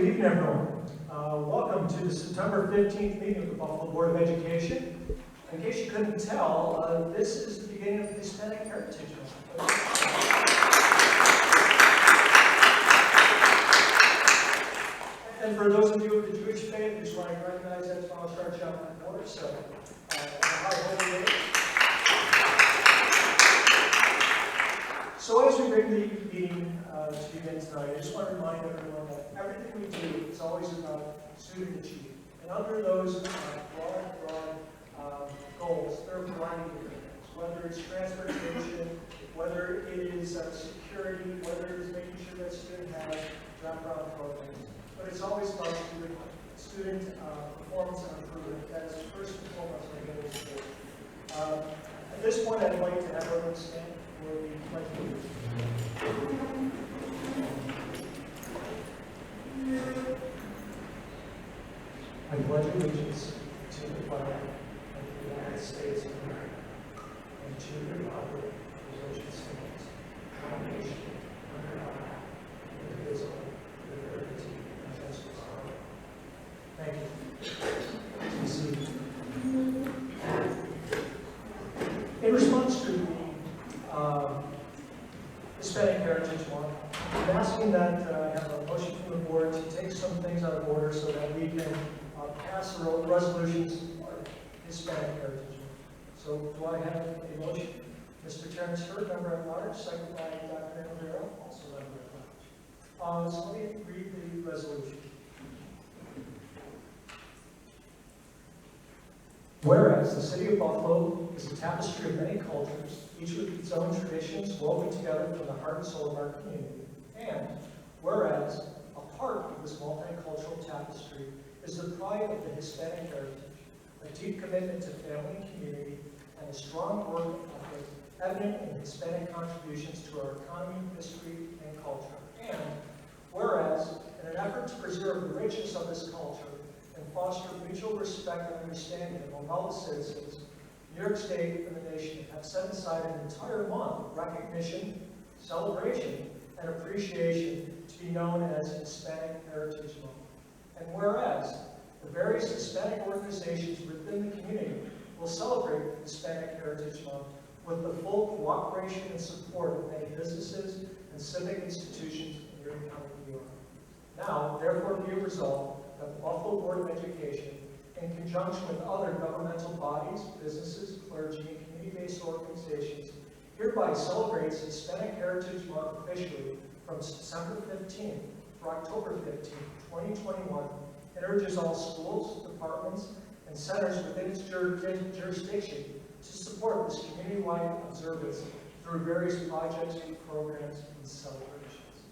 good evening, everyone. Welcome to the September 15th meeting of the Buffalo Board of Education. In case you couldn't tell, this is the beginning of the Hispanic Heritage Month. And for those of you of the Jewish faith, I just want to recognize that tomorrow starts Yom Kippur, so a high holy day. So as we bring the meeting to begin tonight, I just want to remind everyone that everything we do is always about student achievement. And under those broad goals, there are a variety of different things, whether it's transportation, whether it is security, whether it is making sure that student has wraparound programs. But it's always about student performance and improvement. That is first and foremost our goal as a board. At this point, I'd like to have everyone stand for the pledge of allegiance. I pledge allegiance to the flag of the United States of America and to the republic for which it stands, one nation, under God, indivisible, with liberty and justice for all. Thank you. Be seated. In response to the Hispanic Heritage Month, I'm asking that I have a motion from the board to take some things out of order so that we can pass the resolutions on Hispanic Heritage Month. So do I have a motion? Mr. Terrence Hurd, member at large, second by Dr. Rivera, also member at large. So let me read the resolution. Whereas the city of Buffalo is a tapestry of many cultures, each with its own traditions woven together from the heart and soul of our community. And whereas a part of this multicultural tapestry is the pride of the Hispanic heritage, a deep commitment to family and community, and a strong work ethic evident in Hispanic contributions to our economy, history, and culture. And whereas, in an effort to preserve the richness of this culture and foster mutual respect and understanding among all the citizens, New York State and the nation have set aside an entire month of recognition, celebration, and appreciation to be known as Hispanic Heritage Month. And whereas the various Hispanic organizations within the community will celebrate Hispanic Heritage Month with the full cooperation and support of many businesses and civic institutions in Erie County, New York. Now, therefore, be it resolved that the Buffalo Board of Education, in conjunction with other governmental bodies, businesses, clergy, and community-based organizations, hereby celebrates Hispanic Heritage Month officially from December 15th to October 15th, 2021, and urges all schools, departments, and centers within its jurisdiction to support this community-wide observance through various projects, programs, and celebrations.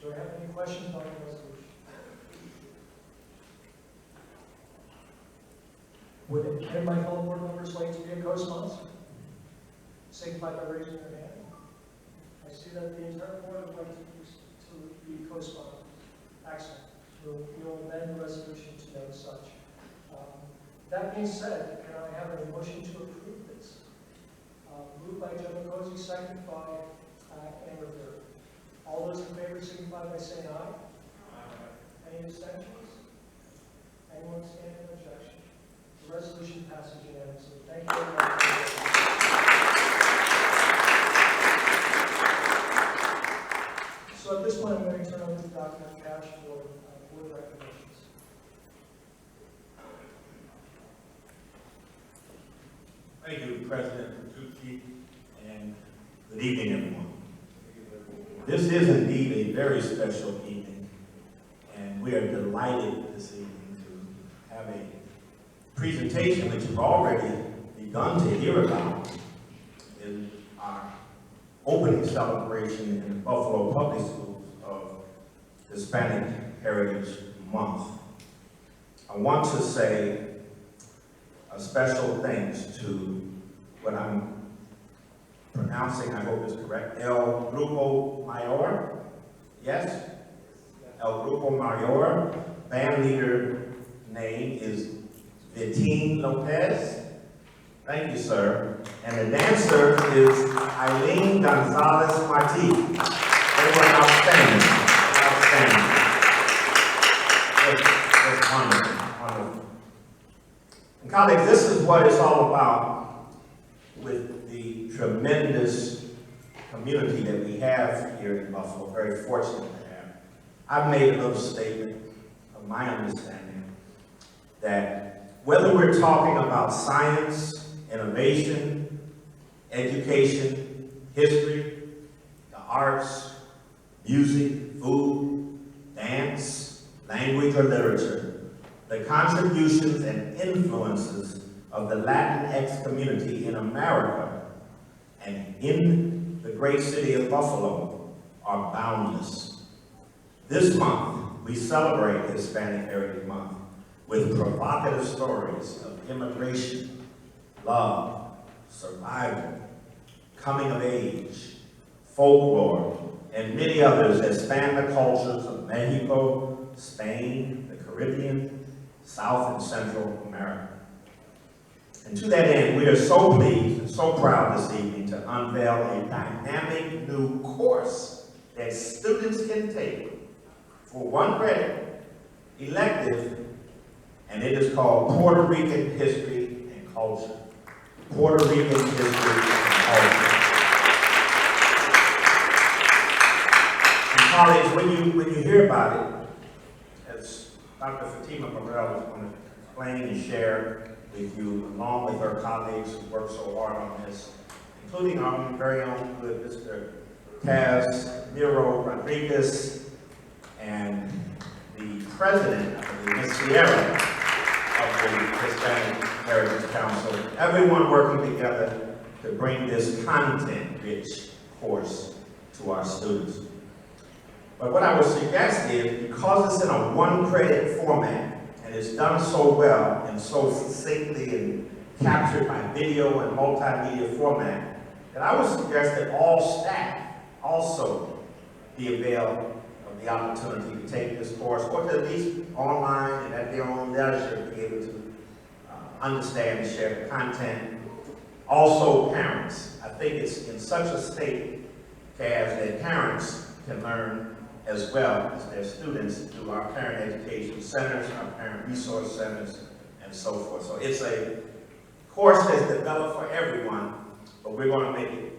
Do I have any questions on the resolution? Would any of my fellow board members like to be a co-sponsor? Signify by raising their hand. I see that the entire board would like to be co-sponsors. Excellent. We'll amend the resolution to note such. That being said, can I have a motion to approve this? Moved by Joe Cozy, seconded by Amber Third. All those in favor signify by saying aye. Aye. Any abstentions? Anyone stand in objection? The resolution passes unanimously. Thank you very much. So at this point, I'm going to turn over to Dr. Cash for board recognitions. Thank you, President Petrucci, and good evening, everyone. This is indeed a very special evening, and we are delighted this evening to have a presentation which you've already begun to hear about in our opening celebration in the Buffalo Public Schools of Hispanic Heritage Month. I want to say a special thanks to what I'm pronouncing, I hope is correct, El Grupo Mayor. Yes? El Grupo Mayor. Band leader name is Vitín Lopez. Thank you, sir. And the dancer is Eileen Gonzalez Marti. They were outstanding. Outstanding. That's wonderful, wonderful. And colleagues, this is what it's all about with the tremendous community that we have here in Buffalo, very fortunate to have. I've made a little statement of my understanding that whether we're talking about science, innovation, education, history, the arts, music, food, dance, language, or literature, the contributions and influences of the Latinx community in America and in the great city of Buffalo are boundless. This month, we celebrate Hispanic Heritage Month with provocative stories of immigration, love, survival, coming of age, folklore, and many others that span the cultures of Mexico, Spain, the Caribbean, South and Central America. And to that end, we are so pleased and so proud this evening to unveil a dynamic new course that students can take for 1 credit, elective, and it is called Puerto Rican History and Culture. Puerto Rican History and Culture. And colleagues, when you hear about it, as Dr. Fatima Morel is going to explain and share with you, along with her colleagues who work so hard on this, including our very own good Mr. Casimiro Rodriguez and the president of the Miss Sierra of the Hispanic Heritage Council, everyone working together to bring this content-rich course to our students. But what I would suggest is, because it's in a 1 credit format, and it's done so well and so succinctly and captured by video and multimedia format, that I would suggest that all staff also be availed of the opportunity to take this course, or to at least online and at their own leisure be able to understand and share the content. Also parents. I think it's in such a state, Kaz, that parents can learn as well as their students through our parent education centers, our parent resource centers, and so forth. So it's a course that's developed for everyone, but we're going to make it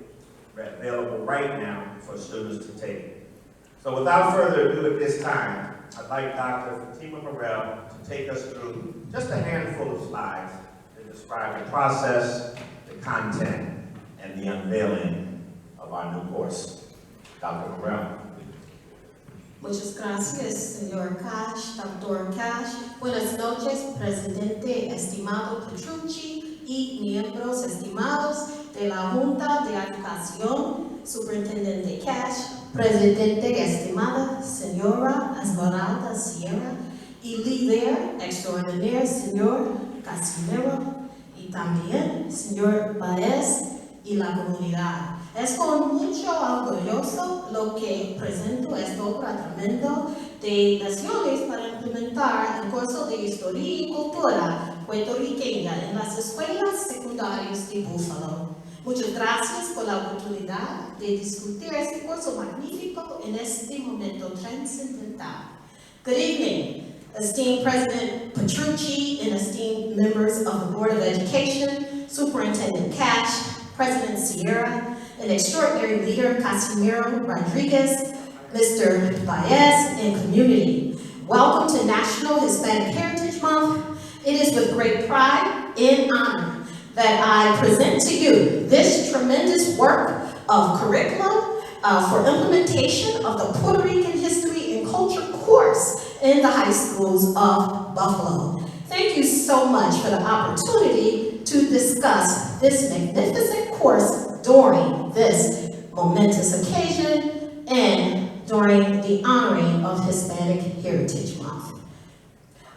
available right now for students to take. So without further ado at this time, I'd like Dr. Fatima Morel to take us through just a handful of slides to describe the process, the content, and the unveiling of our new course. Dr. Morel. Muchas gracias, señor Cash, Dr. Cash. Buenas noches, presidente estimado Petrucci y miembros estimados de la Junta de Educación, superintendente Cash, presidente estimada señora Esmeralda Sierra y líder extraordinario señor Casimiro y también señor Baez y la comunidad. Es con mucho orgulloso lo que presento este tremendo de naciones para implementar el curso de Historia y Cultura puertorriqueña en las escuelas secundarias de Buffalo. Muchas gracias por la oportunidad de discutir este curso magnífico en este momento trascendental. Good evening, esteemed President Petrucci and esteemed members of the Board of Education, Superintendent Cash, President Sierra, an extraordinary leader, Casimiro Rodriguez, Mr. Baez, and community. Welcome to National Hispanic Heritage Month. It is with great pride and honor that I present to you this tremendous work of curriculum for implementation of the Puerto Rican History and Culture course in the high schools of Buffalo. Thank you so much for the opportunity to discuss this magnificent course during this momentous occasion and during the honoring of Hispanic Heritage Month.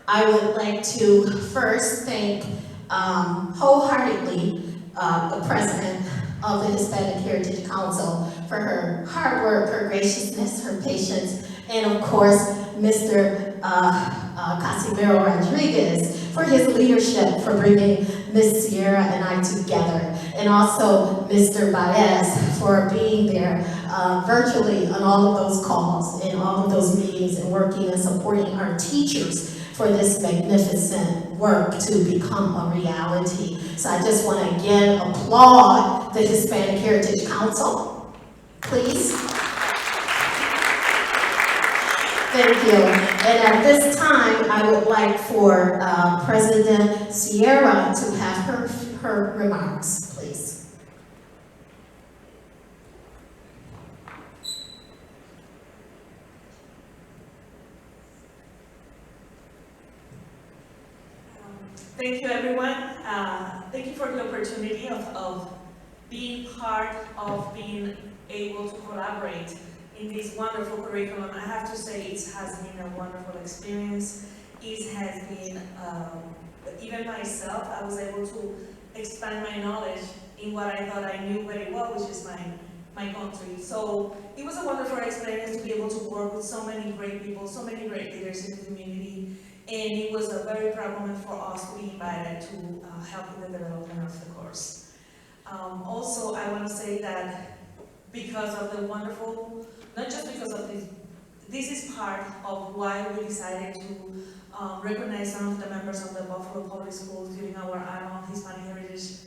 I would like to first thank wholeheartedly the President of the Hispanic Heritage Council for her hard work, her graciousness, her patience, and of course, Mr. Casimiro Rodriguez for his leadership, for bringing Miss Sierra and I together, and also Mr. Baez for being there virtually on all of those calls and all of those meetings and working and supporting our teachers for this magnificent work to become a reality. So I just want to again applaud the Hispanic Heritage Council, please. Thank you. And at this time, I would like for President Sierra to have her remarks, please. Thank you, everyone. Thank you for the opportunity of being part of being able to collaborate in this wonderful curriculum. I have to say it has been a wonderful experience. It has been, even myself, I was able to expand my knowledge in what I thought I knew very well, which is my country. So it was a wonderful experience to be able to work with so many great people, so many great leaders in the community. And it was a very proud moment for us to be invited to help in the development of the course. Also, I want to say that because of the wonderful, not just because of this is part of why we decided to recognize some of the members of the Buffalo Public Schools during our annual Hispanic Heritage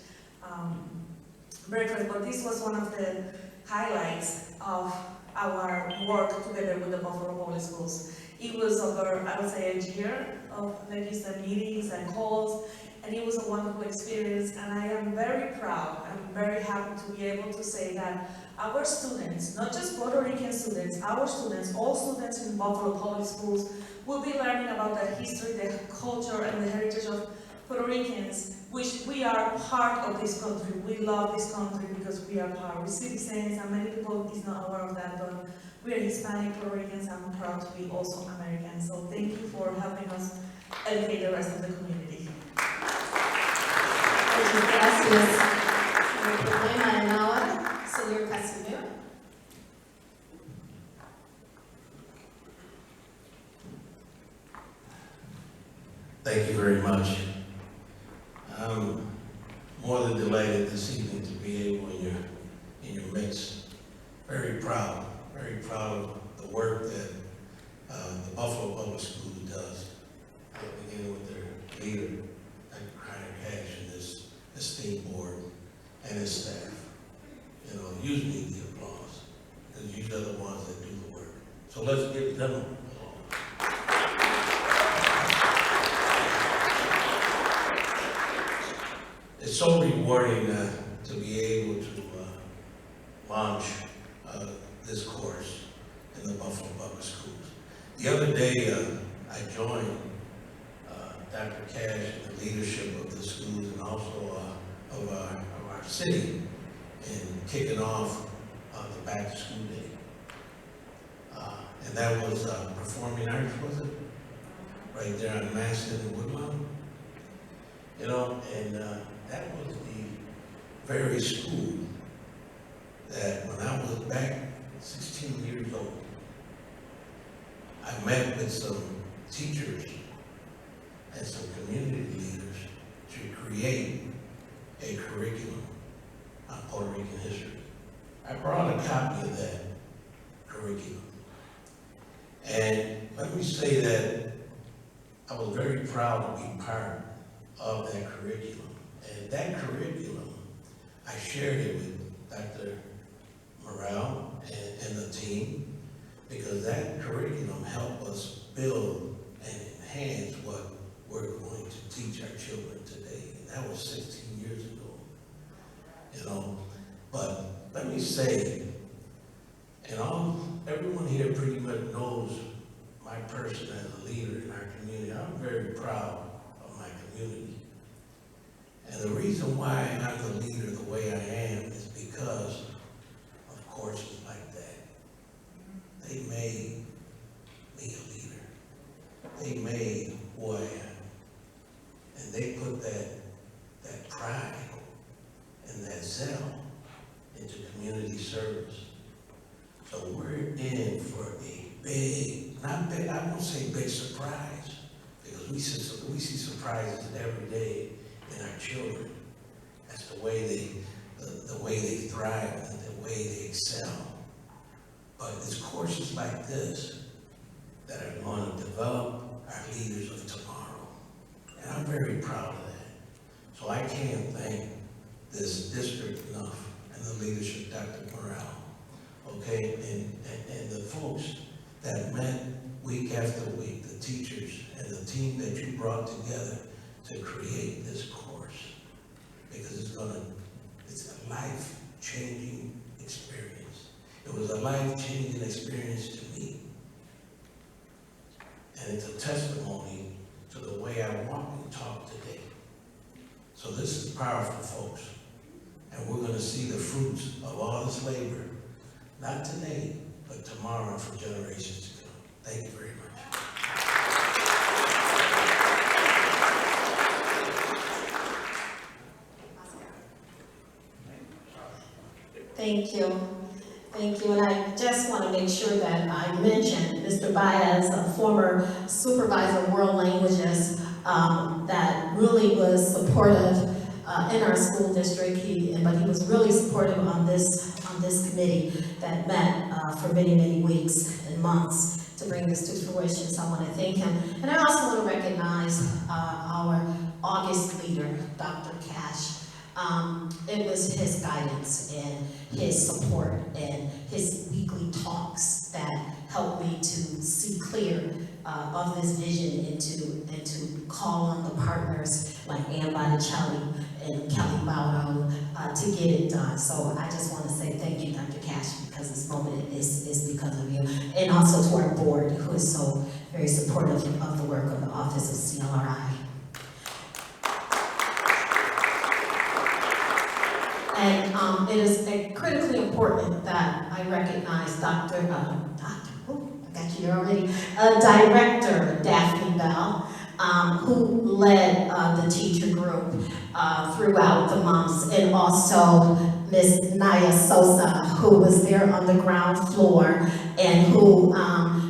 breakfast, but this was one of the highlights of our work together with the Buffalo Public Schools. It was over, I would say, a year of legislative meetings and calls, and it was a wonderful experience, and I am very proud, I'm very happy to be able to say that our students, not just Puerto Rican students, our students, all students in Buffalo Public Schools, will be learning about the history, the culture, and the heritage of Puerto Ricans, which we are part of this country. We love this country because we are part. We're citizens, and many people is not aware of that, but we are Hispanic Puerto Ricans. I'm proud to be also American. So thank you for helping us educate the rest of the community. Muchas gracias. El problema en ahora, señor Casimiro. Thank you very much. I'm more than delighted this evening to be able in your midst. Very proud of the work that the Buffalo Public Schools does, beginning with their leader, Dr. Cash, and this esteemed board and his staff. You know, you need the applause because you are the ones that do the work. So let's give them applause. It's so rewarding to be able to launch this course in the Buffalo Public Schools. The other day, I joined Dr. Cash and the leadership of the schools and also of our city in kicking off the Back to School Day. And that was Performing Arts, was it? Right there on Maston and Woodlawn. You know, and that was the very school that when I was back 16 years old, I met with some teachers and some community leaders to create a curriculum on Puerto Rican history. I brought a copy of that curriculum. And let me say that I was very proud to be part of that curriculum. And that curriculum, I shared it with Dr. Morrell and the team, because that curriculum helped us build and enhance what we're going to teach our children today. And that was 16 years ago, you know. But let me say, and everyone here pretty much knows my person as a leader in our community. I'm very proud of my community. And the reason why I'm the leader the way I am is because of courses like that. They made me a leader. They made who I am. And they put that pride and that zeal into community service. So we're in for a big, not big, I won't say big surprise, because we see surprises every day in our children. That's the way they thrive, and the way they excel. But it's courses like this that are going to develop our leaders of tomorrow. And I'm very proud of that. So I can't thank this district enough and the leadership, Dr. Morale, okay, and the folks that met week after week, the teachers and the team that you brought together to create this course, because it's a life-changing experience. It was a life-changing experience to me. And it's a testimony to the way I walk and talk today. So this is powerful, folks. And we're going to see the fruits of all this labor, not today, but tomorrow and for generations to come. Thank you very much. Thank you. Thank you. And I just want to make sure that I mention Mr. Baez, a former supervisor of world languages, that really was supportive in our school district. But he was really supportive on this committee that met for many, many weeks and months to bring this to fruition. So I want to thank him. And I also want to recognize our August leader, Dr. Cash. It was his guidance and his support and his weekly talks that helped me to see clear of this vision and to call on the partners like Ann Botticelli and Kelly Baudo to get it done. So I just want to say thank you, Dr. Cash, because this moment is because of you. And also to our board, who is so very supportive of the work of the Office of CLRI. And it is critically important that I recognize Director Daphne Bell, who led the teacher group throughout the months, and also Ms. Naya Sosa, who was there on the ground floor and who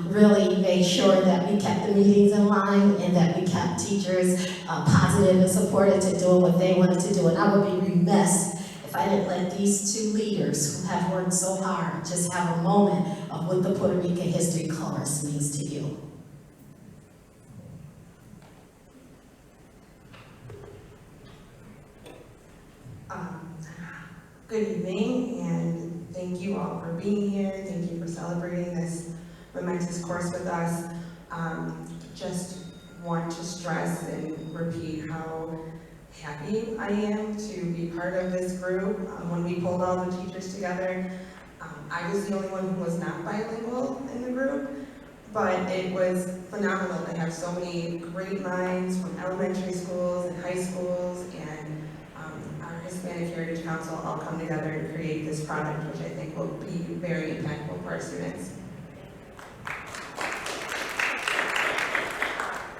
really made sure that we kept the meetings in line and that we kept teachers positive and supported to doing what they wanted to do. And I would be remiss if I didn't let these two leaders who have worked so hard just have a moment of what the Puerto Rican History Course means to you. Good evening, and thank you all for being here. Thank you for celebrating this momentous course with us. Just want to stress and repeat how happy I am to be part of this group. When we pulled all the teachers together, I was the only one who was not bilingual in the group, but it was phenomenal to have so many great minds from elementary schools and high schools and our Hispanic Heritage Council all come together and create this product, which I think will be very impactful for our students.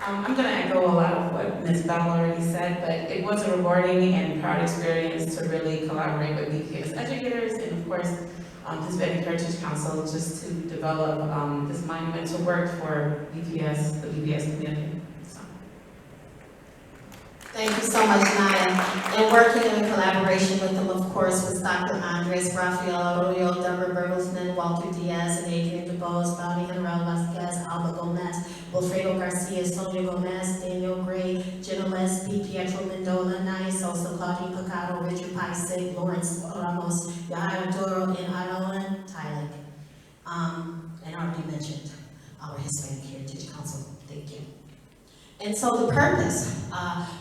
I'm going to echo a lot of what Ms. Bell already said, but it was a rewarding and proud experience to really collaborate with VPS educators and, of course, Hispanic Heritage Council just to develop this monumental work for VPS, the VPS community. So. Thank you so much, Naya. And working in collaboration with them, of course, was Dr. Andres Rafael Arroyo, Deborah Bertelsmann, Walter Diaz, and Adrian DeBose, Bounty General Vasquez, Alba Gomez, Wilfredo Garcia, Sonia Gomez, Daniel Gray, Jenna Lesby, Pietro Mendola, Naya Sosa, Claudine Picado, Richard Paisig, Lawrence Ramos, Yahya Doro, and Alan Tylik. And already mentioned our Hispanic Heritage Council. Thank you. And so the purpose,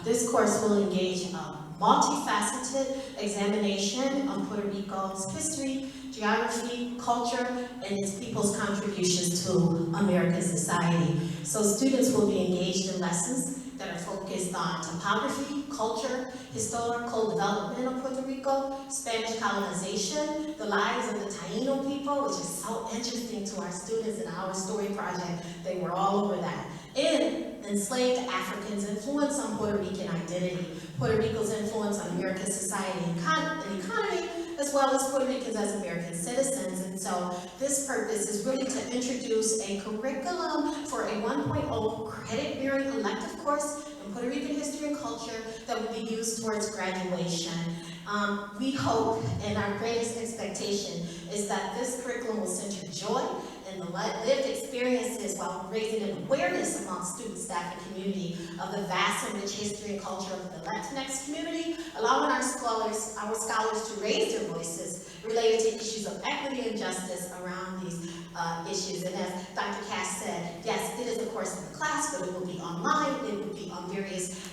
this course will engage a multifaceted examination of Puerto Rico's history, geography, culture, and its people's contributions to American society. So students will be engaged in lessons that are focused on topography, culture, historical development of Puerto Rico, Spanish colonization, the lives of the Taino people, which is so interesting to our students in our story project. They were all over that. And enslaved Africans' influence on Puerto Rican identity, Puerto Rico's influence on American society and economy, as well as Puerto Ricans as American citizens. And so this purpose is really to introduce a curriculum for a 1.0 credit-bearing elective course in Puerto Rican history and culture that will be used towards graduation. We hope, and our greatest expectation, is that this curriculum will center joy and the lived experiences while raising an awareness among students, staff, and community of the vast and rich history and culture of the Latinx community, allowing our scholars to raise their voices related to issues of equity and justice around these issues. And as Dr. Cass said, yes, it is a course in the class, but it will be online, it will be on various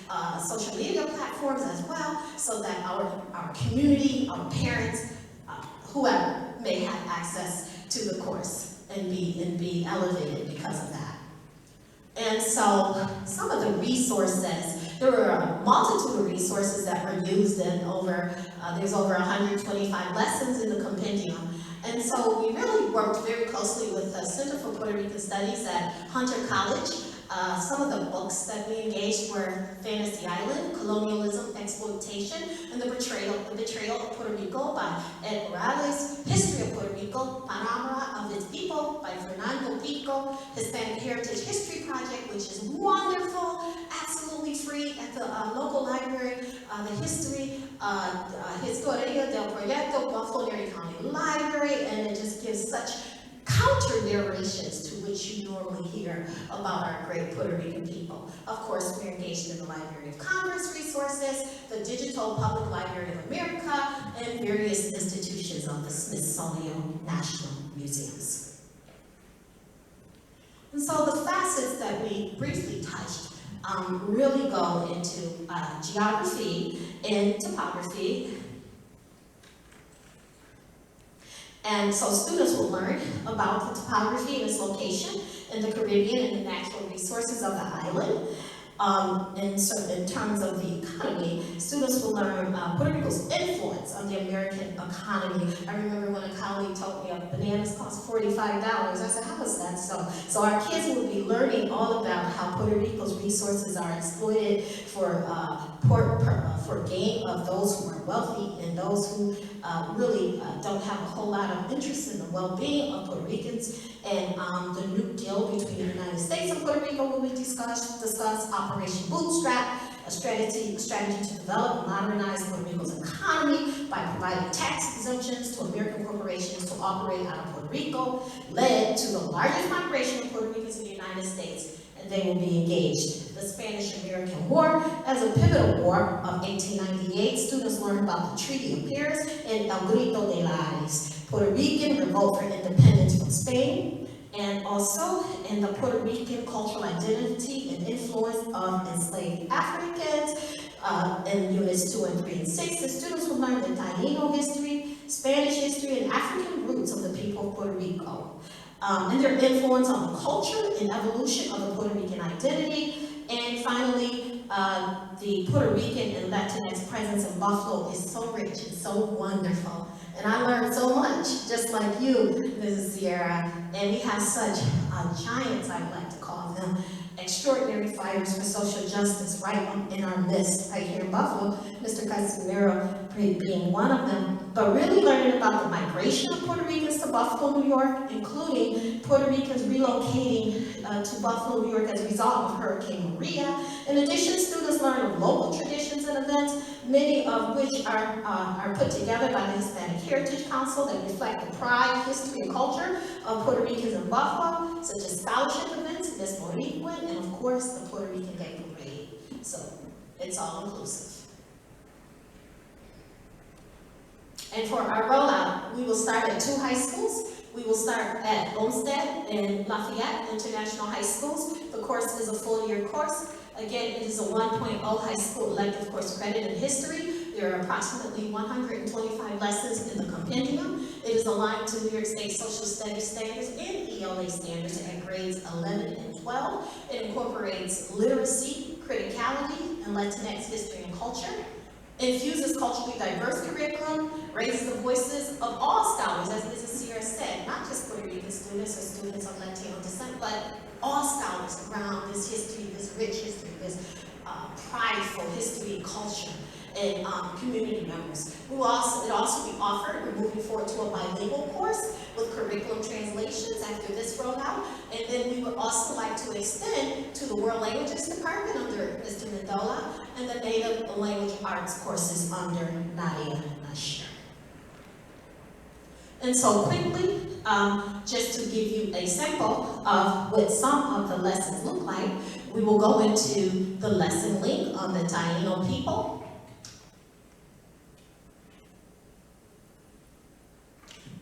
social media platforms as well, so that our community, our parents, whoever may have access to the course and be elevated because of that. And so some of the resources, there were a multitude of resources that were used in there's over 125 lessons in the compendium. And so we really worked very closely with the Center for Puerto Rican Studies at Hunter College. Some of the books that we engaged were Fantasy Island, Colonialism, Exploitation, and the Betrayal of Puerto Rico by Ed Morales, History of Puerto Rico, Panorama of its People by Fernando Pico, Hispanic Heritage History Project, which is wonderful, absolutely free at the local library, the History, Historia del Proyecto, Buffalo Erie County Library, and it just gives such counter narrations to which you normally hear about our great Puerto Rican people. Of course, we're engaged in the Library of Congress resources, the Digital Public Library of America, and various institutions of the Smithsonian National Museums. And so the facets that we briefly touched really go into geography and topography. And so students will learn about the topography and its location in the Caribbean and the natural resources of the island. And so in terms of the economy, students will learn Puerto Rico's influence on the American economy. I remember when a colleague told me bananas cost $45. I said, how is that so? So our kids will be learning all about how Puerto Rico's resources are exploited for gain of those who are wealthy and those who really don't have a whole lot of interest in the well-being of Puerto Ricans. And the new deal between the United States and Puerto Rico will be discussed Operation Bootstrap, a strategy to develop and modernize Puerto Rico's economy by providing tax exemptions to American corporations to operate out of Puerto Rico, led to the largest migration of Puerto Ricans in the United States, and they will be engaged. The Spanish-American War as a pivotal war of 1898, students learn about the Treaty of Paris and El Grito de Lares, Puerto Rican revolt for independence from Spain, and also in the Puerto Rican cultural identity and influence of enslaved Africans. In units 2 and 3 and 6, the students will learn the Taino history, Spanish history, and African roots of the people of Puerto Rico, and their influence on the culture and evolution of the Puerto Rican identity. And finally, the Puerto Rican and Latinx presence in Buffalo is so rich and so wonderful. And I learned so much, just like you, Mrs. Sierra. And we have such giants, I would like to call them, extraordinary fighters for social justice right in our midst, right here in Buffalo, Mr. Casimiro being one of them. But really learning about the migration of Puerto Ricans to Buffalo, New York, including Puerto Ricans relocating to Buffalo, New York as a result of Hurricane Maria. In addition, students learn of local traditions and events, many of which are put together by the Hispanic Heritage Council that reflect the pride, history, and culture of Puerto Ricans in Buffalo, such as scholarship events, Miss Boricua, and of course, the Puerto Rican Day Parade. So it's all inclusive. And for our rollout, we will start at 2 high schools. We will start at Olmsted and Lafayette International High Schools. The course is a full-year course. Again, it is a 1.0 high school elective course credit in history. There are approximately 125 lessons in the compendium. It is aligned to New York State Social Studies standards and ELA standards at grades 11 and 12. It incorporates literacy, criticality, and Latinx history and culture. Infuses culturally diverse curriculum, raises the voices of all scholars, as Mrs. Sierra said, not just Puerto Rican students or students of Latino descent, but all scholars around this history, this rich history, this prideful history and culture, and community members. It will also be offered, we're moving forward to a bilingual course with curriculum translations, after this rollout. And then we would also like to extend to the World Languages Department under Mr. Mendola and the Native Language Arts courses under Nadia Nasher. And so quickly, just to give you a sample of what some of the lessons look like, we will go into the lesson link on the Taino people.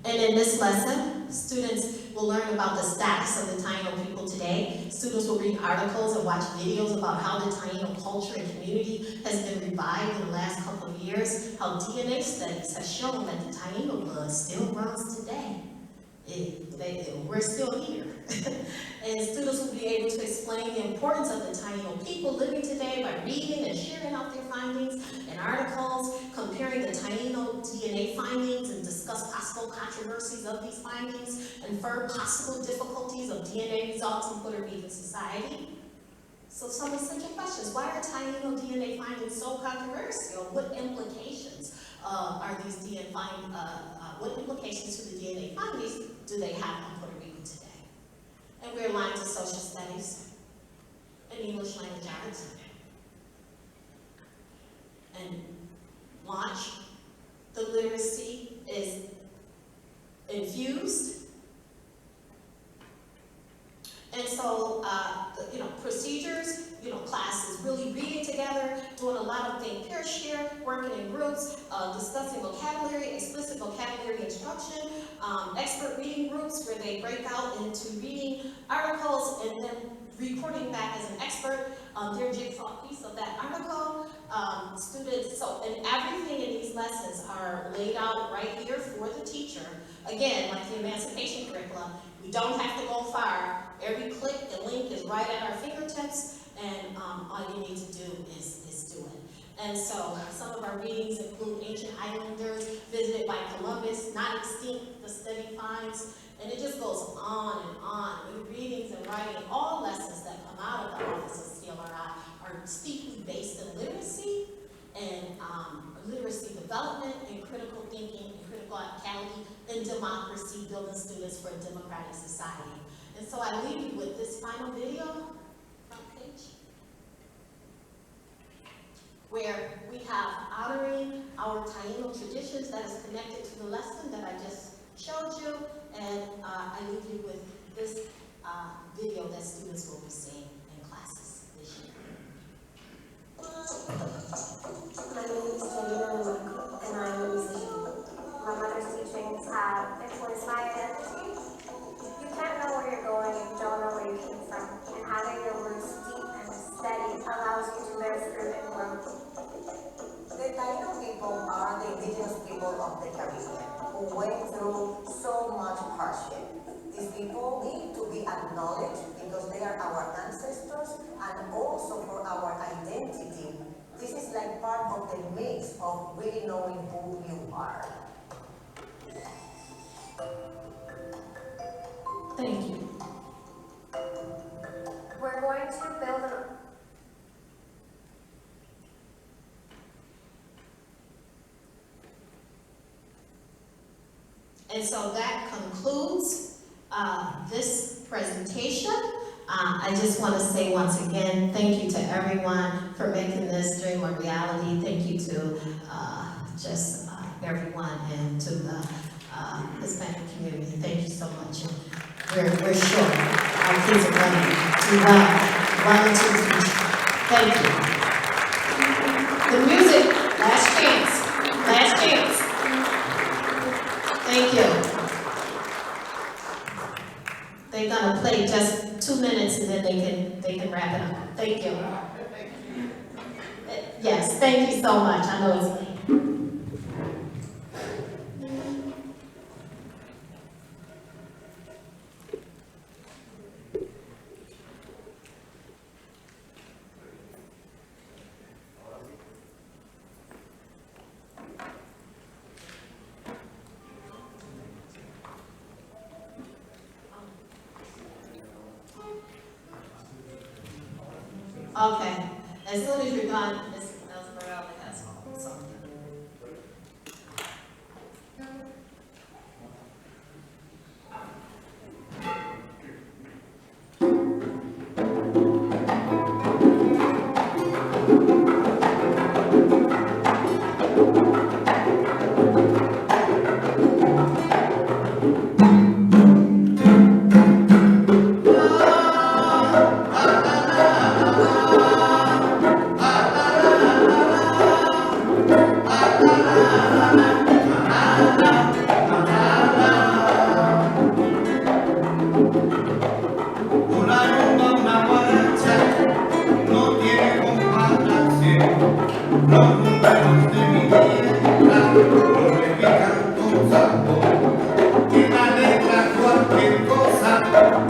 And in this lesson, students will learn about the status of the Taino people today. Students will read articles and watch videos about how the Taino culture and community has been revived in the last couple of years, how DNA studies have shown that the Taino blood still runs today. We're still here. And students will be able to explain the importance of the Taino people living today by reading and sharing out their findings and articles, comparing the Taino DNA findings and discuss possible controversies of these findings, infer possible difficulties of DNA results in Puerto Rican society. So some essential questions. Why are Taino DNA findings so controversial? What implications are these DNA findings, what implications to the DNA findings do they have on Puerto Rico today? And we're aligned to social studies and English language arts. And launch, the literacy is infused. And so, procedures, classes, really reading together, doing a lot of think, peer share, working in groups, discussing vocabulary, explicit vocabulary instruction, expert reading groups where they break out into reading articles and then reporting back as an expert their jigsaw piece of that article. And everything in these lessons are laid out right here for the teacher. Again, like the emancipation curriculum, we don't have to go far. Every click and link is right at our fingertips, and all you need to do is do it. And so some of our readings include Ancient Islanders, Visited by Columbus, Not Extinct, The Study Finds, and it just goes on and on. With readings and writing, all lessons that come out of the Office of CLRI are steeply based in literacy and literacy development and critical thinking and critical accountability and democracy, building students for a democratic society. And so I leave you with this final video, front page, where we have honoring our Taino traditions that is connected to the lesson that I just showed you, and I leave you with this video that students will be seeing in classes this year. My name is Janina Marco, and I'm a musician. My mother's teachings have influenced my identity. You can't know where you're going if you don't know where you came from, and having your roots deep and steady allows you to bear fruit and grow. The Taino people are the indigenous people of the Caribbean who went through so much hardship. These people need to be acknowledged because they are our ancestors and also for our identity. This is like part of the mix of really knowing who you are. Thank you. We're going to build an And so that concludes this presentation. I just want to say once again, thank you to everyone for making this dream a reality. Thank you to everyone and to the Hispanic community. Thank you so much. We're sure our kids are going to do well into the future. Thank you. The music, last chance, last chance. Thank you. They're gonna play just 2 minutes and then they can wrap it up. Thank you. Yes, thank you so much. I know it's late. Okay, as soon as you're done, Ms. Esmeralda has something. Una rumba, una guaracha, no tiene comparación. Los números de mi tierra no le pican con sabor. Y la letra cualquier cosa,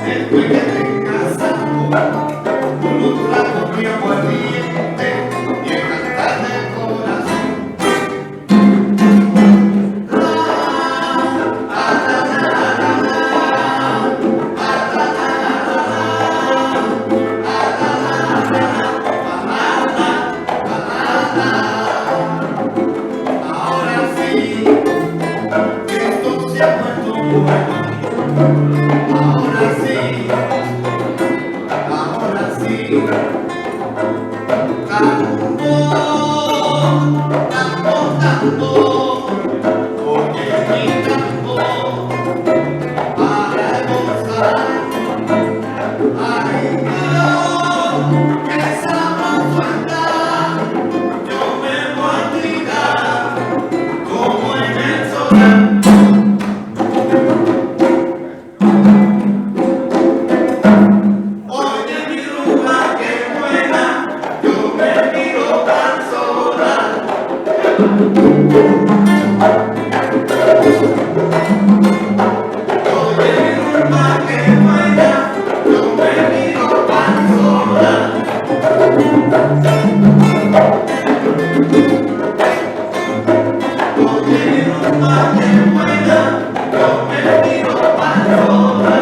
después que tenga sabor. Con un trago muy aguardiente y el cantar del corazón. Ahora sí, esto se ha vuelto bueno. Ahora sí, tambor, oye mi tambor, para gozar. Ay Dios, que sabroso está, yo me voy a tirar como en el solar. Oye mi rumba que buena, yo me tiro tan sola. Oye mi rumba que buena, yo me tiro tan sola. Oye mi rumba que buena, yo me tiro tan sola.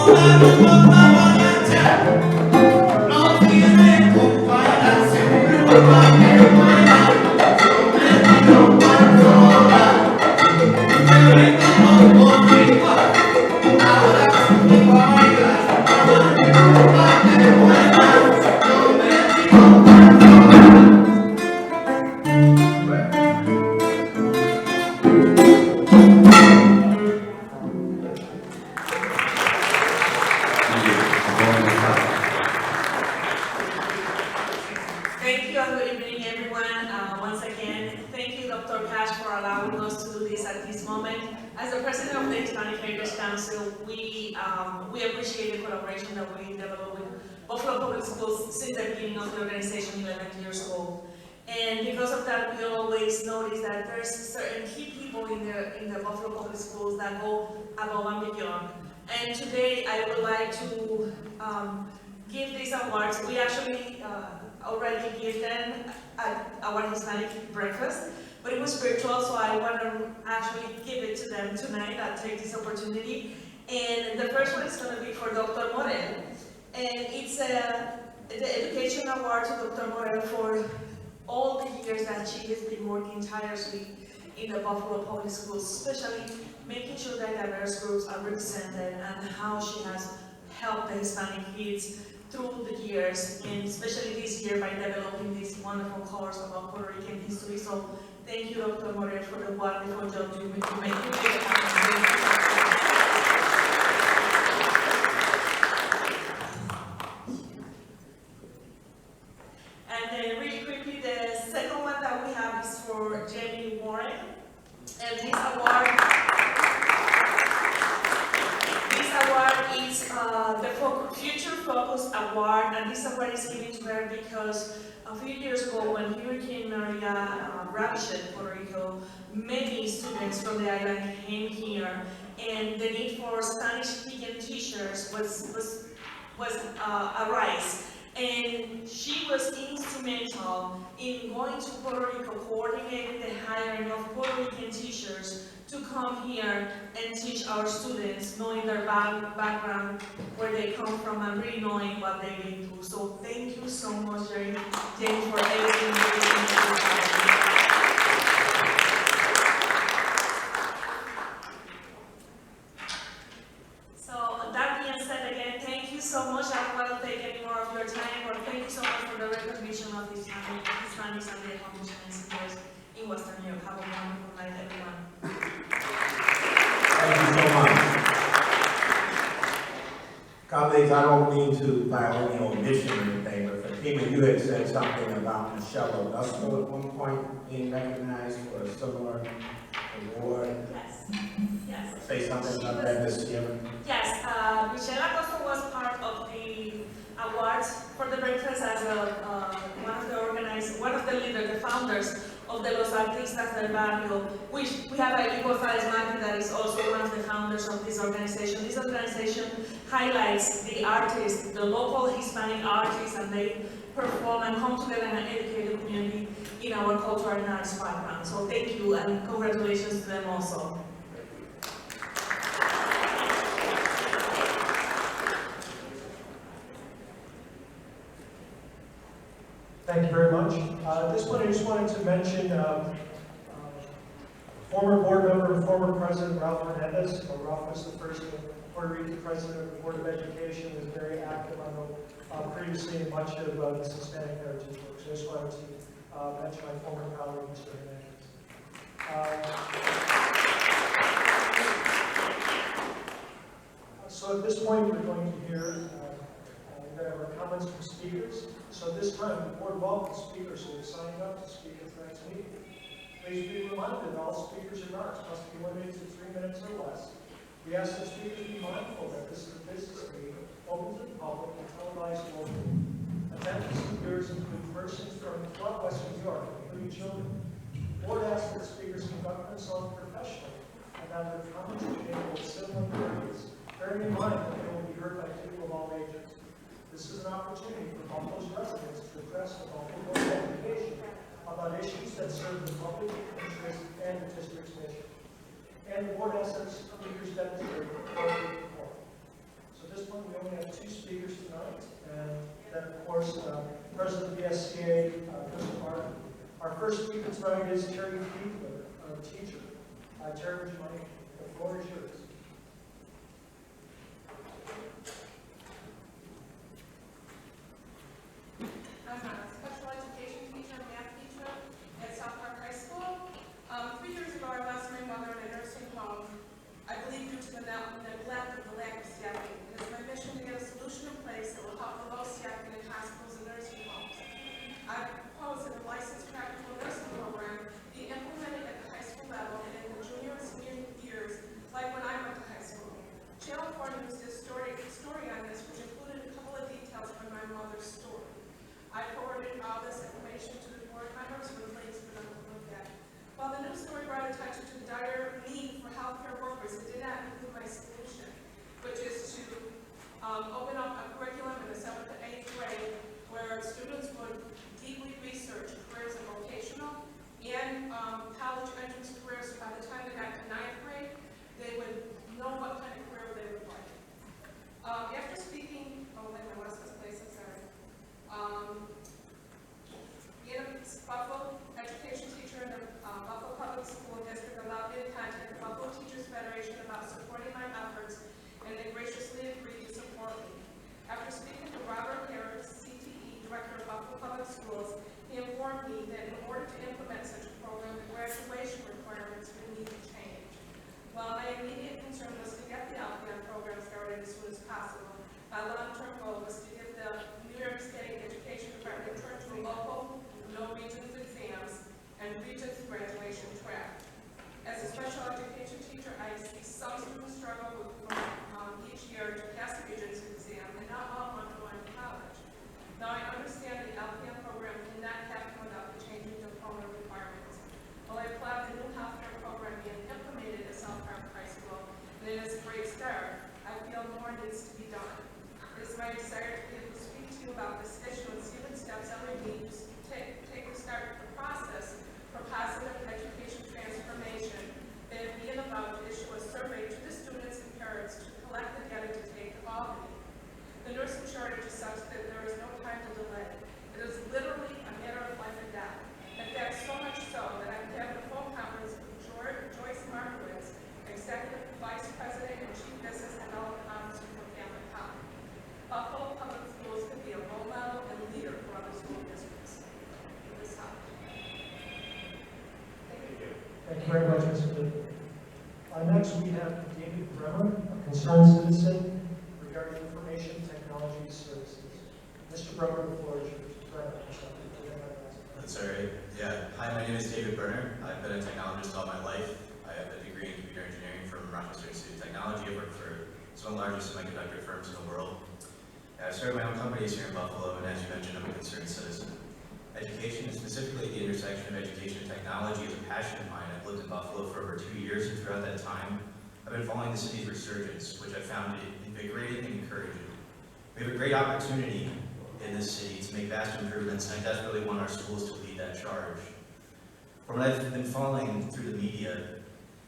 Una rumba, una guaracha, no tiene comparación. Rumba que buena, yo me tiro tan sola. Me vengo los boricuas, ahora junto a bailar. Rumba que buena, yo me tiro tan sola. Thank you and good evening, everyone. Once again, thank you, Dr. Cash, for allowing us to do this at this moment. As the president of the Hispanic Heritage Council, we appreciate the collaboration that we developed with Buffalo Public Schools since the beginning of the organization 11 years ago. And because of that, we always notice that there's certain key people in the Buffalo Public Schools that go above and beyond. And today, I would like to give these awards. We actually already give them at our Hispanic breakfast, but it was virtual, so I want to actually give it to them tonight. I'll take this opportunity. And the first one is going to be for Dr. Morel. And it's the Education Award to Dr. Morel for all the years that she has been working tirelessly in the Buffalo Public Schools, especially making sure that diverse groups are represented and how she has helped the Hispanic kids through the years, and especially this year by developing this wonderful course about Puerto Rican history. So thank you, Dr. Morel, for the wonderful job you make. And then really quickly, the second one that we have is for Jamie Warren. And this award is the Future Focus Award, and this award is given to her because a few years ago when Hurricane Maria ravaged Puerto Rico, many students from the island came here, and the need for Spanish-speaking teachers was arise. And she was instrumental in going to Puerto Rico, coordinating the hiring of Puerto Rican teachers to come here and teach our students, knowing their background, where they come from, and really knowing what they've been through. So thank you so much, Jenny, for everything you're doing. So that being said, again, thank you so much. I don't want to take any more of your time, but thank you so much for the recognition of Hispanics and their accomplishments in Western New York. Have a wonderful night, everyone. Thank you so much. Colleagues, I don't mean to, by any omission or anything, but Fatima, you had said something about Michelle Augusto at one point being recognized for a similar award. say something about that, Ms. Sierra? Yes, Michelle Acosta was part of the awards for the breakfast as one of the leaders, the founders of the Los Artistas del Barrio, which we have a Igor Faresmaki that is also one of the founders of this organization. This organization highlights the artists, the local Hispanic artists, and they perform and come together and educate the community in our cultural and arts background. So thank you and congratulations to them also. Thank you very much. At this point, I just wanted to mention former board member and former president Ralph Hernandez. Ralph was the first Puerto Rican president of the Board of Education, was very active on previously in much of this Hispanic heritage work. So I just wanted to mention my former colleague, Mr. Hernandez. So at this point, we're going to hear we're going to have our comments from speakers. So this time, the board welcomes speakers who have signed up to speak at tonight's meeting. Please be reminded that all speakers' remarks must be limited to 3 minutes or less. We ask that speakers be mindful that this is a business meeting, open to the public and televised locally. Attention speakers include persons from throughout Western New York, including children. The board asks that speakers conduct themselves professionally and that their comments are capable of similar periods, bearing in mind that they will be heard by people of all ages. This is an opportunity for Buffalo's residents to address the Buffalo Board of Education about issues that serve the public interest and the district's mission. And the board asks that speakers demonstrate appropriate decorum. So at this point, we only have 2 speakers tonight, and then, of course, President of the SCA, Mr. Martin. Our first speaker tonight is Terry Fiedler, a teacher. Terry, would you mind? The floor is yours. I'm a special education teacher, math teacher at South Park High School. 3 years ago, I lost my mother in a nursing home, I believe due to the neglect of the lack of staffing. It is my mission to get a solution in place that will help the low staffing in hospitals and nursing homes. I propose that a licensed practical nursing program be implemented at the high school level and in the junior and senior years, like when I went to high school. Channel 4 News did a story on this, which included a couple of details from my mother's story. I forwarded all this information to the board members with links for them to look at. While the news story brought attention to the dire need for healthcare workers, it did not include my solution, which is to open up a curriculum in the 7th to 8th grade where students would deeply research careers in vocational and college entrance careers. So by the time they got to 9th grade, they would know what kind of career they would like. After speaking, I lost this place, I'm sorry. Being a Buffalo education teacher in the Buffalo Public School District allowed me to contact the Buffalo Teachers Federation about supporting my efforts, and they graciously agreed to support me. After speaking to Robert Harris, CTE, Director of Buffalo Public Schools, he informed me that in order to implement such a program, the graduation requirements would need to change. While my immediate concern was to get the LPN program started as soon as possible, my long-term goal was to get the New York State Education Department turned to a local, no regions exams, and regions graduation track. As a special education teacher, I see some students struggle with each year to pass the regions exam, and not all want to go into college. Now, I understand the LPN program cannot happen without the changing diploma requirements. While I applaud the new healthcare program being implemented at South Park High School, and it is a great start, I feel more needs to be done. It is my desire to be able to speak to you about this issue and see what steps I would need to take to start the process for positive education transformation. They have been about to issue a survey to the students and parents to collect the data to take to Albany. The nursing shortage is such that there is no time to delay. It is literally a matter of life and death. In fact, so much so that I'm having a phone conference with Joyce Markowitz, Executive Vice President and Chief Business Development Officer for Family College. Buffalo Public Schools can be a role model and leader for other school districts. This help. Thank you very much, Mr. Fiedler. Next, we have David Bremer, a concerned citizen regarding information technology services. Mr. Bremer, the floor is yours. That's all right. Yeah. Hi, my name is David Berner. I've been a technologist all my life. I have a degree in computer engineering from Rochester one of the largest semiconductor firms in the world. I started my own companies here in Buffalo, and as you mentioned, I'm a concerned citizen. Education, and specifically the intersection of education and technology, is a passion of mine. I've lived in Buffalo for over 2 years, and throughout that time, I've been following the city's resurgence, which I found invigorating and encouraging. We have a great opportunity in this city to make vast improvements, and I desperately want our schools to lead that charge. From what I've been following through the media,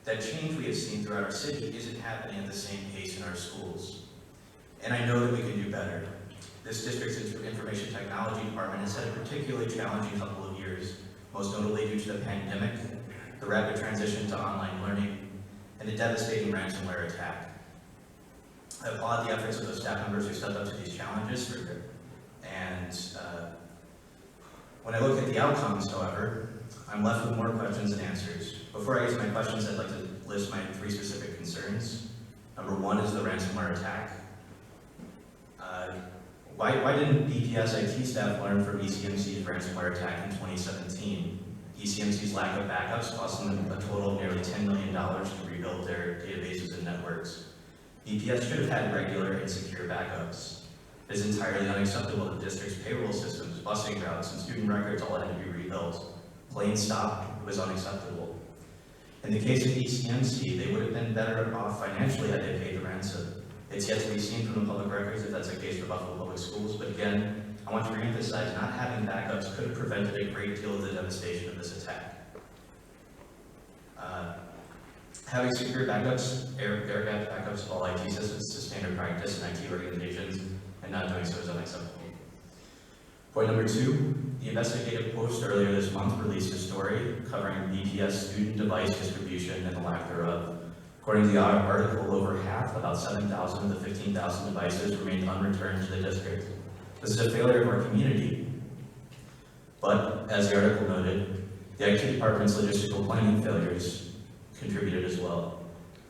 that change we have seen throughout our city isn't happening at the same pace in our schools. And I know that we can do better. This district's information technology department has had a particularly challenging couple of years, most notably due to the pandemic, the rapid transition to online learning, and the devastating ransomware attack. I applaud the efforts of those staff members who stepped up to these challenges, and when I look at the outcomes, however, I'm left with more questions than answers. Before I get to my questions, I'd like to list my 3 specific concerns. Number 1 is the ransomware attack. Why didn't BPS IT staff learn from ECMC's ransomware attack in 2017? ECMC's lack of backups cost them a total of nearly $10 million to rebuild their databases and networks. BPS should have had regular and secure backups. It is entirely unacceptable that the district's payroll systems, busing routes, and student records all had to be rebuilt. Plain stop, it was unacceptable. In the case of ECMC, they would have been better off financially had they paid the ransom. It's yet to be seen from the public records if that's the case for Buffalo Public Schools, but again, I want to reemphasize not having backups could have prevented a great deal of the devastation of this attack. Having secure backups, air-gapped backups of all IT systems is standard practice in IT organizations, and not doing so is unacceptable. Point number 2, the investigative post earlier this month released a story covering BPS student device distribution and the lack thereof. According to the article, over half, about 7,000 of the 15,000 devices remained unreturned to the district. This is a failure of our community. But, as the article noted, the IT department's logistical planning failures contributed as well.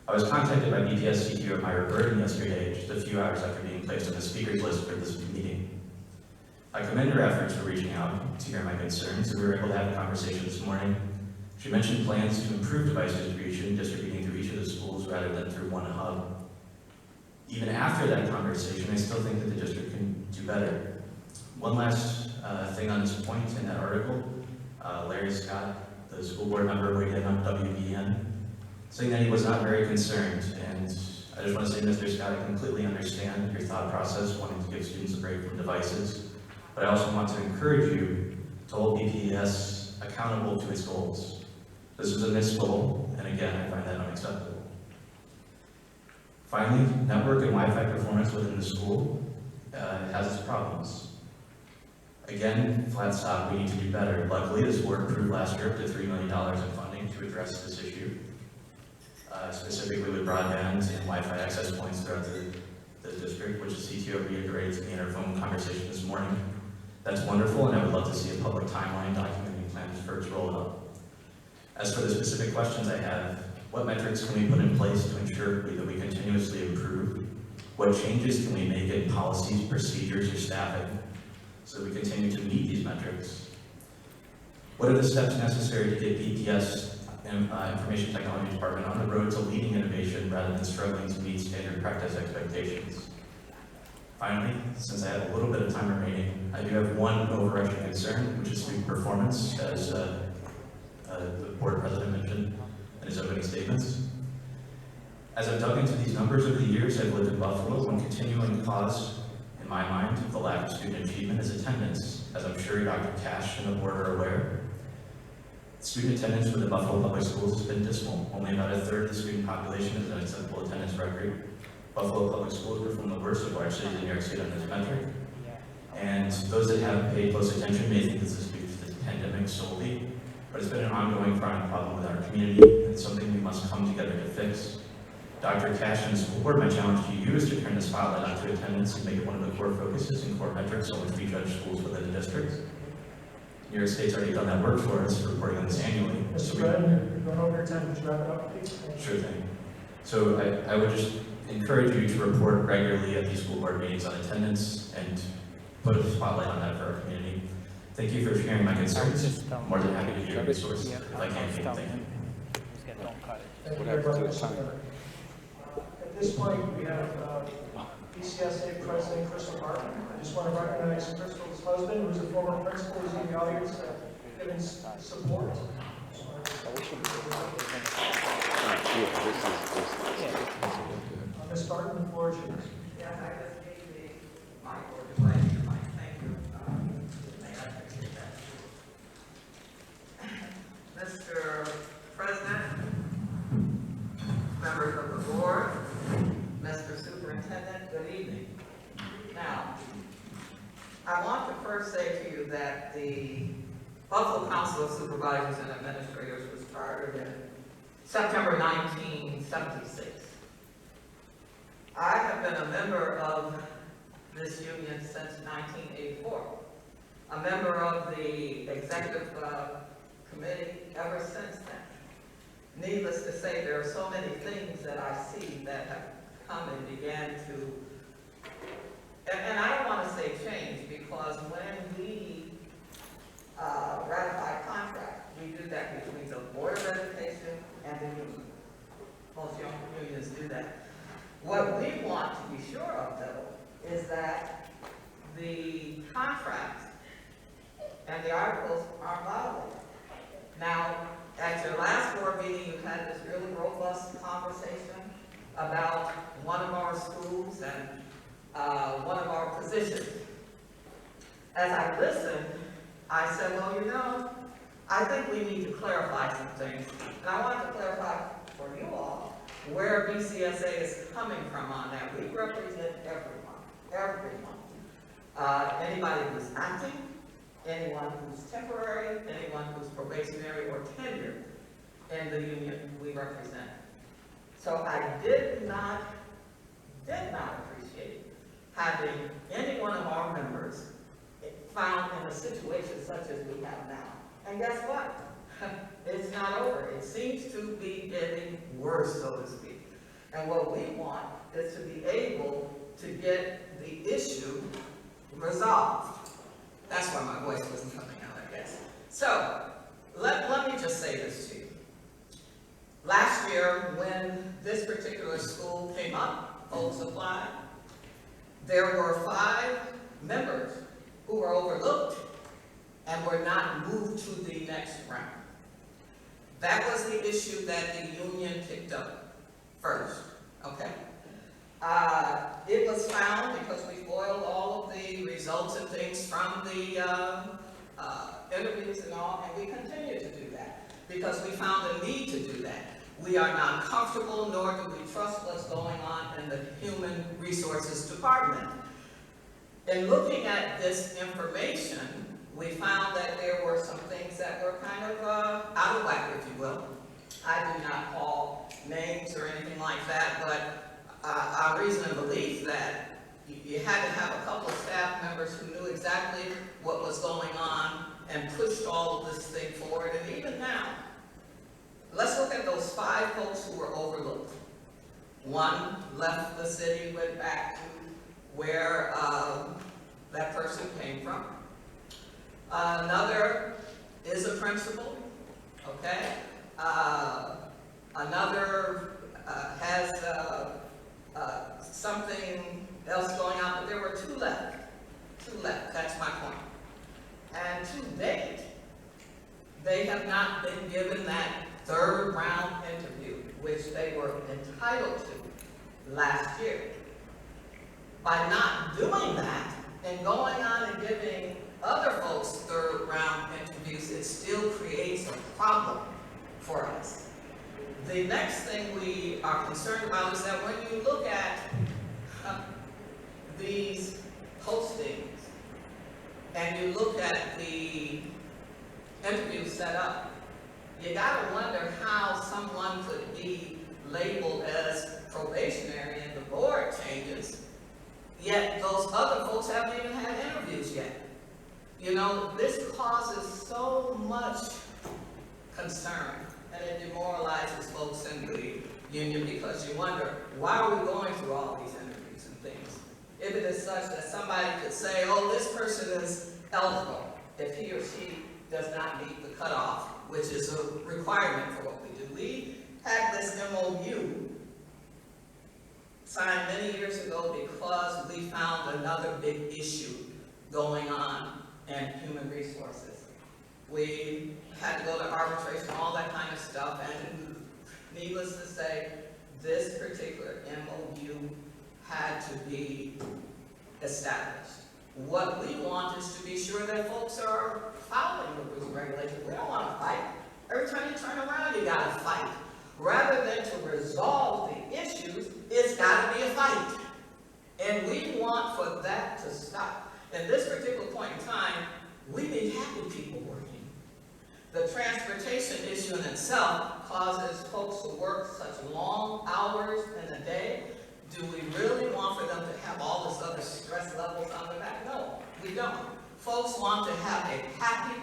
I was contacted by BPS CTO Myra Burden yesterday, just a few hours after being placed on the speakers list for this meeting. I commend her efforts for reaching out to hear my concerns, and we were able to have a conversation this morning. She mentioned plans to improve device distribution, distributing through each of the schools rather than through one hub. Even after that conversation, I still think that the district can do better. One last thing on this point in that article, Larry Scott, the school board member, weighed in on WBN, saying that he was not very concerned. And I just want to say, Mr. Scott, I completely understand your thought process, wanting to give students a break from devices. But I also want to encourage you to hold BPS accountable to its goals. This is a missed goal, and again, I find that unacceptable. Finally, network and Wi-Fi performance within the school has its problems. Again, flat stop, we need to do better. Luckily, this board approved last year up to $3 million in funding to address this issue, specifically with broadband and Wi-Fi access points throughout the district, which the CTO reiterated to me in our phone conversation this morning. That's wonderful, and I would love to see a public timeline documenting plans for its rollout. As for the specific questions I have, what metrics can we put in place to ensure that we continuously improve? What changes can we make in policies, procedures, or staffing so we continue to meet these metrics? What are the steps necessary to get BPS Information Technology Department on the road to leading innovation rather than struggling to meet standard practice expectations? Finally, since I have a little bit of time remaining, I do have one overarching concern, which is student performance, as the board president mentioned in his opening statements. As I've dug into these numbers over the years I've lived in Buffalo, one continuing cause, in my mind, of the lack of student achievement is attendance, as I'm sure Dr. Cash and the board are aware. Student attendance for the Buffalo Public Schools has been dismal. Only about a third of the student population has an acceptable attendance record. Buffalo Public Schools were from the worst of large cities in New York State on this metric. And those that haven't paid close attention may think this is due to the pandemic solely, but it's been an ongoing chronic problem with our community, and it's something we must come together to fix. Dr. Cash and the school board, my challenge to you is to turn the spotlight onto attendance and make it one of the core focuses and core metrics on which we judge schools within the district. New York State's already done that work for us, reporting on this annually. Mr. Brennan, you're going over your time. Would you wrap it up, please? Sure thing. So I would just encourage you to report regularly at these school board meetings on attendance and put a spotlight on that for our community. Thank you for sharing my concerns. More than happy to be your resource if I can. Thank you. Thank you very much, Mr. Brennan. At At this point, we have BCSA President Crystal Martin. I just want to recognize Crystal's husband, who's a former principal, who's in the audience, giving support. Ms. Martin, the floor is yours. Yes, I just gave the mic or device to Mike. Thank you. May I appreciate that. Mr. President, members of the board, Mr. Superintendent, good evening. Now, I want to first say to you that the Buffalo Council of Supervisors and Administrators was started in September 1976. I have been a member of this union since 1984, a member of the executive committee ever since then. Needless to say, there are so many things that I see that have come and began to, and I don't want to say change, because when we ratify contracts, we do that between the Board of Education and the union. Most unions do that. What we want to be sure of, though, is that the contracts and the articles are violated. Now, at your last board meeting, you had this really robust conversation about one of our schools and one of our positions. As I listened, I said, well, you know, I think we need to clarify some things. And I wanted to clarify for you all where BCSA is coming from on that. We represent everyone. Anybody who's acting, anyone who's temporary, anyone who's probationary or tenured in the union we represent. So I did not appreciate having any one of our members found in a situation such as we have now. And guess what? It's not over. It seems to be getting worse, so to speak. And what we want is to be able to get the issue resolved. That's why my voice wasn't coming out, I guess. So, let me just say this to you. Last year, when this particular school came up, folks applied, there were 5 members who were overlooked and were not moved to the next round. That was the issue that the union picked up first, okay? It was found, because we boiled all of the results and things from the interviews and all, and we continue to do that, because we found a need to do that. We are not comfortable, nor do we trust what's going on in the Human Resources Department. In looking at this information, we found that there were some things that were kind of out of whack, if you will. I do not call names or anything like that, but I reason and believe that you had to have a couple of staff members who knew exactly what was going on and pushed all of this thing forward. And even now, let's look at those 5 folks who were overlooked. One left the city, went back to where that person came from. Another is a principal, okay? Another has something else going on, but there were 2 left. 2 left, that's my point. And to date, they have not been given that 3rd round interview, which they were entitled to last year. By not doing that and going on and giving other folks 3rd round interviews, it still creates a problem for us. The next thing we are concerned about is that when you look at these postings and you look at the interviews set up, you gotta wonder how someone could be labeled as probationary and the board changes, yet those other folks haven't even had interviews yet. You know, this causes so much concern, and it demoralizes folks in the union, because you wonder, why are we going through all these interviews and things? If it is such that somebody could say, oh, this person is eligible if he or she does not meet the cutoff, which is a requirement for what we do. We had this MOU signed many years ago because we found another big issue going on in human resources. We had to go to arbitration, all that kind of stuff, and needless to say, this particular MOU had to be established. What we want is to be sure that folks are following the rules and regulations. We don't want to fight. Every time you turn around, you got to fight. Rather than to resolve the issues, it's got to be a fight. And we want for that to stop. At this particular point in time, we need happy people working. The transportation issue in itself causes folks to work such long hours in a day. Do we really want for them to have all this other stress levels on their back? No, we don't. Folks want to have a happy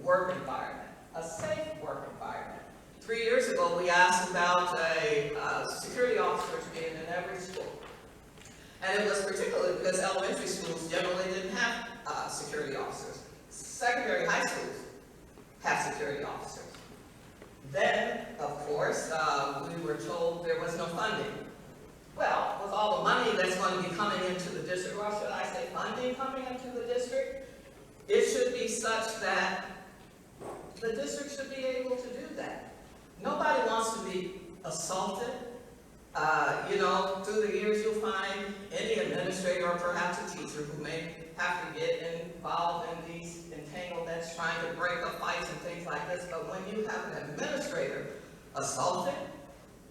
work environment, a safe work environment. 3 years ago, we asked about a security officer to be in every school. And it was particularly because elementary schools generally didn't have security officers. Secondary high schools have security officers. Then, of course, we were told there was no funding. Well, with all the money that's going to be coming into the district, or should I say funding coming into the district, it should be such that the district should be able to do that. Nobody wants to be assaulted. Through the years you'll find any administrator or perhaps a teacher who may have to get involved in these entanglements, trying to break up fights and things like this. But when you have an administrator assaulted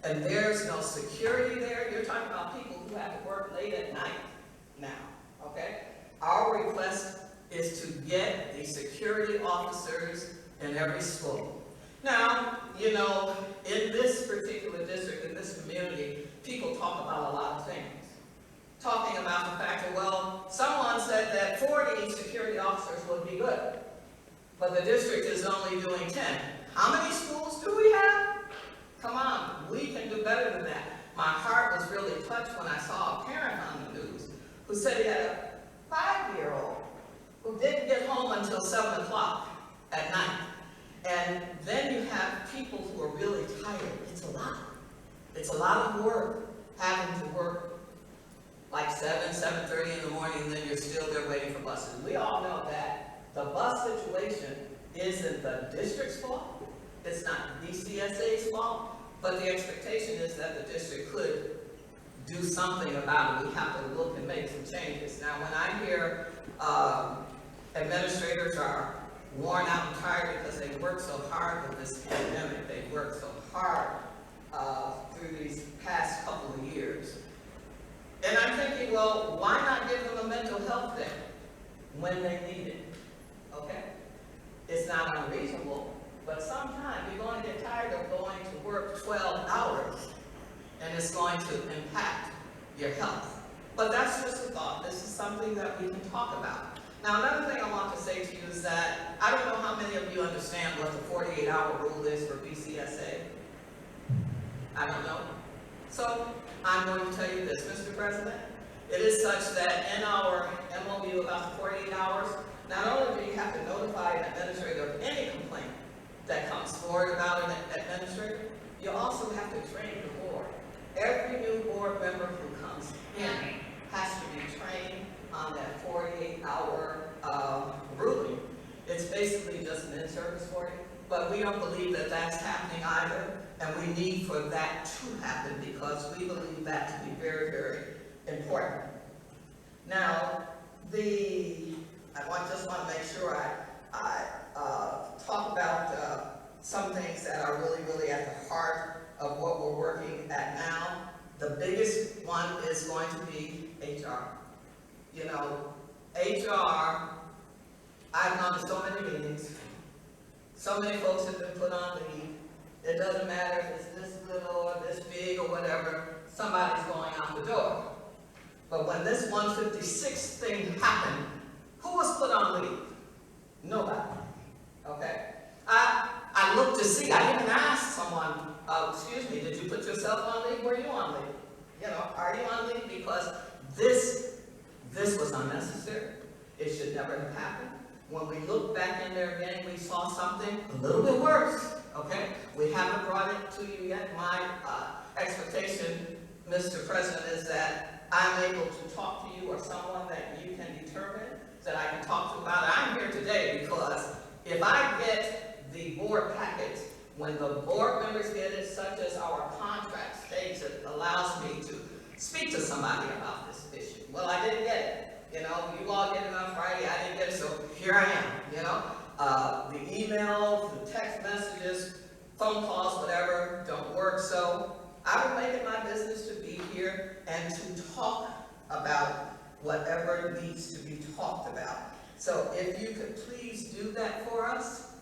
and there's no security there, you're talking about people who have to work late at night now, okay? Our request is to get the security officers in every school. Now, in this particular district, in this community, people talk about a lot of things. Talking about the fact that, well, someone said that 40 security officers would be good, but the district is only doing 10. How many schools do we have? Come on, we can do better than that. My heart was really touched when I saw a parent on the news who said he had a 5-year-old who didn't get home until 7 o'clock at night. And then you have people who are really tired. It's a lot. It's a lot of work, having to work like 7:30 in the morning, and then you're still there waiting for buses. We all know that the bus situation isn't the district's fault. It's not DCSA's fault, but the expectation is that the district could do something about it. We have to look and make some changes. Now, when I hear administrators are worn out and tired because they worked so hard with this pandemic, they worked so hard through these past couple of years. And I'm thinking, well, why not give them a mental health day when they need it, okay? It's not unreasonable, but sometimes you're going to get tired of going to work 12 hours, and it's going to impact your health. But that's just a thought. This is something that we can talk about. Now, another thing I want to say to you is that I don't know how many of you understand what the 48-hour rule is for BCSA. I don't know. So I'm going to tell you this, Mr. President. It is such that in our MOU about the 48 hours, not only do you have to notify an administrator of any complaint that comes forward about an administrator, you also have to train the board. Every new board member who comes in has to be trained on that 48-hour ruling. It's basically just an in-service for you, but we don't believe that that's happening either, and we need for that to happen because we believe that to be very, very important. Now, I just want to make sure I talk about some things that are really, really at the heart of what we're working at now. The biggest one is going to be HR. HR, I've gone to so many meetings, so many folks have been put on leave. It doesn't matter if it's this little or this big or whatever, somebody's going out the door. But when this 156 thing happened, who was put on leave? Nobody, okay? I looked to see, I even asked someone, excuse me, did you put yourself on leave? Were you on leave? Are you on leave? Because this was unnecessary. It should never have happened. When we look back in there again, we saw something a little bit worse, okay? We haven't brought it to you yet. My expectation, Mr. President, is that I'm able to talk to you or someone that you can determine that I can talk to about it. I'm here today because if I get the board packet, when the board members get it, such as our contract states, it allows me to speak to somebody about this issue. Well, I didn't get it. You know, you all get it on Friday, I didn't get it, so here I am, you know. The email, the text messages, phone calls, whatever, don't work. So I will make it my business to be here and to talk about whatever needs to be talked about. So if you could please do that for us,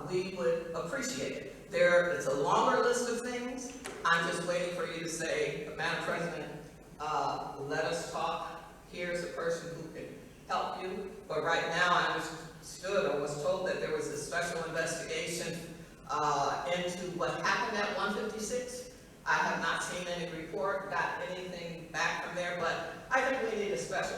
we would appreciate it. It's a longer list of things. I'm just waiting for you to say, Madam President, let us talk. Here's a person who can help you. But right now, I understood or was told that there was a special investigation into what happened at 156. I have not seen any report, got anything back from there, but I think we need a special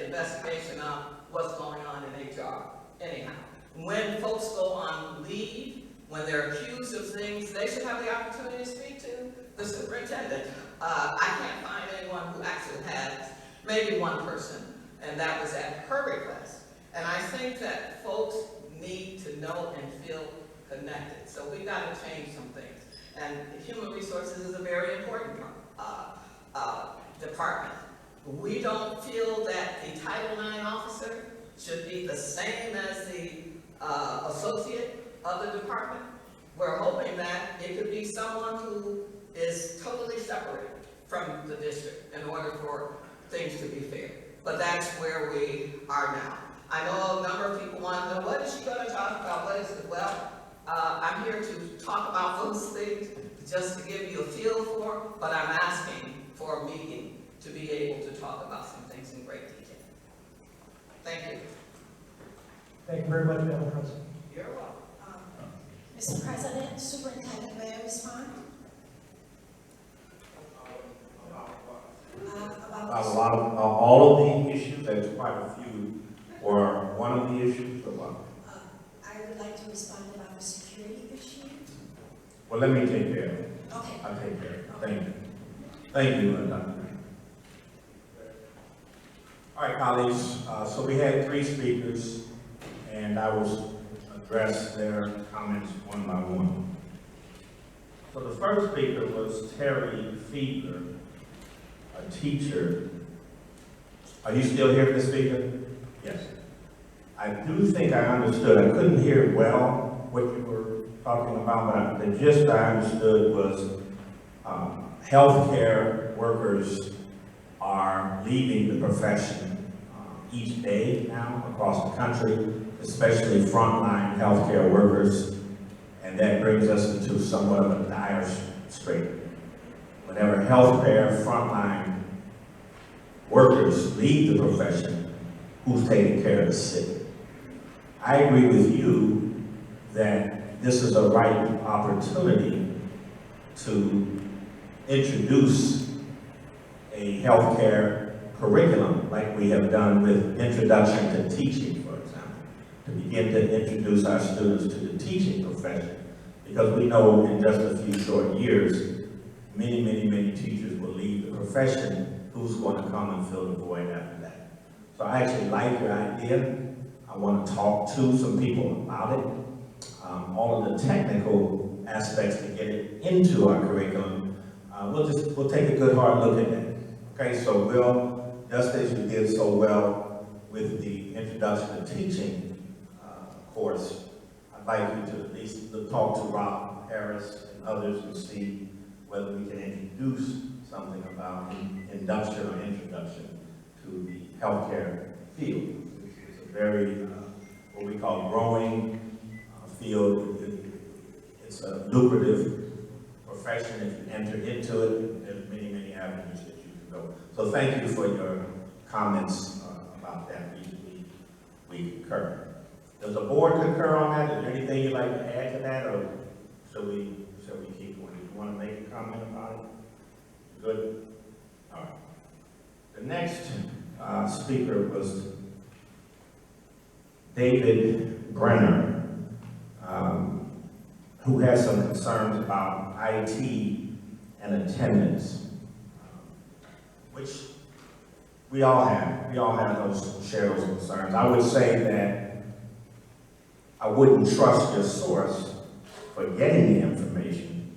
investigation on what's going on in HR anyhow. When folks go on leave, when they're accused of things, they should have the opportunity to speak to the superintendent. I can't find anyone who actually has, maybe one person, and that was at her request. And I think that folks need to know and feel connected. So we've got to change some things. And human resources is a very important department. We don't feel that the Title IX officer should be the same as the associate of the department. We're hoping that it could be someone who is totally separated from the district in order for things to be fair. But that's where we are now. I know a number of people want to know, what is she going to talk about? What is it? Well, I'm here to talk about those things just to give you a feel for, but I'm asking for a meeting to be able to talk about some things in great detail. Thank you. Thank you very much, Madam President. You're welcome. Mr. President, Superintendent, may I respond? A lot of, all of the issues, there's quite a few, or one of the issues, or what? I would like to respond about the security issue. Well, let me take care of it. Okay. I'll take care of it. Thank you. Thank you, Dr. All right, colleagues, so we had 3 speakers, and I will address their comments one by one. So the first speaker was Terry Fiedler, a teacher. Are you still here, Ms. Speaker? Yes. I do think I understood. I couldn't hear well what you were talking about, but the gist I understood was healthcare workers are leaving the profession each day now across the country, especially frontline healthcare workers, and that brings us into somewhat of a dire strait. Whenever healthcare frontline workers leave the profession, who's taking care of the sick? I agree with you that this is a right opportunity to introduce a healthcare curriculum like we have done with Introduction to Teaching, for example, to begin to introduce our students to the teaching profession, because we know in just a few short years, many teachers will leave the profession. Who's going to come and fill the void after that? So I actually like your idea. I want to talk to some people about it. All of the technical aspects to get it into our curriculum, we'll take a good hard look at that. Okay, so we'll, just as you did so well with the Introduction to Teaching course, I'd like you to at least talk to Rob Harris and others and see whether we can introduce something about induction or introduction to the healthcare field. It's a very, what we call growing field. It's a lucrative profession. If you enter into it, there's many avenues that you can go. So thank you for your comments about that. We concur. Does the board concur on that? Is there anything you'd like to add to that, or shall we keep going? Do you want to make a comment about it? Good. All right. The next speaker was David Brenner, who has some concerns about IT and attendance. which we all have. We all have share those concerns. I would say that I wouldn't trust your source for getting the information,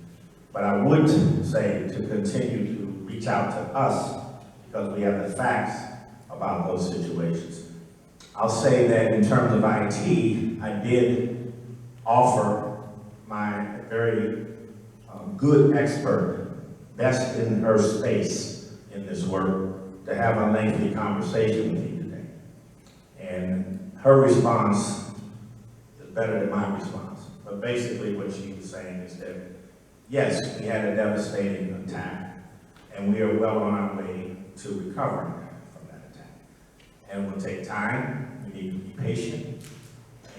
but I would say to continue to reach out to us because we have the facts about those situations. I'll say that in terms of IT, I did offer my very good expert, best in her space in this work, to have a lengthy conversation with you today. And her response is better than my response. But basically what she was saying is that, yes, we had a devastating attack, and we are well on our way to recovering from that attack. And it will take time, we need to be patient,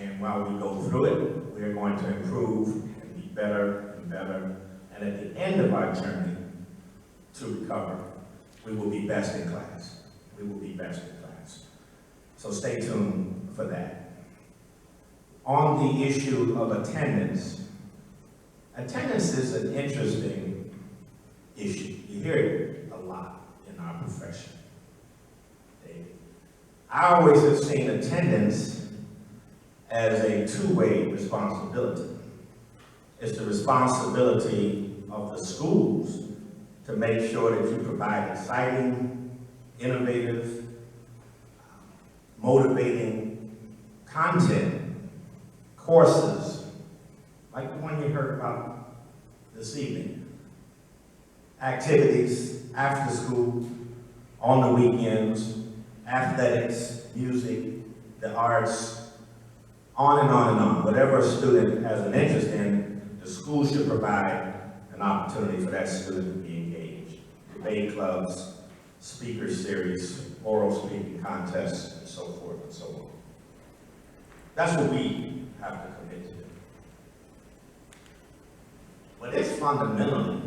and while we go through it, we are going to improve and be better and better. And at the end of our journey to recover, we will be best in class. We will be best in class. So stay tuned for that. On the issue of attendance, attendance is an interesting issue. You hear it a lot in our profession. I always have seen attendance as a two-way responsibility. It's the responsibility of the schools to make sure that you provide exciting, innovative, motivating content, courses, like the one you heard about this evening, activities after school, on the weekends, athletics, music, the arts, on and on and on. Whatever a student has an interest in, the school should provide an opportunity for that student to be engaged. Debate clubs, speaker series, oral speaking contests, and so forth and so on. That's what we have to commit to. But it is fundamentally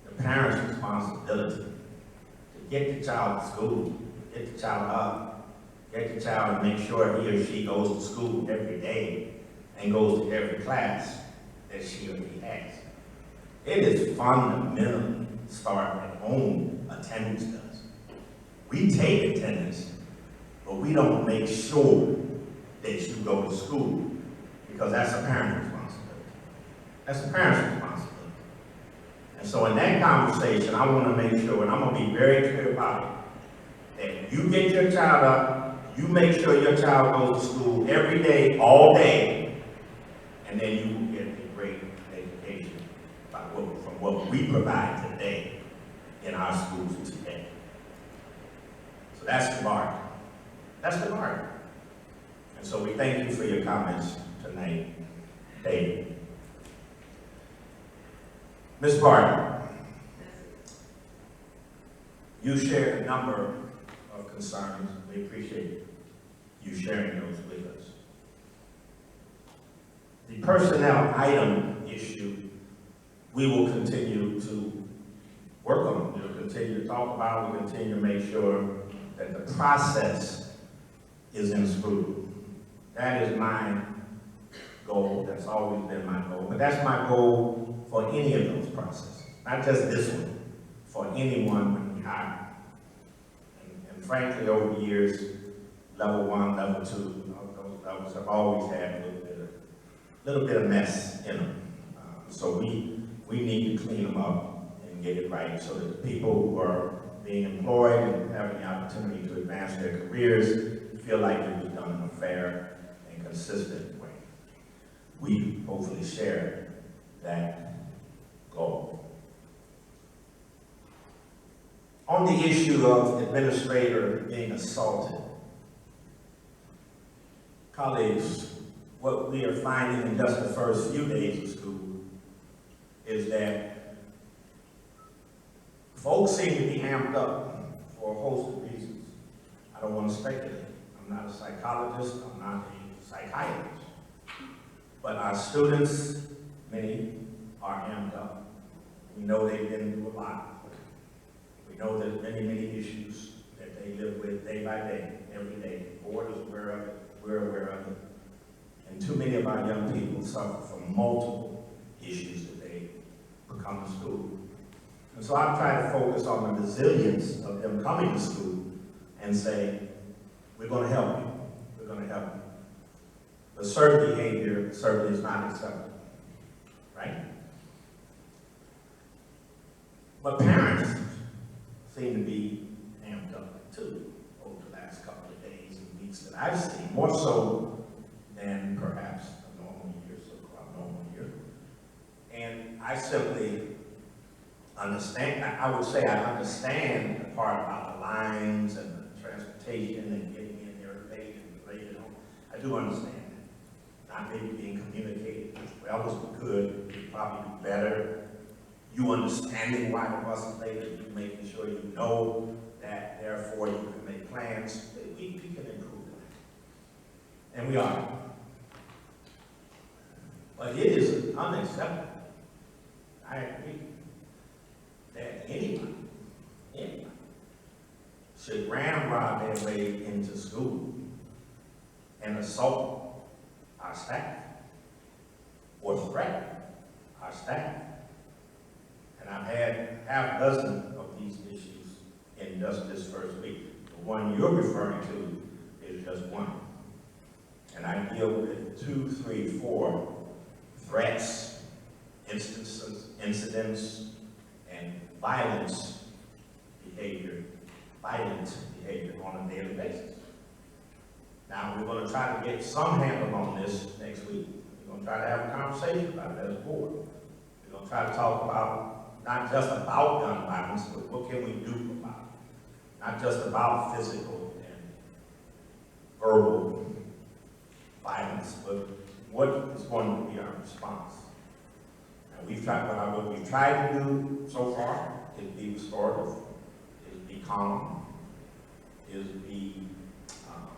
the parent's responsibility to get the child to school, get the child up, get the child to make sure he or she goes to school every day and goes to every class that she or he has. It is fundamentally start at home, attendance does. We take attendance, but we don't make sure that you go to school because that's a parent's responsibility. That's a parent's responsibility. And so in that conversation, I want to make sure, and I'm going to be very clear about it, that you get your child up, you make sure your child goes to school every day, all day, and then you will get a great education from what we provide today in our schools today. So that's the bargain. That's the bargain. And so we thank you for your comments tonight, David. Ms. Barton, you shared a number of concerns. We appreciate you sharing those with us. The personnel item issue, we will continue to work on. We'll continue to talk about, we'll continue to make sure that the process is in scrutiny. That is my goal. That's always been my goal. But that's my goal for any of those processes. Not just this one, for anyone when we hire. And frankly, over the years, level 1, level 2, those levels have always had a little bit of mess in them. So we need to clean them up and get it right so that the people who are being employed and having the opportunity to advance their careers feel like it was done in a fair and consistent way. We hopefully share that goal. On the issue of administrator being assaulted, colleagues, what we are finding in just the first few days of school is that folks seem to be amped up for a host of reasons. I don't want to speculate. I'm not a psychologist, I'm not a psychiatrist. But our students, many, are amped up. We know they've been through a lot. We know there's many, many issues that they live with day by day, every day. The board is aware of it, we're aware of it. And too many of our young people suffer from multiple issues that they come to school. And so I'm trying to focus on the resilience of them coming to school and say, we're going to help you. We're going to help you. But certain behavior certainly is not acceptable, right? But parents seem to be amped up too over the last couple of days and weeks that I've seen, more so than perhaps a normal year, so-called normal year. And I simply understand, I would say I understand the part about the lines and the transportation and getting in there late and delayed home. I do understand that. Not maybe being communicated as well as we could, we could probably do better. You understanding why the bus is late, and you making sure you know that, therefore you can make plans. We can improve that. And we are. But it is unacceptable. I agree that anyone should ramrod their way into school and assault our staff or threaten our staff. And I've had half a dozen of these issues in just this first week. The one you're referring to is just one. And I deal with 2, 3, 4 threats, incidents, and violent behavior on a daily basis. Now, we're going to try to get some handle on this next week. We're going to try to have a conversation about it as a board. We're going to try to talk about, not just about gun violence, but what can we do about it? Not just about physical and verbal violence, but what is going to be our response? And what we've tried to do so far is be restorative, is be calm, is be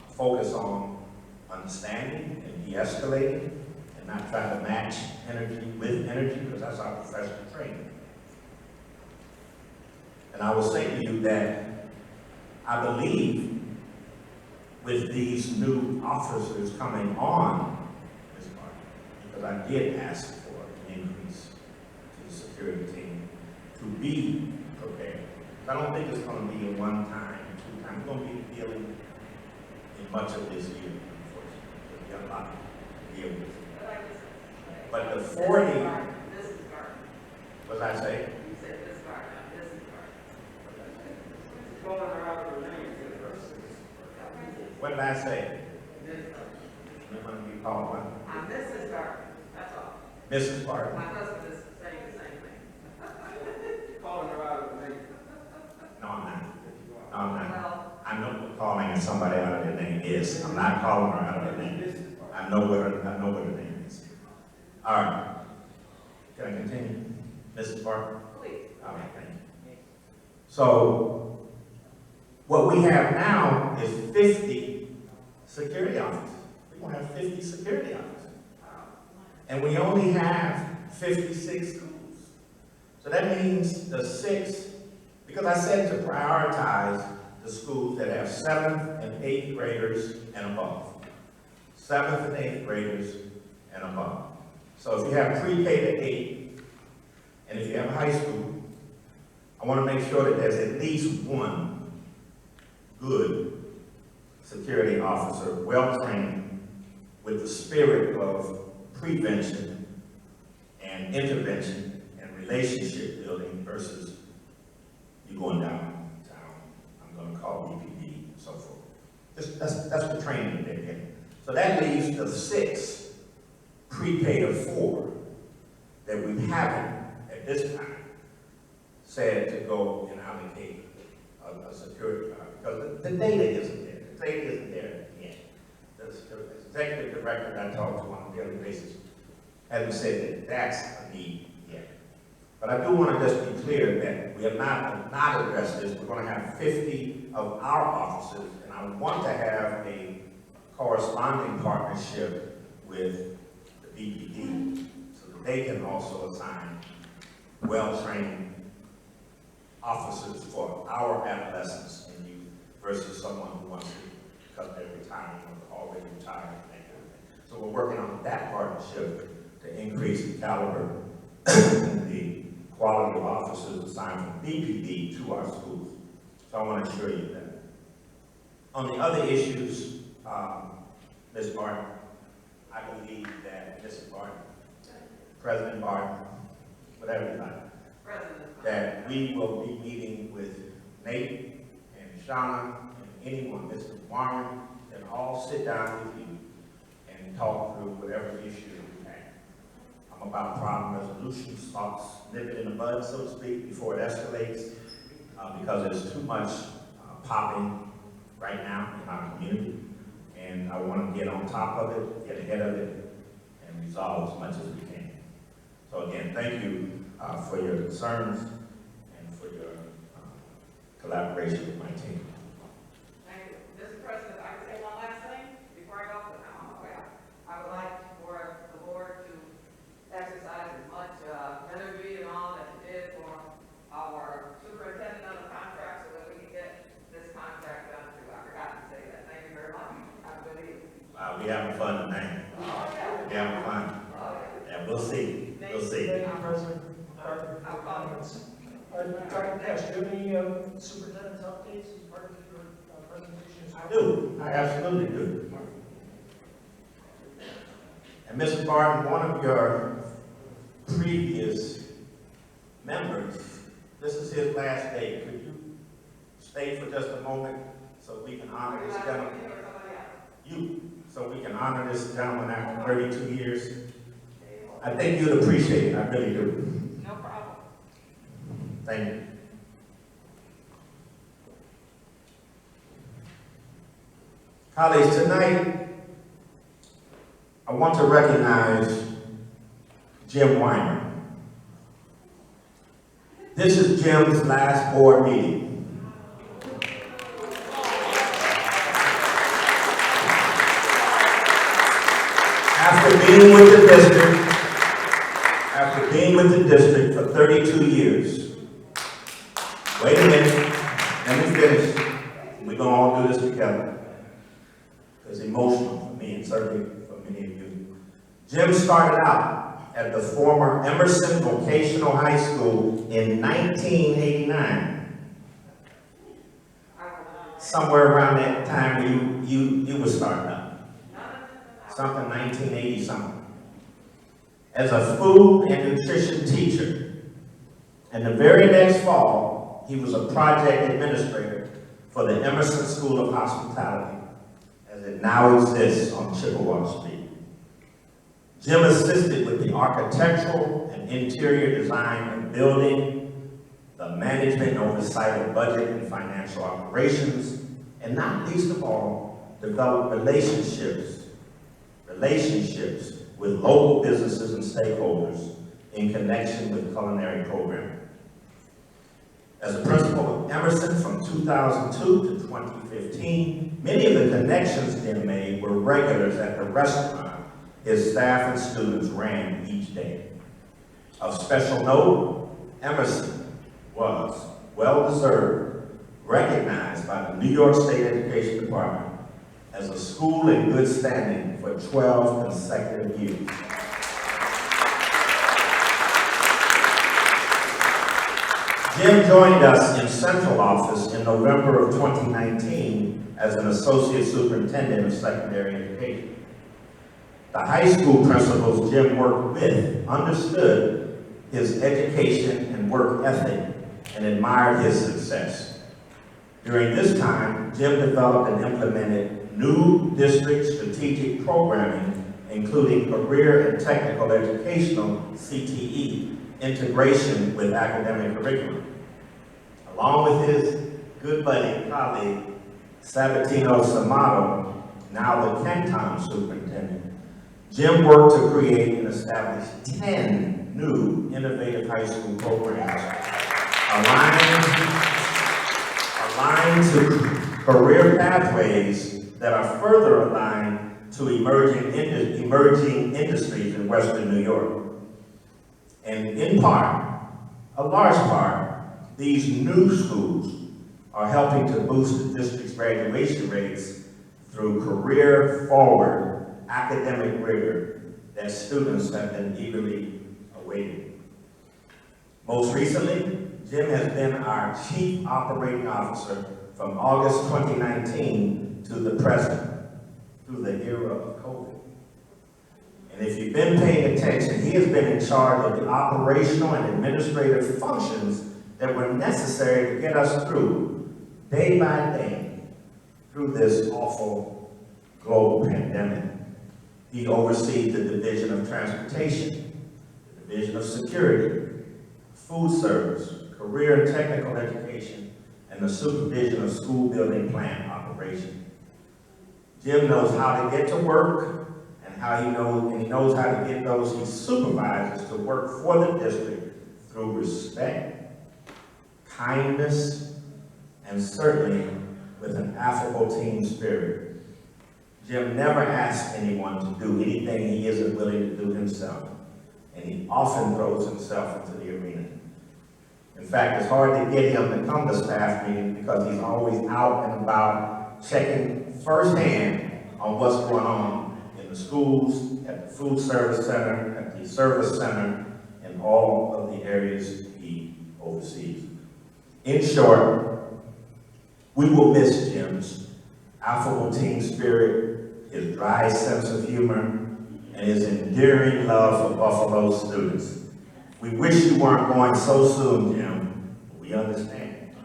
focus on understanding and de-escalating, and not try to match energy with energy, because that's our professional training. And I will say to you that I believe with these new officers coming on this part, because I did ask for an increase to the security team to be prepared. I don't think it's going to be a one-time, two-time. We're going to be dealing in much of this year, unfortunately. There'll be a lot to deal with. But the 40, what did I say? You said this part, not this part. What did I say? I'm going to be called what? I'm Mrs. Garden, that's all. Mrs. Barton. My husband is saying the same thing. Calling her out of the name. No, I'm not. No, I'm not. Well, I know what calling somebody out of their name is. I'm not calling her out of her name. I know what her name is. All right. Can I continue? Mrs. Barton? please. All right, thank you. So, what we have now is 50 security officers. We're going to have 50 security officers. And we only have 56 schools. So that means the 6, because I said to prioritize the schools that have 7th and 8th graders and above. 7th and 8th graders and above. So if you have pre-K to 8, and if you have high school, I want to make sure that there's at least one good security officer, well-trained, with the spirit of prevention and intervention and relationship building versus you going downtown, I'm going to call EPD and so forth. That's the training that they're getting. So that leaves the 6 pre-K to 4 that we haven't at this time said to go and allocate a security guard, because the data isn't there. The data isn't there yet. The executive director that I talk to on a daily basis hasn't said that that's a need yet. But I do want to just be clear that we have not addressed this. We're going to have 50 of our officers, and I want to have a corresponding partnership with the BPD so that they can also assign well-trained officers for our adolescents and youth versus someone who wants to cut their retirement or already retired and that kind of thing. So we're working on that partnership to increase the caliber and the quality of officers assigned from BPD to our schools. So I want to assure you that. On the other issues, Ms. Barton, I believe that Mrs. Barton, President Barton, whatever you like, that we will be meeting with Nate and Shauna and anyone, Mr. Warren, and all sit down with you and talk through whatever issue you have. I'm about problem resolution, nip it in the bud, so to speak, before it escalates, because there's too much popping right now in our community, and I want to get on top of it, get ahead of it, and resolve as much as we can. So again, thank you for your concerns and for your collaboration with my team. Thank you. Mr. President, I can say one last thing before I go, but I'm on my way out. I would like for the board to exercise as much energy and all that it did for our superintendent on the contract so that we can get this contract done too. I forgot to say that. Thank you very much. Have a good evening. We having fun tonight. We having fun. Yeah, we'll see. We'll see. Thank you, President. Dr. Cash, do you have any superintendent's updates as part of your presentation? I do. I absolutely do. And Mr. Barton, one of your previous members, this is his last day. Could you stay for just a moment so we can honor this gentleman? So we can honor this gentleman after 32 years. I think you'd appreciate it. I really do. No problem. Thank you. Colleagues, tonight, I want to recognize Jim Weiner. This is Jim's last board meeting. After being with the district for 32 years. Wait a minute, let me finish. We're gonna all do this together. It's emotional for me and certainly for many of you. Jim started out at the former Emerson Vocational High School in 1989. Somewhere around that time you were starting up. Something 1980 something. As a food and nutrition teacher. And the very next fall, he was a project administrator for the Emerson School of Hospitality, as it now exists on Chippewa Street. Jim assisted with the architectural and interior design of the building, the management and oversight of budget and financial operations, and not least of all, developed relationships with local businesses and stakeholders in connection with culinary programming. As a principal of Emerson from 2002 to 2015, many of the connections Jim made were regulars at the restaurant his staff and students ran each day. Of special note, Emerson was well-deserved, recognized by the New York State Education Department as a school in good standing for 12 consecutive years. Jim joined us in central office in November of 2019 as an associate superintendent of secondary education. The high school principals Jim worked with understood his education and work ethic and admired his success. During this time, Jim developed and implemented new district strategic programming, including career and technical educational, CTE, integration with academic curriculum. Along with his good buddy and colleague, Sabatino Samato, now the Canton superintendent, Jim worked to create and establish 10 new innovative high school programs aligned to career pathways that are further aligned to emerging industries in Western New York. And in part, a large part, these new schools are helping to boost the district's graduation rates through career-forward academic rigor that students have been eagerly awaiting. Most recently, Jim has been our Chief Operating Officer from August 2019 to the present, through the era of COVID. And if you've been paying attention, he has been in charge of the operational and administrative functions that were necessary to get us through, day by day, through this awful global pandemic. He oversees the Division of Transportation, the Division of Security, Food Service, Career and Technical Education, and the supervision of school building plant operation. Jim knows how to get to work, and he knows how to get those he supervises to work for the district through respect, kindness, and certainly with an affable team spirit. Jim never asks anyone to do anything he isn't willing to do himself, and he often throws himself into the arena. In fact, it's hard to get him to come to staff meetings because he's always out and about checking firsthand on what's going on in the schools, at the food service center, at the service center, and all of the areas he oversees. In short, we will miss Jim's affable team spirit, his dry sense of humor, and his endearing love for Buffalo students. We wish you weren't going so soon, Jim. We understand.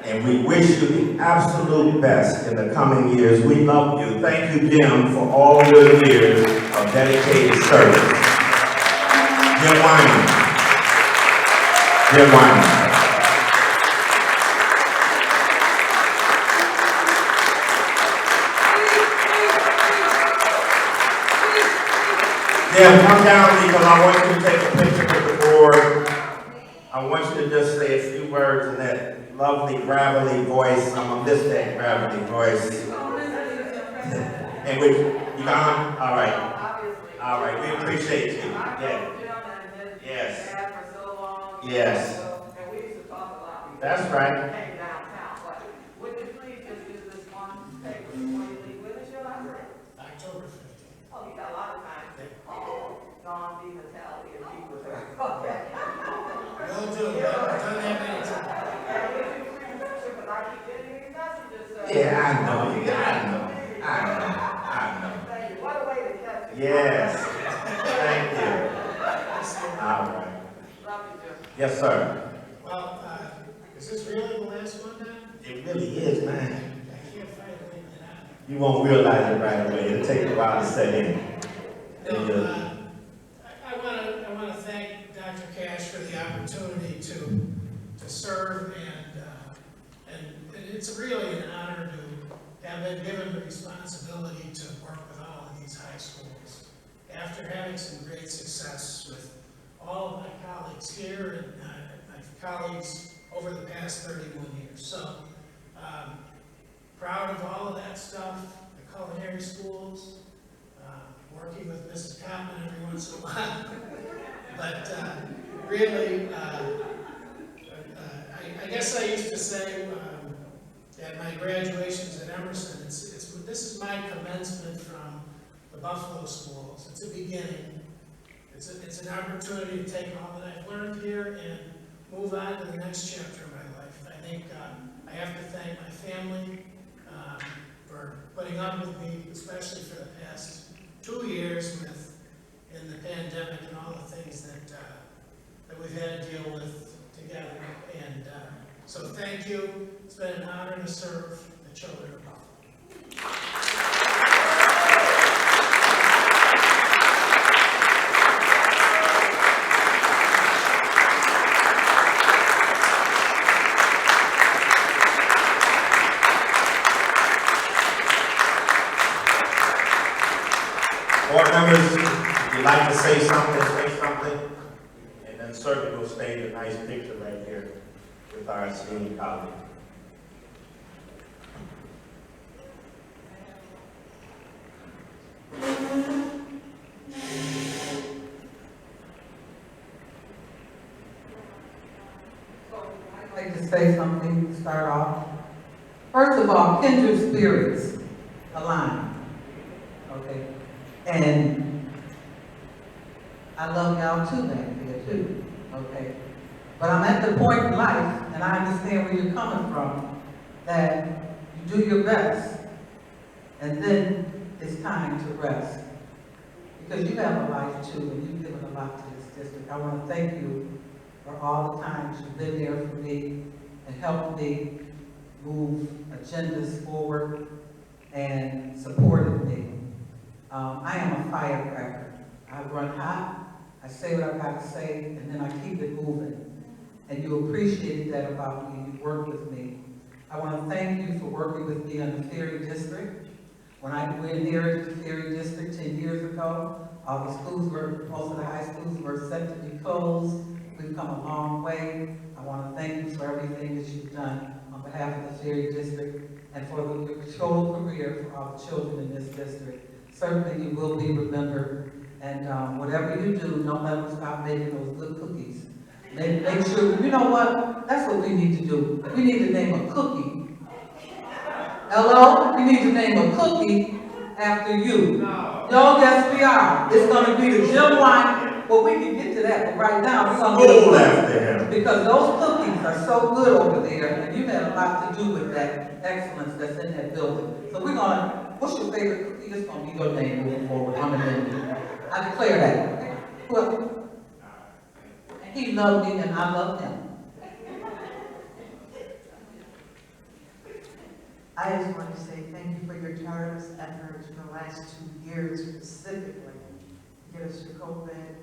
And we wish you the absolute best in the coming years. We love you. Thank you, Jim, for all your years of dedicated service. Jim Wyman. Jim Wyman. Jim, come down because I want you to take a picture with the board. I want you to just say a few words in that lovely, gravelly voice. I'm going to miss that gravelly voice. And you gone? All right. All right, we appreciate you. Yeah. Yes. Yes. That's right. October 15th. Oh, you got a lot of time. Oh, John B. Natalie and people there. Okay. Will do. I've done that many times. Because I keep getting these messages. Yeah, I know. I know. Thank you. What a way to catch you. Yes. Thank you. All right. Love you, Jim. Yes, sir. Well, is this really the last one now? It really is, man. I can't find a link to that. You won't realize it right away. It'll take a while to set in. I want to thank Dr. Cash for the opportunity to serve, and it's really an honor to have been given the responsibility to work with all of these high schools. After having some great success with all of my colleagues here and my colleagues over the past 31 years. So, proud of all of that stuff, the culinary schools, working with Mrs. Coppin every once in a while. But really, I guess I used to say at my graduations at Emerson, this is my commencement from the Buffalo schools. It's a beginning. It's an opportunity to take all that I've learned here and move on to the next chapter of my life. I think I have to thank my family for putting up with me, especially for the past 2 years in the pandemic and all the things that we've had to deal with together. And so thank you. It's been an honor to serve the children of Buffalo. Board members, if you'd like to say something, and then certainly we'll stage a nice picture right here with our esteemed colleague. I'd like to say something to start off. First of all, kindred spirits align. Okay. And I love y'all too back there too. Okay. But I'm at the point in life, and I understand where you're coming from, that you do your best, and then it's time to rest. Because you have a life too, and you've given a lot to this district. I want to thank you for all the times you've been there for me and helped me move agendas forward and supported me. I am a firecracker. I run hot, I say what I've got to say, and then I keep it moving. And you appreciated that about me, you worked with me. I want to thank you for working with me on the Ferry District. When we inherited the Ferry District 10 years ago, all the schools most of the high schools were set to be closed. We've come a long way. I want to thank you for everything that you've done on behalf of the Ferry District and for your total career for all the children in this district. Certainly you will be remembered, and whatever you do, don't let them stop making those good cookies. Make sure, you know what? That's what we need to do. We need to name a cookie. Hello? We need to name a cookie after you. No, yes we are. It's gonna be the Jim Wine. Well, we can get to that, but right now we're gonna get School after him. because those cookies are so good over there, and you had a lot to do with that excellence that's in that building. So we're gonna, what's your favorite cookie? It's gonna be your name moving forward. I'm gonna I declare that. Well, he loved me and I loved him. I just want to say thank you for your tireless efforts in the last 2 years specifically to get us through COVID.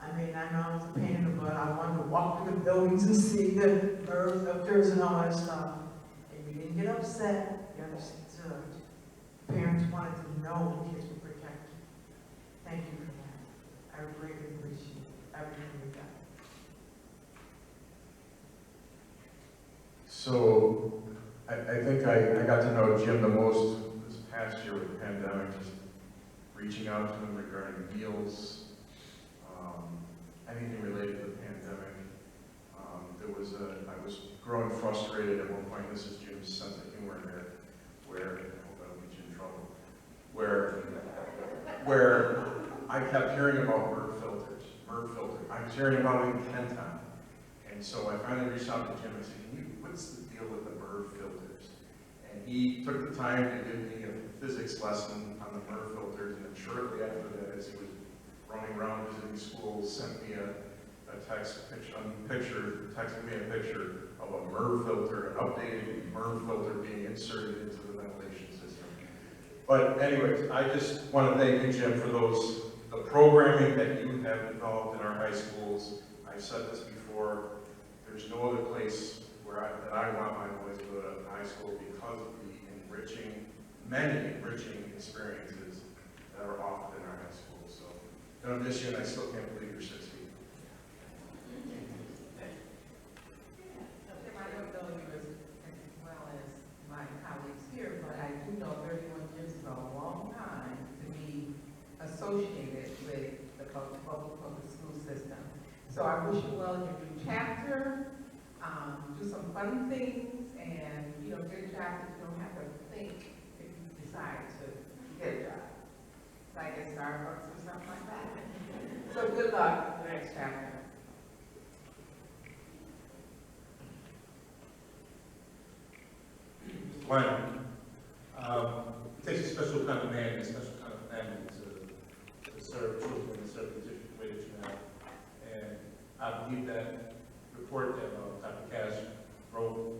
I mean, I know it's a pain in the butt. I wanted to walk through the buildings and see the birth filters and all that stuff. And you didn't get upset. You understood. Parents wanted to know the kids were protected. Thank you for that. I greatly appreciate everything you've done. So, I think I got to know Jim the most this past year with the pandemic, just reaching out to him regarding meals, anything related to the pandemic. I was growing frustrated at one point. This is Jim's sense of humor here, where, I hope I don't get you in trouble, where I kept hearing about MERV filters. I was hearing about it in Kenton. And so I finally reached out to Jim and said, what's the deal with the MERV filters? And he took the time to give me a physics lesson on the MERV filters, and then shortly after that, as he was running around visiting schools, sent me a texted me a picture of a MERV filter, an updated MERV filter being inserted into the ventilation system. But anyways, I just want to thank you, Jim, for the programming that you have involved in our high schools. I've said this before, there's no other place that I want my boys to go to high school because of the many enriching experiences that are offered in our high schools. So, I'm gonna miss you, and I still can't believe you're 60. I don't know you as well as my colleagues here, but I do know 31 years is a long time to be associated with the public school system. So I wish you well in your new chapter. Do some fun things, and get a job that you don't have to think if you decide to get a job, like at Starbucks or something like that. So good luck in the next chapter. It takes a special kind of man and a special kind of family to serve children and serve the district the way that you have. And I believe that report that Dr. Cash wrote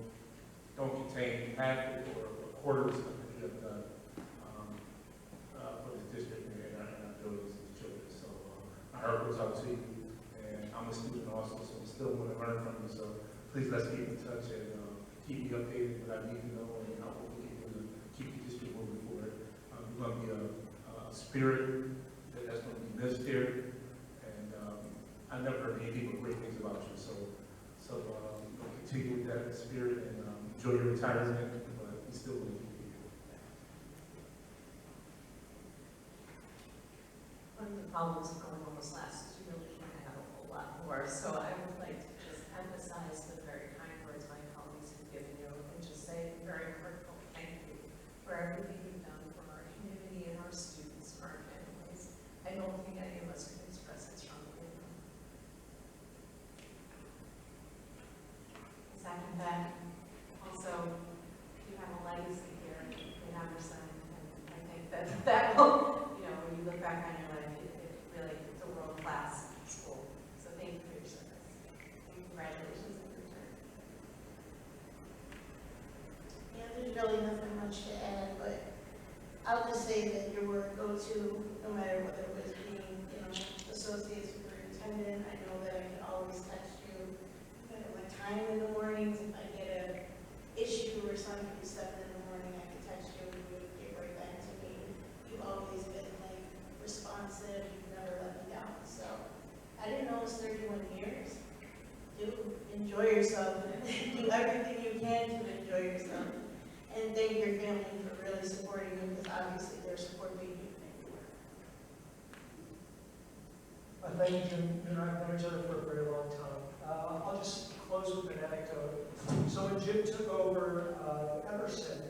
don't contain half or a quarter of the stuff that you have done for this district and our buildings and children. So my heart goes out to you, and I'm a student also, so I still want to learn from you. So please let's keep in touch and keep me updated with what I need to know, and I hope we can keep the district moving forward. You're going to be a spirit that's going to be missed here, and I never heard anything but great things about you. So continue with that spirit and enjoy your retirement, but we still want to keep you here. One of the problems of going almost last is you really can't have a whole lot more. So I would like to just emphasize the very kind words my colleagues have given you and just say a very heartfelt thank you for everything you've done for our community and our students, for our families. I don't think any of us can express it strongly enough. that also you have a legacy here in Emerson, and I think that will, you know, when you look back on your life, it really, it's a world-class school. So thank you for your service. And congratulations in return. Yeah, there's really nothing much to add, but I'll just say that you were a go-to, no matter whether it was being, you know, associate superintendent. I know that I can always text you at my time in the mornings. If I get an issue or something at 7 in the morning, I can text you and you would get right back to me. You've always been like responsive. You've never let me down. So I didn't know it was 31 years. Do enjoy yourself. Do everything you can to enjoy yourself. And thank your family for really supporting you, because obviously they're supporting you. Thank you, Jim. You and I have known each other for a very long time. I'll just close with an anecdote. So when Jim took over Emerson,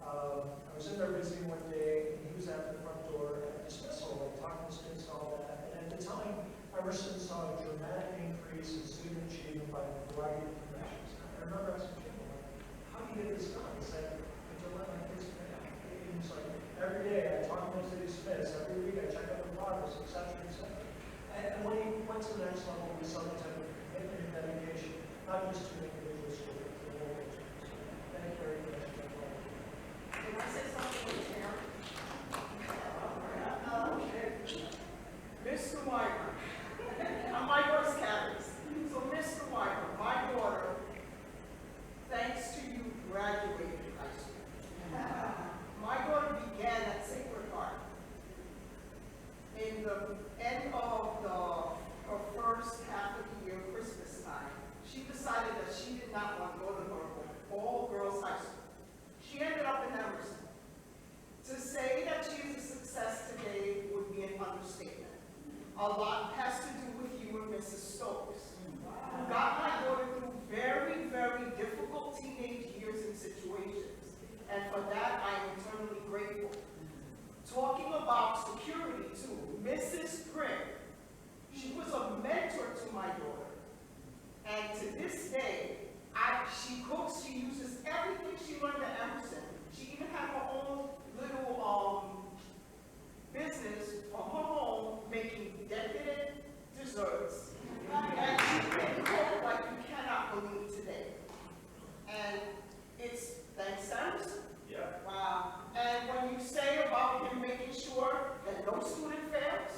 I was in there visiting one day, and he was at the front door at dismissal, like talking to students and all that. And at the time, Emerson saw a dramatic increase in student achievement by a variety of dimensions. I remember asking Jim, like, how do you get this done? He said, I don't let my kids fail. He was like, every day I talk to them to dismiss, every week I check out the progress, et cetera, et cetera. And when he went to the next level, we saw the type of commitment and dedication, not just to an individual school, but to the whole district. So thank you very much. Can I say something with Chair? Mr. Weimer, my voice carries. So Mr. Weimer, my daughter, thanks to you, graduated high school. My daughter began at Sacred Heart. In the end of her first half of the year, Christmas time, she decided that she did not want to go to her all-girls high school. She ended up in Emerson. To say that she is a success today would be an understatement. A lot has to do with you and Mrs. Stokes, who got my daughter through very, very difficult teenage years and situations. And for that, I am eternally grateful. Talking about security too, Mrs. Prim, she was a mentor to my daughter. And to this day, she cooks, she uses everything she learned at Emerson. She even had her own little business from her home making decadent desserts. And she can cook like you cannot believe today. And it's thanks to Emerson. Yeah. Wow. And when you say about him making sure that no student fails,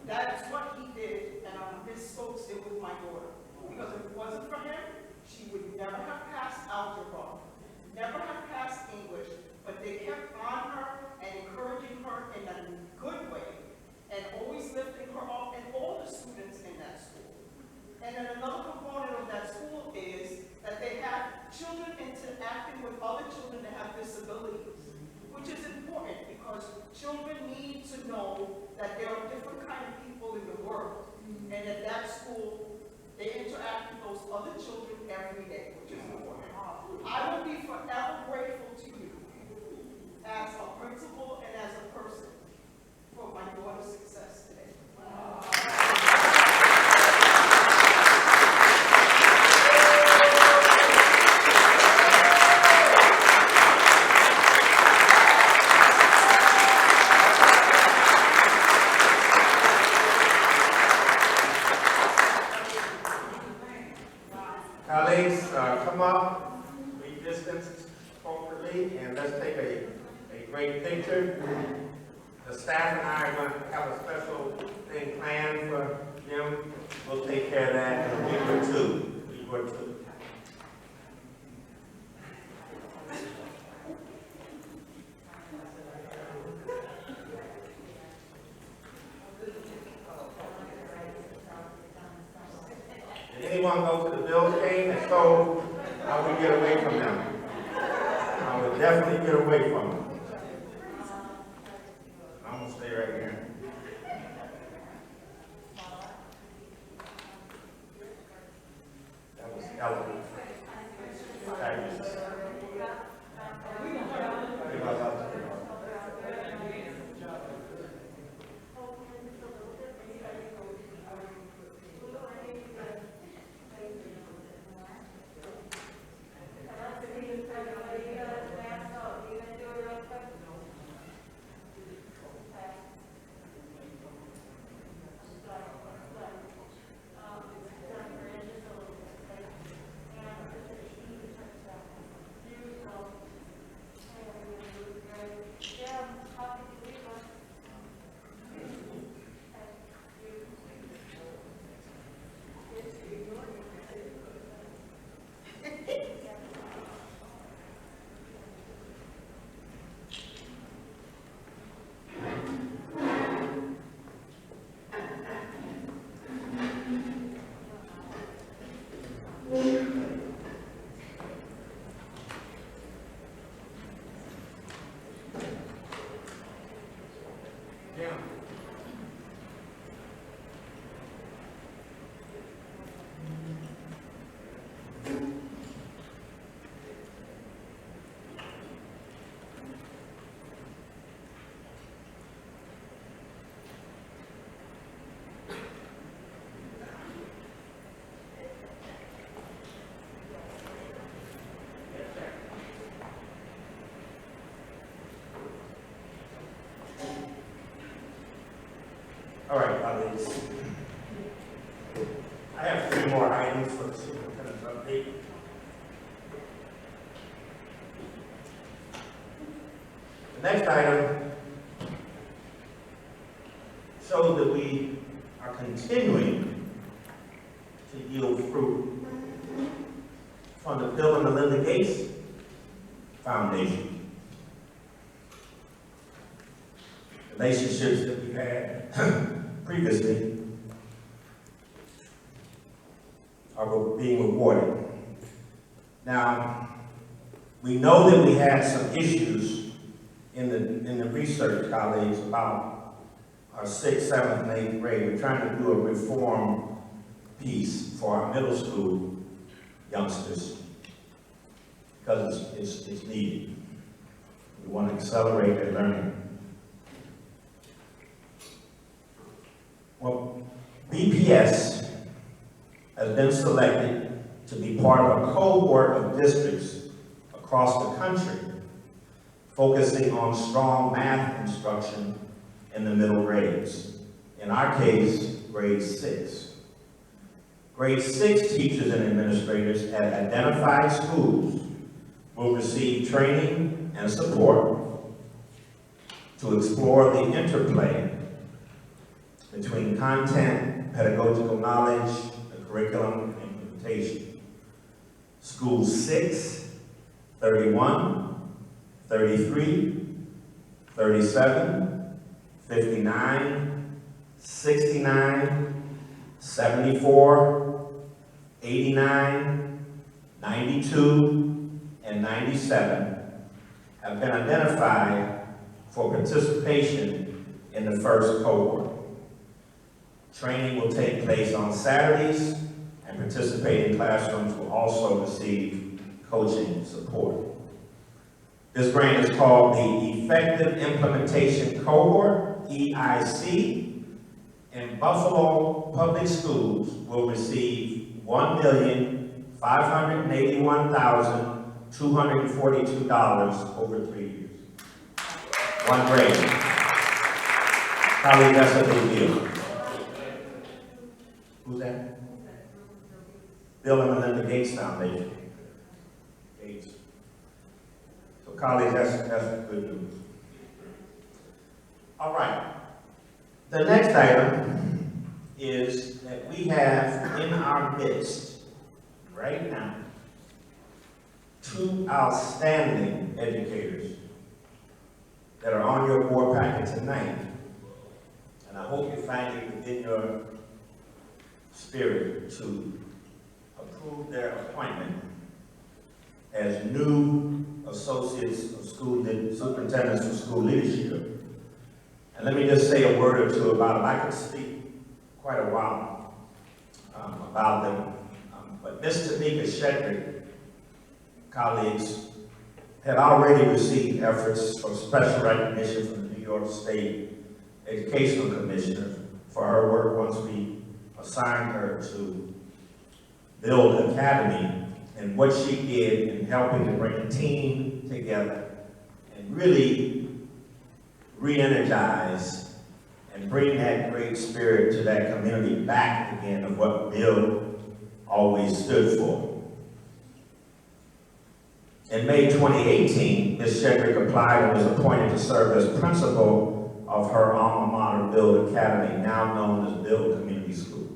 that's what he did, and Ms. Stokes did with my daughter. Because if it wasn't for him, she would never have passed algebra, never have passed English, but they kept on her and encouraging her in a good way, and always lifting her up, and all the students in that school. And then another component of that school is that they have children interacting with other children that have disabilities, which is important because children need to know that there are different kinds of people in the world. And at that school, they interact with those other children every day, which is important. I will be forever grateful to you as a principal and as a person for my daughter's success today. Colleagues, come up, be distanced appropriately, and let's take a great picture. The staff and I are going to have a special thing planned for Jim. We'll take care of that in a week or two. Did anyone go to the bill chain? If so, I would get away from them. I would definitely get away from them. I'm going to stay right here. That was elegant. Fabulous. The next item shows that we are continuing to yield fruit from the Bill and Melinda Gates Foundation. Relationships that we had previously are being rewarded. Now, we know that we had some issues in the research, colleagues, about our 6th, 7th, and 8th grade. We're trying to do a reform piece for our middle school youngsters because it's needed. We want to accelerate their learning. Well, BPS has been selected to be part of a cohort of districts across the country focusing on strong math instruction in the middle grades. In our case, grade 6. Grade 6 teachers and administrators at identified schools will receive training and support to explore the interplay between content, pedagogical knowledge, and curriculum implementation. Schools 6, 31, 33, 37, 59, 69, 74, 89, 92, and 97 have been identified for participation in the first cohort. Training will take place on Saturdays, and participating classrooms will also receive coaching support. This grant is called the Effective Implementation Cohort, EIC, and Buffalo Public Schools will receive $1,581,242 over 3 years. One grant. Probably that's a big deal. Who's that? Bill and Melinda Gates Foundation. Gates. So colleagues, that's good news. All right. The next item is that we have in our midst right now 2 outstanding educators that are on your board packet tonight. And I hope you find it within your spirit to approve their appointment as new associates of school superintendents for school leadership. And let me just say a word or two about them. I could speak quite a while about them. But Ms. Tamika Shedrick, colleagues, had already received efforts for special recognition from the New York State Educational Commissioner for her work once we assigned her to build Academy and what she did in helping to bring a team together and really re-energize and bring that great spirit to that community back again of what Bill always stood for. In May 2018, Ms. Shedrick applied and was appointed to serve as principal of her alma mater, Bill Academy, now known as Bill Community School.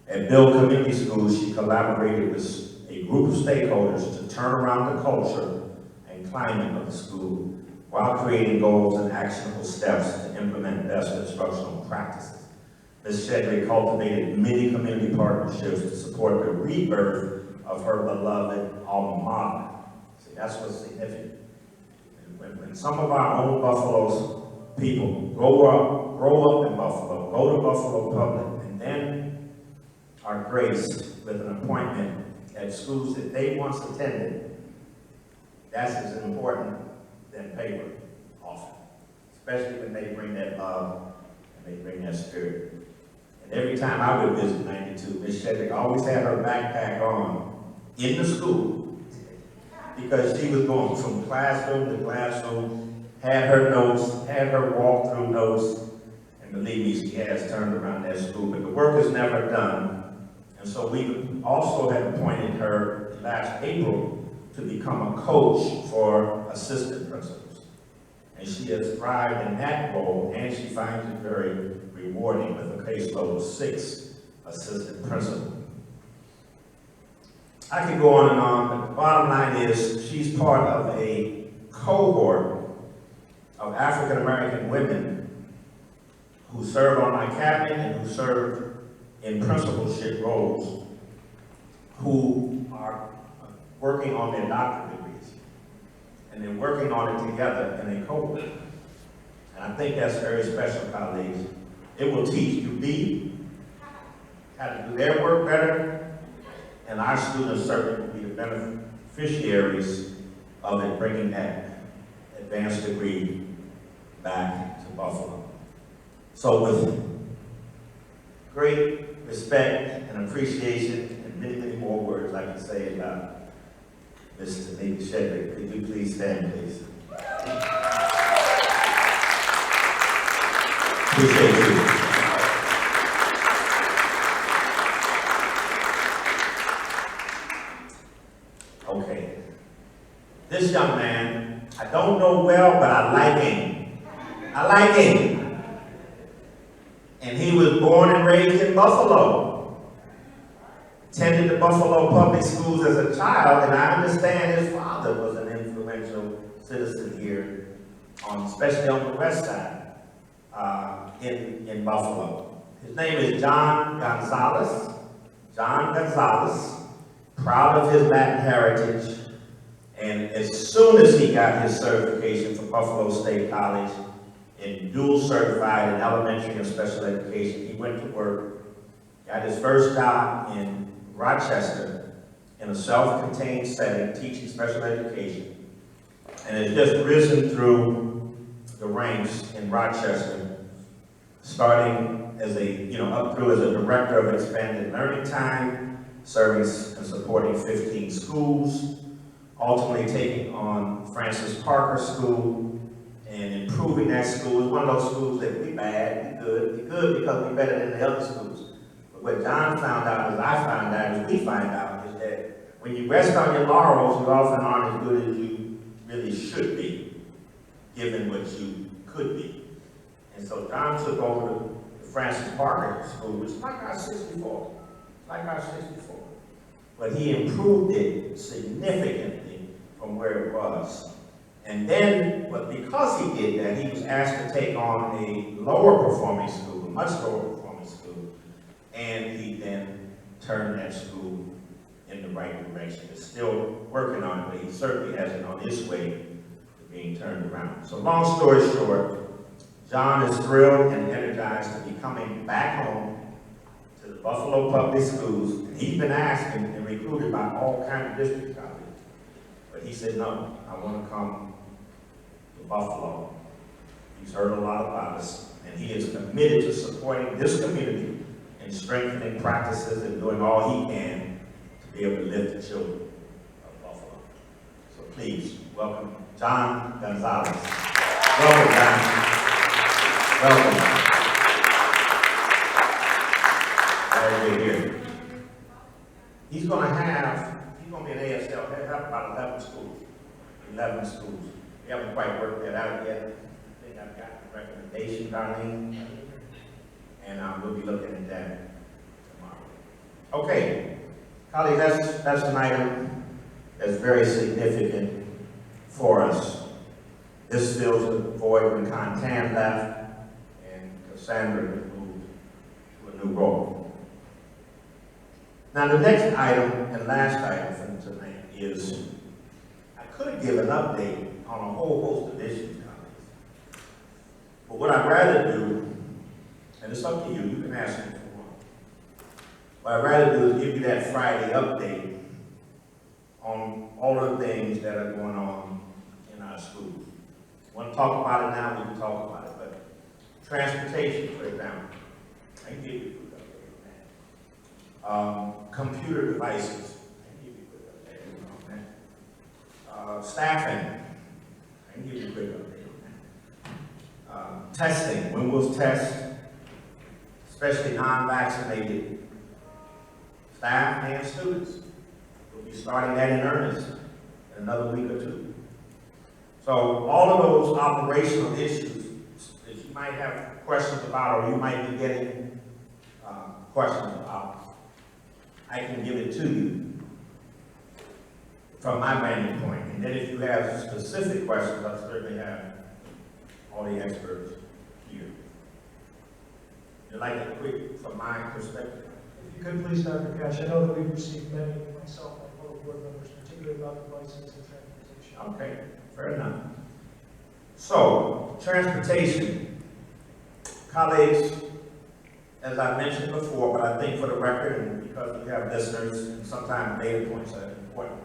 At Bill Community School, she collaborated with a group of stakeholders to turn around the culture and climate of the school while creating goals and actionable steps to implement best instructional practices. Ms. Shedrick cultivated many community partnerships to support the rebirth of her beloved alma mater. See, that's what's significant. When some of our own Buffalo's people grow up in Buffalo, go to Buffalo Public, and then are graced with an appointment at schools that they once attended, that's as important than paper often, especially when they bring that love and they bring that spirit. And every time I would visit 92, Ms. Shedrick always had her backpack on in the school because she was going from classroom to classroom, had her notes, had her walkthrough notes, and believe me, she has turned around that school, but the work is never done. And so we also had appointed her last April to become a coach for assistant principals. And she has thrived in that role, and she finds it very rewarding with a caseload of 6 assistant principals. I could go on and on, but the bottom line is she's part of a cohort of African American women who serve on my cabinet and who serve in principalship roles, who are working on their doctorate degrees. And they're working on it together in a cohort. And I think that's very special, colleagues. It will teach UB how to do their work better, and our students certainly will be the beneficiaries of it, bringing that advanced degree back to Buffalo. So with great respect and appreciation and many, many more words I can say about Ms. Tanika Shedrick, could you please stand, please? Appreciate you. Okay. This young man, I don't know well, but I like him. I like him. And he was born and raised in Buffalo. Attended the Buffalo public schools as a child, and I understand his father was an influential citizen here, especially on the west side in Buffalo. His name is John Gonzalez. John Gonzalez, proud of his Latin heritage, and as soon as he got his certification from Buffalo State College in dual certified in elementary and special education, he went to work, got his first job in Rochester in a self-contained setting teaching special education, and has just risen through the ranks in Rochester, starting as up through as a director of expanded learning time, serving and supporting 15 schools, ultimately taking on Francis Parker School and improving that school. It's one of those schools that we bad, we good because we better than the other schools. But what John found out, as I found out, as we find out, is that when you rest on your laurels, you often aren't as good as you really should be, given what you could be. And so John took over the Francis Parker School, which is like our 64, but he improved it significantly from where it was. And then, but because he did that, he was asked to take on a lower performing school, a much lower performing school, and he then turned that school in the right direction. He's still working on it, but he certainly has it on his way to being turned around. So long story short, John is thrilled and energized to be coming back home to the Buffalo Public Schools. And he's been asked and recruited by all kinds of district colleges. But he said, no, I want to come to Buffalo. He's heard a lot about us, and he is committed to supporting this community and strengthening practices and doing all he can to be able to lift the children of Buffalo. So please, welcome John Gonzalez. Welcome, John. Welcome. Glad you're here. He's going to be an ASL, he'll have about 11 schools. We haven't quite worked that out yet. I think I've got the recommendation, Darlene, and we'll be looking at that tomorrow. Okay, colleagues, that's an item that's very significant for us. This fills the void when Contan left and Cassandra moved to a new role. Now the next item and last item for tonight is, I could have given an update on a whole host of issues, colleagues. But what I'd rather do, and it's up to you, you can ask me if you want. What I'd rather do is give you that Friday update on all of the things that are going on in our schools. Want to talk about it now, we can talk about it, but transportation, for example, I can give you a quick update on that. Computer devices, I can give you a quick update on that. Staffing, I can give you a quick update on that. Testing, when we'll test, especially non-vaccinated staff and students. We'll be starting that in earnest in another week or two. So all of those operational issues that you might have questions about, or you might be getting questions about, I can give it to you from my vantage point. And then if you have specific questions, I certainly have all the experts here. You'd like it quick from my perspective? If you could please, Dr. Cash, I know that we've received many, myself and fellow board members, particularly about the license and transportation. Okay, fair enough. So, transportation. Colleagues, as I mentioned before, but I think for the record, and because we have listeners, and sometimes data points are important.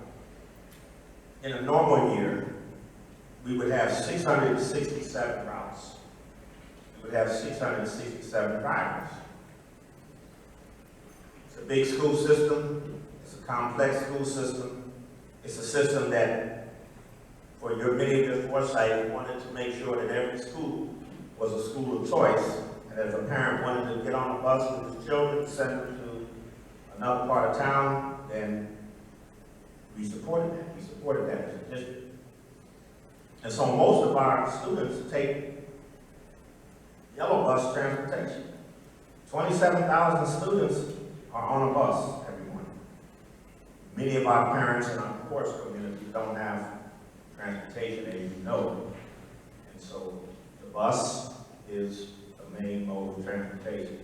In a normal year, we would have 667 routes. We would have 667 drivers. It's a big school system. It's a complex school system. It's a system that, for many of your foresight, wanted to make sure that every school was a school of choice. And if a parent wanted to get on a bus with his children, send them to another part of town, then we supported that. We supported that as a district. And so most of our students take yellow bus transportation. 27,000 students are on a bus every morning. Many of our parents in our course community don't have transportation, as you know. And so the bus is the main mode of transportation.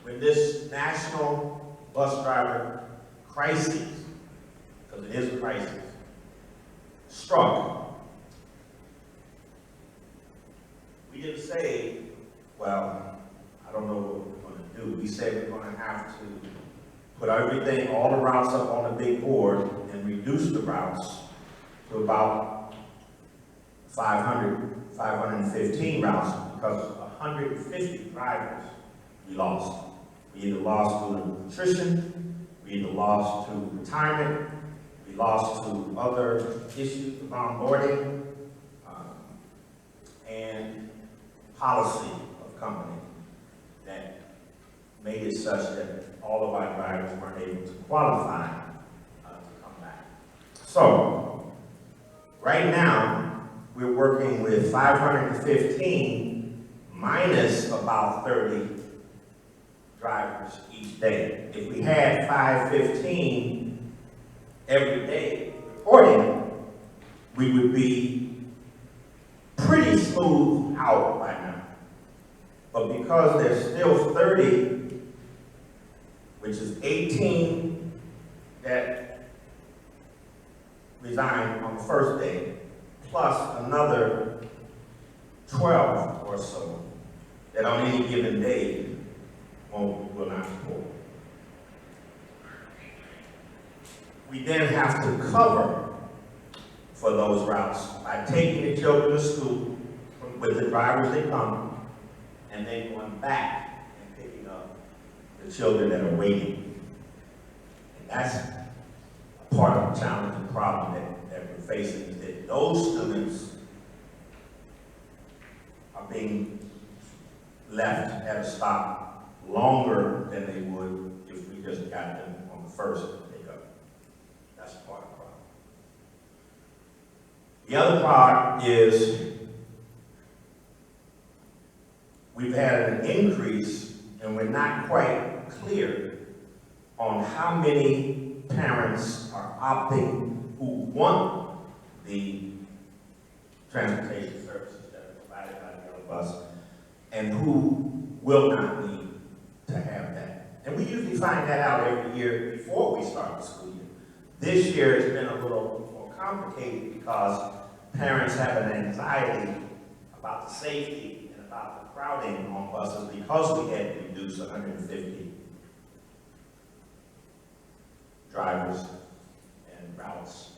When this national bus driver crisis, because it is a crisis, struck, we didn't say, well, I don't know what we're going to do. We said we're going to have to put everything, all the routes up on a big board and reduce the routes to about 515 routes, because 150 drivers we lost. We either lost to attrition, we either lost to retirement, we lost to other issues of onboarding, and policy of company that made it such that all of our drivers weren't able to qualify to come back. So, right now, we're working with 515 minus about 30 drivers each day. If we had 515 every day reporting, we would be pretty smooth out by now. But because there's still 30, which is 18 that resigned on the first day, plus another 12 or so that on any given day will not support. We then have to cover for those routes by taking the children to school with the drivers that come, and then going back and picking up the children that are waiting. And that's a part of the challenge and problem that we're facing, is that those students are being left at a stop longer than they would if we just got them on the first pickup. That's part of the problem. The other part is we've had an increase, and we're not quite clear on how many parents are opting who want the transportation services that are provided by the yellow bus and who will not need to have that. And we usually find that out every year before we start the school year. This year it's been a little more complicated because parents have an anxiety about the safety and about the crowding on buses because we had to reduce 150 drivers and routes.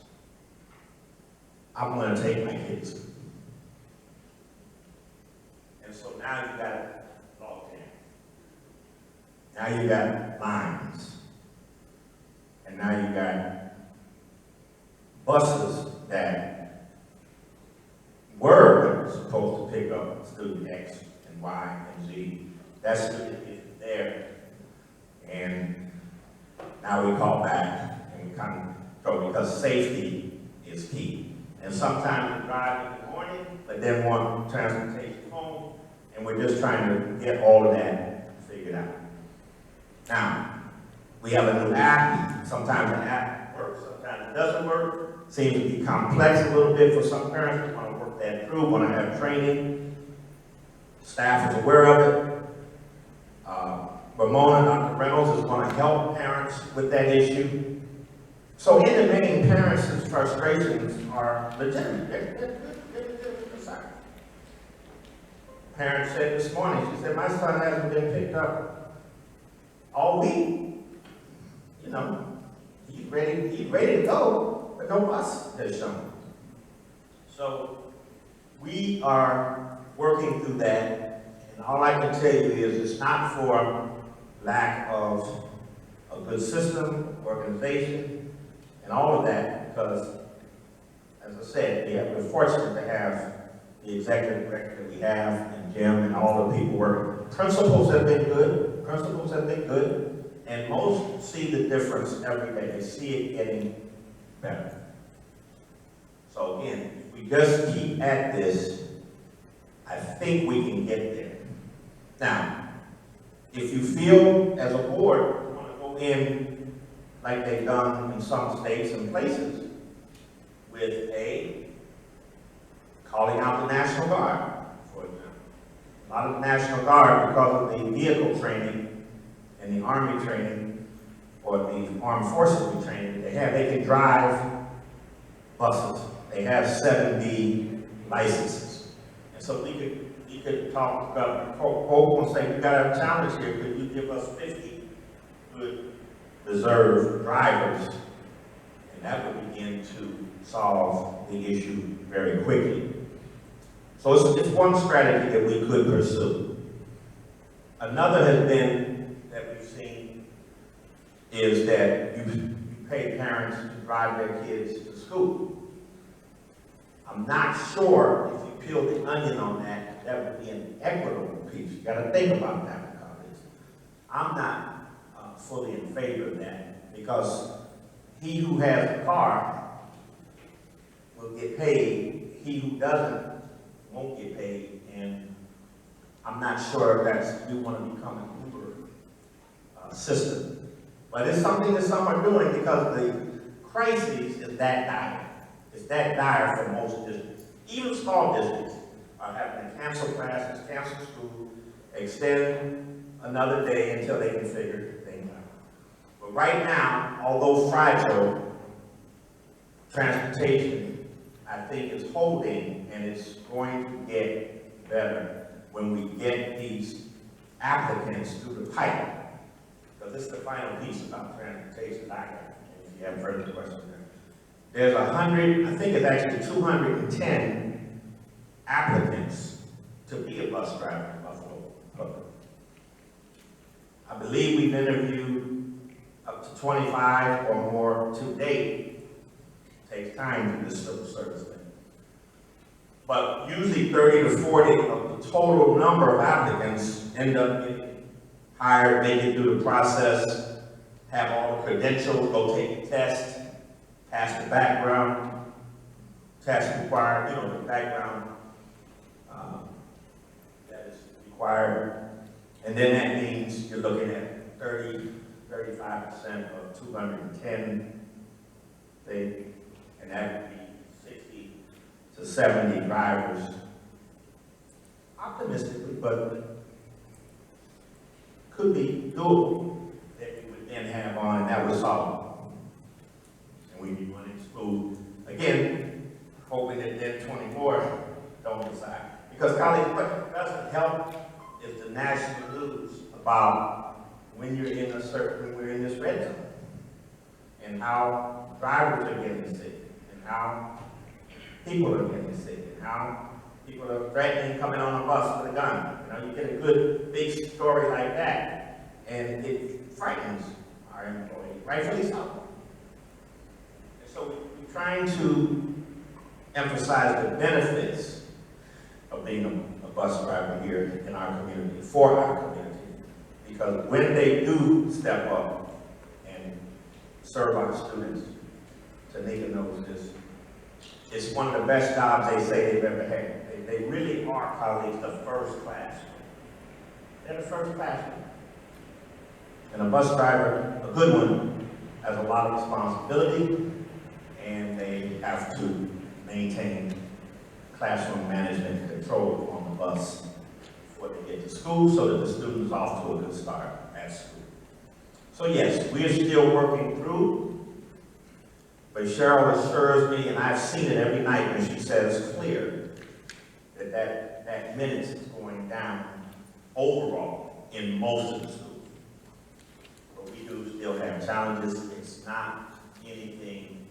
I'm going to take my kids. And so now you got log jam. Now you got lines. And now you got buses that were supposed to pick up student X and Y and Z. That student isn't there. And now we call back because safety is key. And sometimes we drive in the morning, but then want transportation home, and we're just trying to get all of that figured out. Now, we have a new app. Sometimes the app works, sometimes it doesn't work. Seems to be complex a little bit for some parents. We want to work that through, want to have training. Staff is aware of it. Ramona, Dr. Reynolds, is going to help parents with that issue. So in the main, parents' frustrations are legitimate. They're concerned. Parent said this morning, she said, my son hasn't been picked up all week. You know, he's ready to go, but no bus has shown. So we are working through that, and all I can tell you is it's not for lack of a good system, organization, and all of that, because, as I said, we're fortunate to have the executive director that we have, and Jim, and all the people working. Principals have been good, and most see the difference every day. They see it getting better. So again, if we just keep at this, I think we can get there. Now, if you feel as a board you want to go in like they've done in some states and places with calling out the National Guard, for example. A lot of the National Guard, because of the vehicle training and the Army training or the Armed Forces training they have, they can drive buses. They have 7B licenses. And so we could talk to Governor Hope and say, we got a challenge here. Could you give us 50 good reserve drivers? And that would begin to solve the issue very quickly. So it's one strategy that we could pursue. Another has been, that we've seen, is that you pay parents to drive their kids to school. I'm not sure if you peel the onion on that, that would be an equitable piece. You got to think about that, because I'm not fully in favor of that, because he who has a car will get paid. He who doesn't won't get paid, and I'm not sure if we want to become an Uber system. But it's something that some are doing because the crisis is that dire. It's that dire for most districts. Even small districts are having to cancel classes, cancel school, extend another day until they can figure things out. But right now, although fragile, transportation, I think, is holding, and it's going to get better when we get these applicants through the pipe. Because this is the final piece about transportation I got, if you have further questions there. There's 100, I think it's actually 210 applicants to be a bus driver in Buffalo. I believe we've interviewed up to 25 or more to date. It takes time to do this civil service thing. But usually 30 to 40 of the total number of applicants end up getting hired, make it through the process, have all the credentials, go take a test, pass the background test required, the background that is required. And then that means you're looking at 30, 35% of 210 things, and that would be 60 to 70 drivers. Optimistically, but could be doable that we would then have on, and that was solid. And we'd be running smooth. Again, hoping that then 24 don't decide. Because colleagues, what doesn't help is the national news about when you're in when we're in this red zone, and how drivers are getting sick, and how people are getting sick, and how people are threatening coming on a bus with a gun. You get a good big story like that, and it frightens our employees, rightfully so. And so we're trying to emphasize the benefits of being a bus driver here in our community, for our community. Because when they do step up and serve our students, Tanisha It's one of the best jobs they say they've ever had. They really are, colleagues, the first class. They're the first class. And a bus driver, a good one, has a lot of responsibility, and they have to maintain classroom management control on the bus before they get to school so that the student's off to a good start at school. So yes, we are still working through, but Cheryl assures me, and I've seen it every night when she says clear, that minutes is going down overall in most of the schools. But we do still have challenges. It's not anything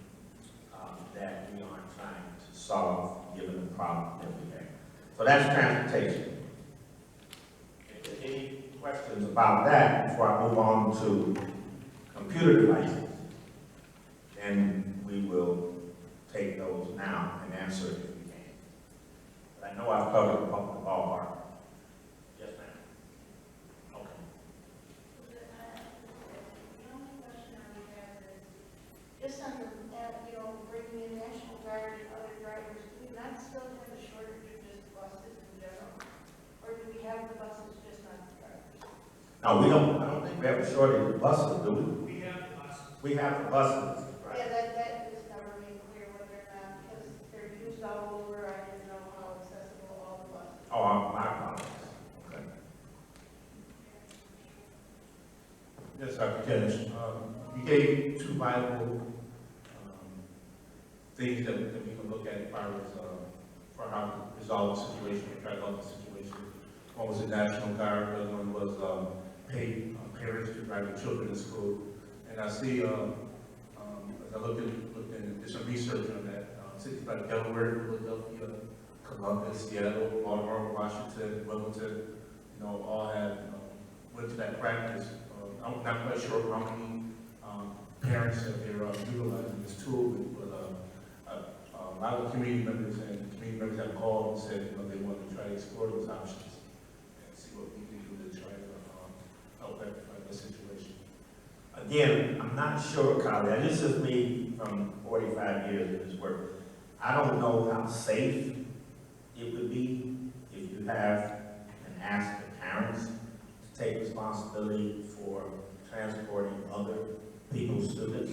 that we aren't trying to solve given the problem that we have. So that's transportation. If there are any questions about that before I move on to computer devices, then we will take those now and answer if we can. But I know I've covered the ballpark. Yes, ma'am. Okay. The only question I would have is, just on the, bringing in National Guard and other drivers, do we not still have a shortage of just buses in general? Or do we have the buses, just not the drivers? No, we don't, I don't think we have a shortage of buses, do we? We have the buses. We have the buses. Right. Yeah, that is never made clear whether or not, because they're used all over, I didn't know how accessible all the buses. Oh, my apologies. Okay. Yes, Dr. Kennis. You gave two vital things that we can look at as far as for how to resolve the situation, or try to help the situation. One was the National Guard, the other one was paid parents to drive their children to school. And I see, as I looked at did some research on that, cities like Delaware, Philadelphia, Columbus, Seattle, Baltimore, Washington, Wilmington, all had went to that practice. I'm not quite sure how many parents that they're utilizing this tool, but a lot of community members have called and said they want to try to explore those options and see what we can do to try to help rectify the situation. Again, I'm not sure, Kyle, this is me from 45 years in this work. I don't know how safe it would be if you have and ask the parents to take responsibility for transporting other people's students.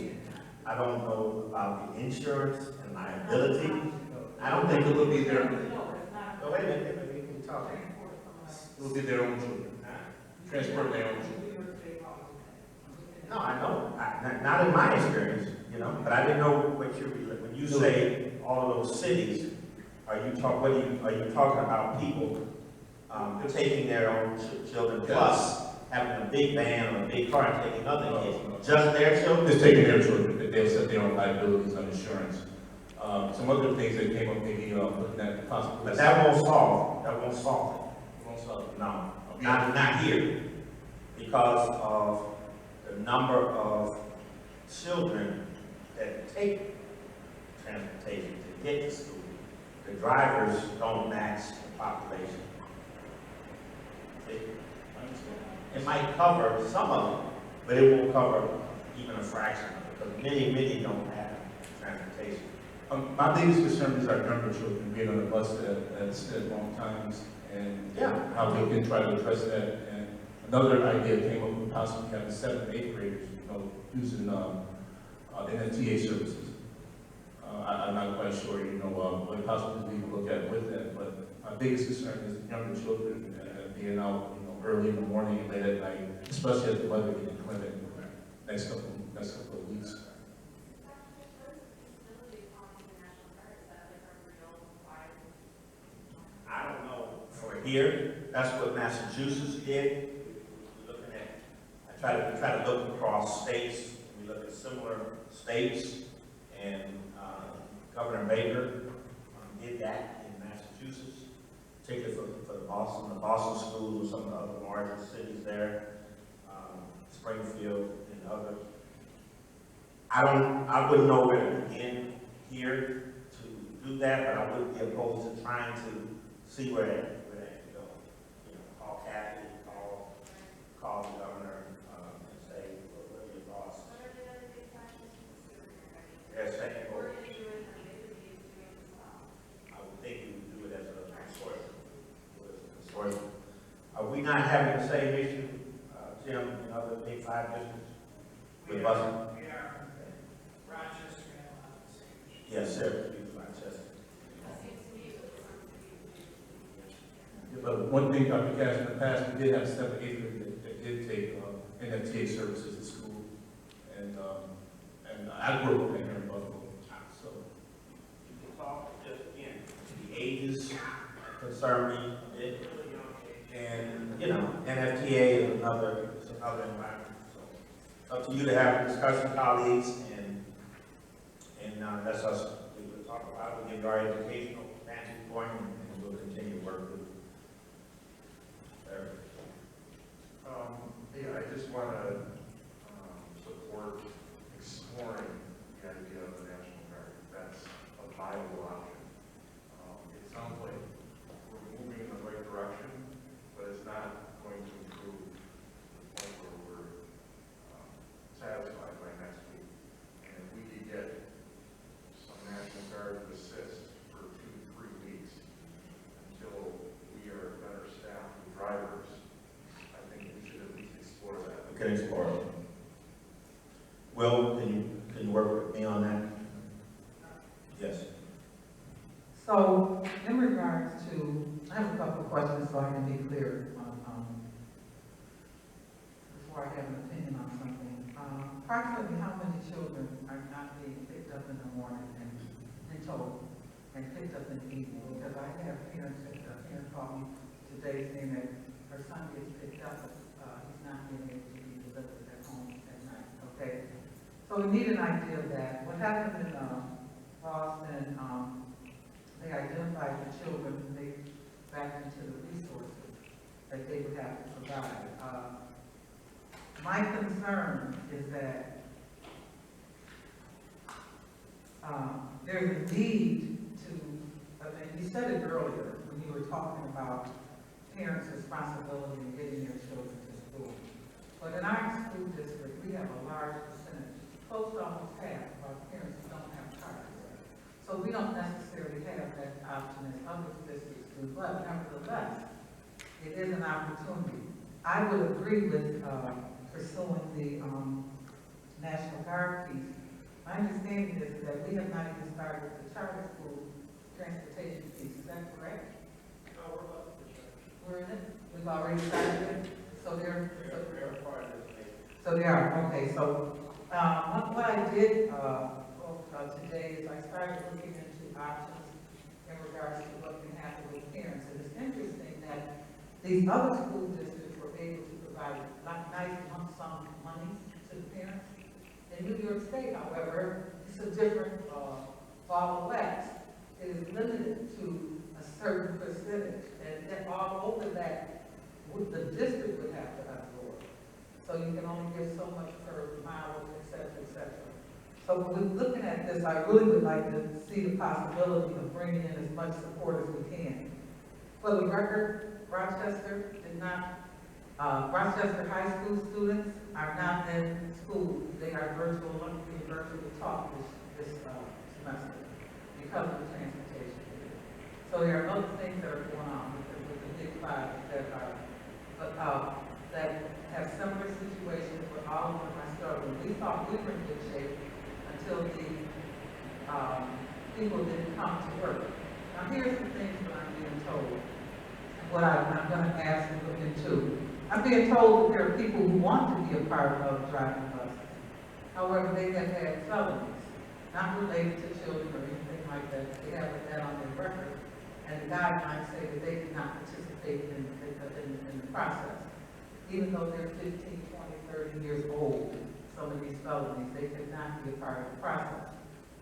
I don't know about the insurance and liability. I don't think it would be their. Oh, wait a minute, we can talk. It would be their own children. Transport their own children. No, I know. Not in my experience, but I didn't know what when you say all of those cities, are you talking about people taking their own children plus having a big van or a big car and taking other kids? Just their children? Just taking their children, that they'll set their own liabilities on insurance. Some other things that came up, maybe looking at possible. But that won't solve it. It won't solve it. No, not here. Because of the number of children that take transportation to get to school. The drivers don't match the population. It might cover some of it, but it won't cover even a fraction of it, because many don't have transportation. My biggest concern is our younger children being on the bus at long times, and how we can try to address that. And another idea came up with possibly having 7th and 8th graders, using NFTA services. I'm not quite sure, what possibly we can look at with that, but my biggest concern is younger children being out, early in the morning and late at night, especially as the weather gets inclement next couple of weeks. I don't know for here. That's what Massachusetts did. We're looking at. I try to look across states. We look at similar states, and Governor Baker did that in Massachusetts, particularly for the Boston schools and some of the other larger cities there, Springfield and others. I wouldn't know where to begin here to do that, but I wouldn't be opposed to trying to see where that can go. Call Kathy, call the governor, and say, what are your thoughts? They're saying, not having the same issue, Jim, in other big 5 districts with busing? We are. Rochester and a lot of the same issues. Yes, sir, Rochester. Yeah, but one thing, Dr. Cash, in the past, we did have 7 8 that did take NFTA services at school. And I grew up in here in Buffalo, so. You can talk, just again, the ages concern me a bit. And, you know, NFTA is another environment. So up to you to have a discussion, colleagues, and that's us. We will talk about it, we'll give you our educational vantage point, and we'll continue to work with you. Yeah, I just want to support exploring the idea of the National Guard. That's a viable option. It sounds like we're moving in the right direction, but it's not going to improve the point where we're satisfied by next week. And if we could get some National Guard to assist for 2 to 3 weeks until we are better staffed with drivers, I think we should at least explore that. We can explore it. Will, can you work with me on that? Yes. So, in regards to, I have a couple of questions so I can be clear on, before I have an opinion on something. Approximately how many children are not being picked up in the morning and told, and picked up in the evening? Because I have parents that called me today saying that her son gets picked up, but he's not being able to be delivered at home at night, okay? So we need an idea of that. What happened in Boston, they identified the children and they back into the resources that they would have to provide. My concern is that there's a need to, I mean, you said it earlier when you were talking about parents' responsibility in getting their children to school. But in our school district, we have a large percentage, close to almost half of our parents who don't have cars. So we don't necessarily have that option as other districts do, but nevertheless, it is an opportunity. I would agree with pursuing the National Guard piece. My understanding is that we have not even started the charter school transportation piece. Is that correct? No, we're about to check. We're in it? We've already started it? So they're, So they are, okay, so, what I did, today is I started looking into options in regards to what can happen with parents. And it's interesting that these other school districts were able to provide nice lump sum money to the parents. In New York State, however, it's a different ball of wax. It is limited to a certain percentage, and then all over that, the district would have to absorb. So you can only give so much per mile, et cetera, et cetera. So when looking at this, I really would like to see the possibility of bringing in as much support as we can. For the record, Rochester did not, Rochester high school students are not in school. They are being virtually taught this semester because of the transportation. So there are other things that are going on with the big 5 that are, that have similar situations where all of them are struggling. We thought we were in good shape until the people didn't come to work. Now here's the things that I'm being told, and what I'm going to ask and look into. I'm being told that there are people who want to be a part of driving buses. However, they have had felonies, not related to children or anything like that. They have that on their record, and the guidelines say that they did not participate in the process. Even though they're 15, 20, 30 years old, some of these felonies, they could not be a part of the process.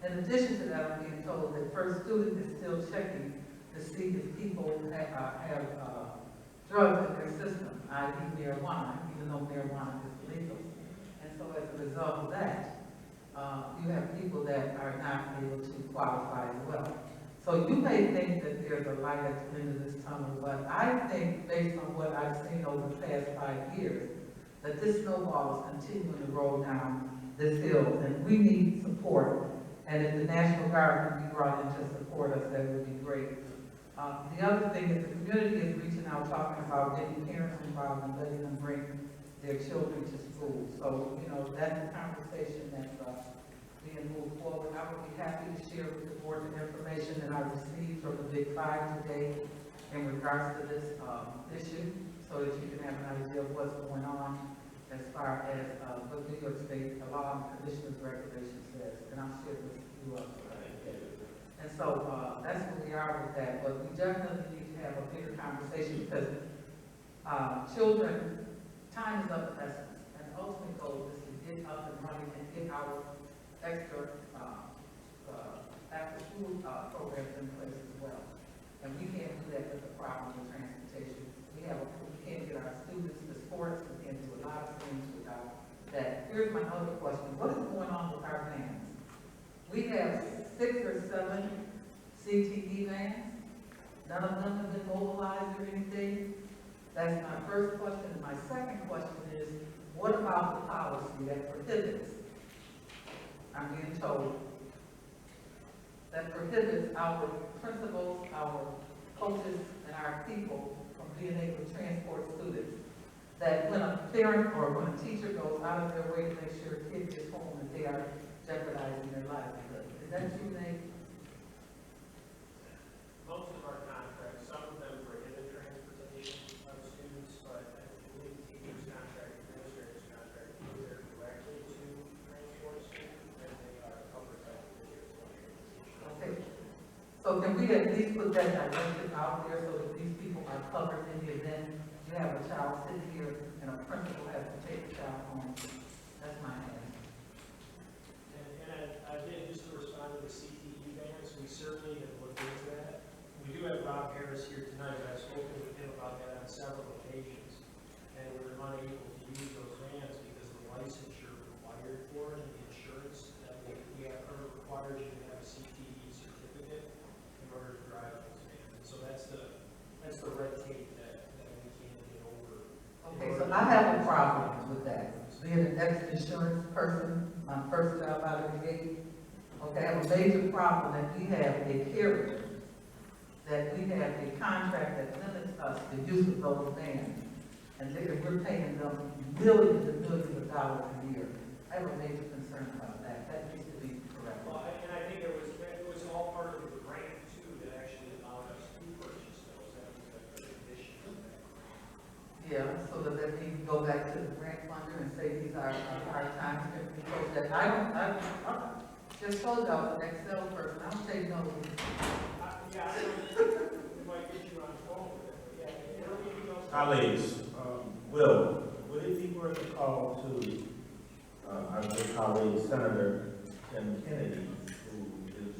In addition to that, I'm being told that First Student is still checking to see if people have drugs in their system, i.e. marijuana, even though marijuana is legal. And so as a result of that, you have people that are not able to qualify as well. So you may think that there's a light at the end of this tunnel, but I think based on what I've seen over the past 5 years, that this snowball is continuing to roll down this hill, and we need support. And if the National Guard can be brought in to support us, that would be great. The other thing is the community is reaching out, talking about getting parents involved and letting them bring their children to school. So, you know, that's a conversation that's being moved forward. I would be happy to share with the board the information that I received from the Big Five today in regards to this issue, so that you can have an idea of what's going on as far as what New York State law and commissioner's regulation says. And I'll share this with you up. And so that's where we are with that. But we definitely need to have a bigger conversation because children, time is of the essence. And the ultimate goal is to get up and running and get our extra after-school programs in place as well. And we can't do that with the problem with transportation. We can't get our students to sports. We can't do a lot of things without that. Here's my other question. What is going on with our vans? We have 6 or 7 CTE vans. None of them have been mobilized or anything. That's my first question. And my second question is, what about the policy that prohibits, I'm being told, that prohibits our principals, our coaches, and our people from being able to transport students? That when a parent or when a teacher goes out of their way to make sure a kid gets home, that they are jeopardizing their livelihood. Is that true, Nate? Most of our contracts, some of them prohibit transportation of students, but I believe the teacher's contract, administrator's contract, either directly to transport students, and they are covered by the district's contract. Okay. So can we at least put that directive out there so that these people are covered in the event you have a child sitting here and a principal has to take the child home? That's my answer. And I did, just to respond to the CTE bans, we certainly have looked into that. We do have Rob Harris here tonight, and I've spoken with him about that on several occasions. And we're unable to use those vans because the licensure required for it and the insurance that we have requires you to have a CTE certificate in order to drive those vans. And so that's the red tape that we can't get over. Okay, so I have a problem with that. Being an ex-insurance person, my first job out of the gate, okay, I have a major problem that we have a carrier, that we have a contract that limits us the use of those vans. And we're paying them millions and millions of dollars a year. I have a major concern about that. That needs to be corrected. Well, and I think it was all part of the grant too that actually allowed us to purchase those. That was a condition of that. Yeah, so that we can go back to the grant funder and say these are hard times. That I just told y'all the Excel person, I don't take no. Yeah, I don't, we might get you on the phone with it, but yeah, where we can go. Colleagues, Will, would it be worth a call to our good colleague, Senator Tim Kennedy, who is,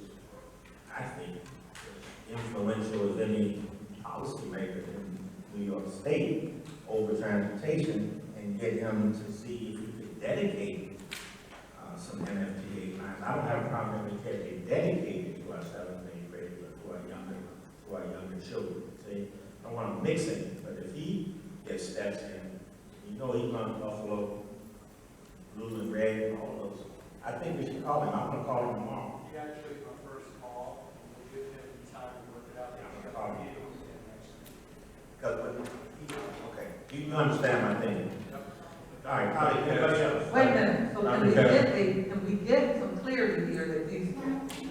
I think, as influential as any policymaker in New York State over transportation, and get him to see if we could dedicate some NFTA lines. I don't have a problem if it can be dedicated to our 7th and 8th grade, but to our younger children. See, I don't want to mix it, but if he gets steps in, you know he's on Buffalo, blue and red, and all those. I think we should call him. I'm going to call him tomorrow. He actually is my first call. We'll give him time to work it out. Yeah, I'm going to call him. Okay, you understand my thing? All right, colleague, anybody else? Wait a minute, so can we get some clarity here that these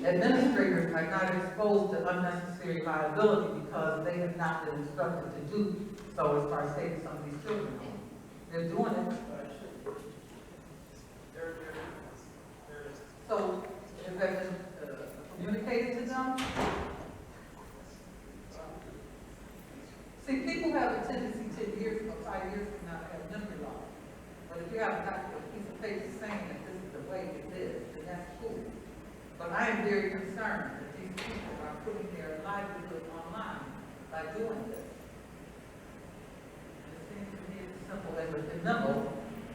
administrators are not exposed to unnecessary liability because they have not been instructed to do so as far as taking some of these children home? They're doing it. So, has that been communicated to them? See, people have a tendency 10 years or 5 years from now to have memory loss. But if you have got a piece of paper saying that this is the way it is, then that's cool. But I am very concerned that these people are putting their livelihood online by doing this. It seems to me as simple as a memo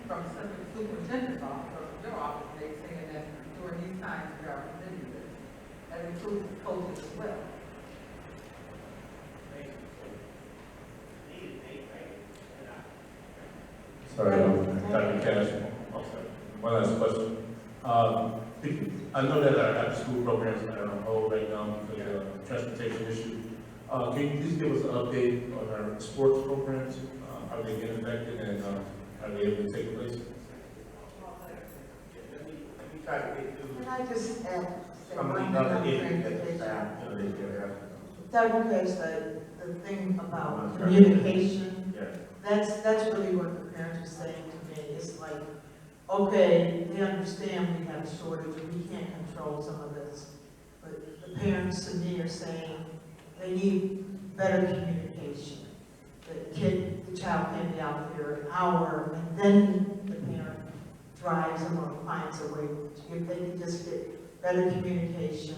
from the superintendent's office or from your office, they saying that during these times we are committing this. That includes the coaches as well. Sorry, Dr. Cash. One last question. I know that our after-school programs are on hold right now because of transportation issue. Can you please give us an update on our sports programs? Are they getting affected and are they able to take place? Let me try to get through Can I just add? some of the other issues that the staff, they have. Dr. Page, the thing about communication, Yeah. that's really what the parents are saying to me. It's like, okay, they understand we have a shortage and we can't control some of this. But the parents to me are saying they need better communication. The child can be out there an hour and then the parent drives them or finds a way. If they can just get better communication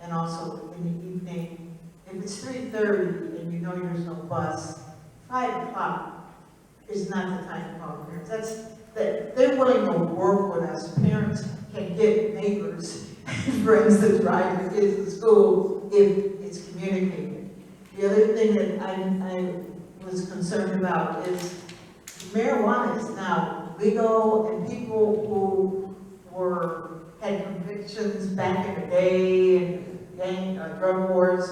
and also in the evening, if it's 3:30 and you know there's no bus, 5 o'clock is not the time to call parents. They're willing to work with us. Parents can get neighbors and friends to drive their kids to school if it's communicated. The other thing that I was concerned about is marijuana is now legal, and people who had convictions back in the day and gang drug wars,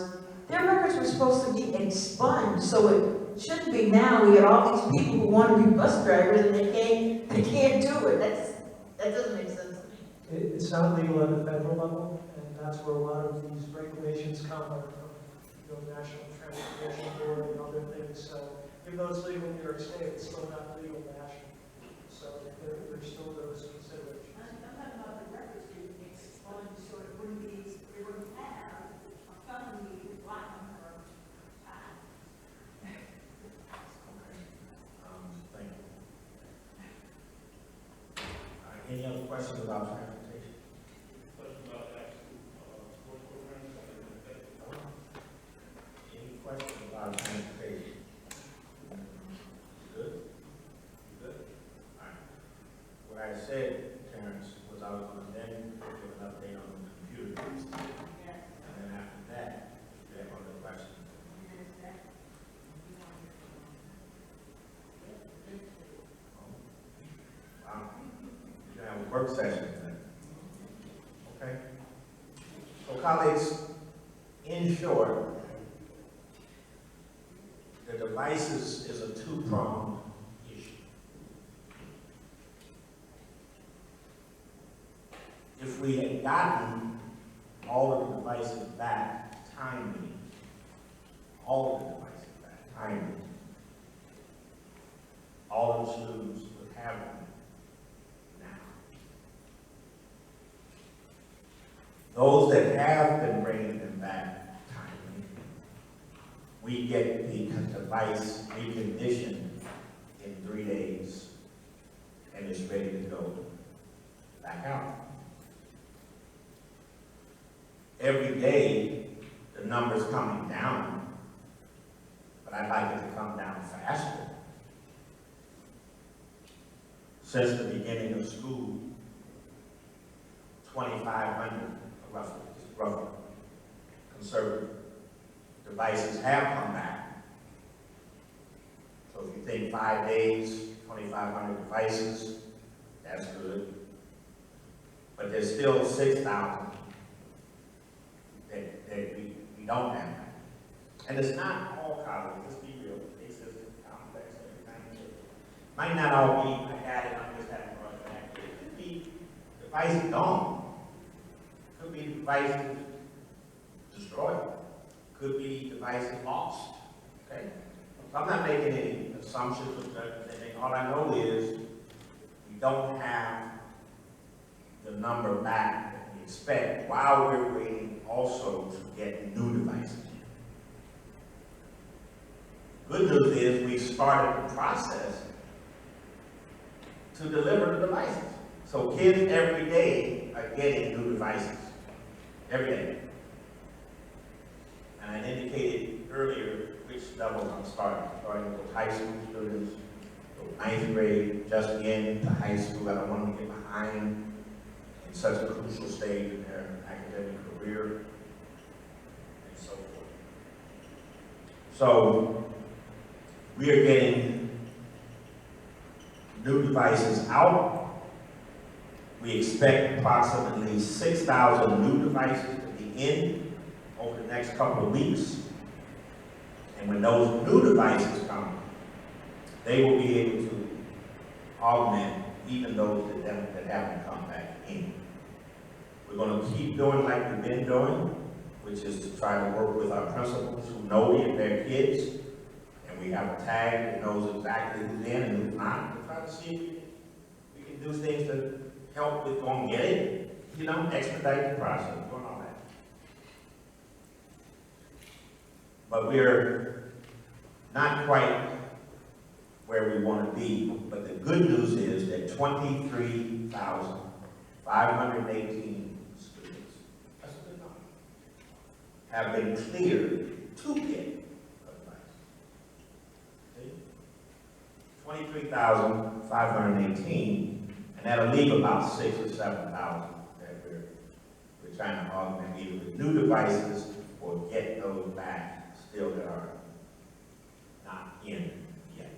their records were supposed to be expunged. So it shouldn't be now. We got all these people who want to be bus drivers and they can't do it. That doesn't make sense to me. It's not legal at the federal level, and that's where a lot of these regulations come from, National Transportation Board and other things. So even though it's legal in New York State, it's still not legal nationally. So there's still those considerations. I'm talking about the records being expunged, so it wouldn't have a felony blocking her time. Thank you. Any other questions about transportation? Question about that sports programs? Any questions about transportation? Good? Good? All right. What I said, Terrence, was I was going to then give an update on the computer. And then after that, if you have other questions. You're going to have a work session today. Okay? So colleagues, in short, the devices is a two-pronged issue. If we had gotten all of the devices back timely, all of the devices back timely, all of the students would have them now. Those that have been bringing them back timely, we get the device reconditioned in 3 days, and it's ready to go back out. Every day, the number's coming down, but I'd like it to come down faster. Since the beginning of school, 2,500, roughly, conservative devices have come back. So if you think 5 days, 2,500 devices, that's good. But there's still 6,000 that we don't have. And it's not all colleges, let's be real, big system, complex, everything. Might not all be, I had it, I'm just having run back. It could be devices gone. Could be devices destroyed. Could be devices lost. Okay? So I'm not making any assumptions or anything. All I know is we don't have the number back that we expect while we're waiting also to get new devices. Good news is we started the process to deliver the devices. So kids every day are getting new devices. Every day. And I indicated earlier which levels I'm starting with high school students, so 9th grade, just into high school. I don't want them to get behind in such a crucial stage in their academic career, and so forth. So, we are getting new devices out. We expect approximately 6,000 new devices to be in over the next couple of weeks. And when those new devices come, they will be able to augment even those that haven't come back in. We're going to keep doing like we've been doing, which is to try to work with our principals who know their kids, and we have a tag that knows exactly who's in and who's not. We'll try to see if we can do things to help with going get it, you know, expedite the process, doing all that. But we're not quite where we want to be. But the good news is that 23,518 students, that's a good number, have been cleared to get advice. 23,518, and that'll leave about 6,000 or 7,000 that we're trying to augment either with new devices or get those back still that are not in yet.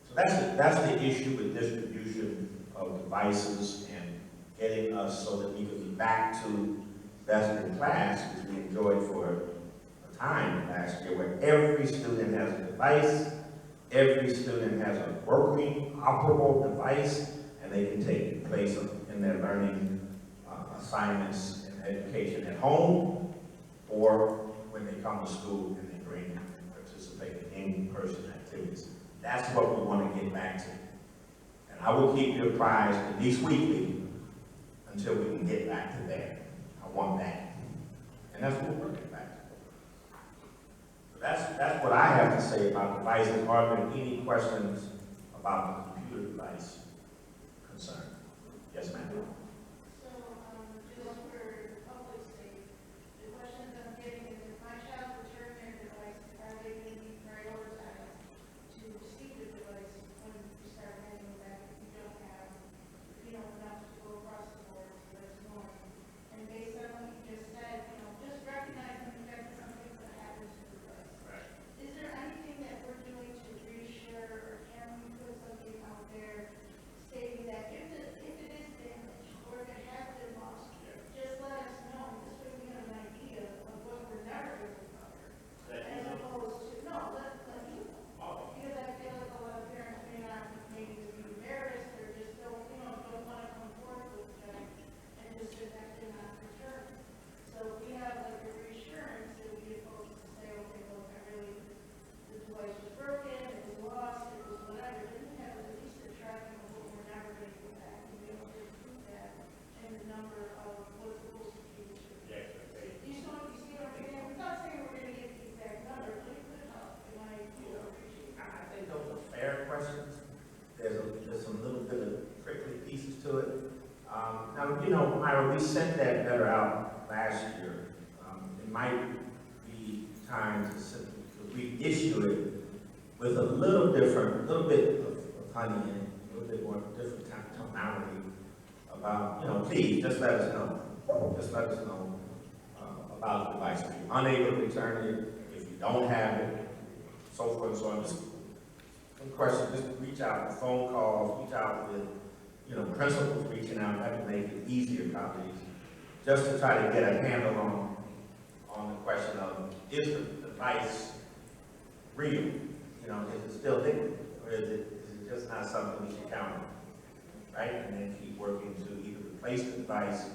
So that's the issue with distribution of devices and getting us so that we can be back to best in class, which we enjoyed for a time last year, where every student has a device, every student has a working, operable device, and they can take place in their learning assignments and education at home, or when they come to school and they bring and participate in in-person activities. That's what we want to get back to. And I will keep you apprised, at least weekly, until we can get back to that. I want that. And that's what we're working back to. So that's what I have to say about devices. Are there any questions about the computer device concern? Yes, ma'am. We sent that letter out last year. It might be time to reissue it with a little bit of honey in it, a little bit more different tonality about, please just let us know. Just let us know about the device. If you're unable to return it, if you don't have it, so forth and so on. Just some questions, just reach out with phone calls, reach out with principals reaching out. That would make it easier, probably, just to try to get a handle on the question of, is the device real? Is it still liquid? Or is it just not something we should count on? Right? And then keep working to either replace the device,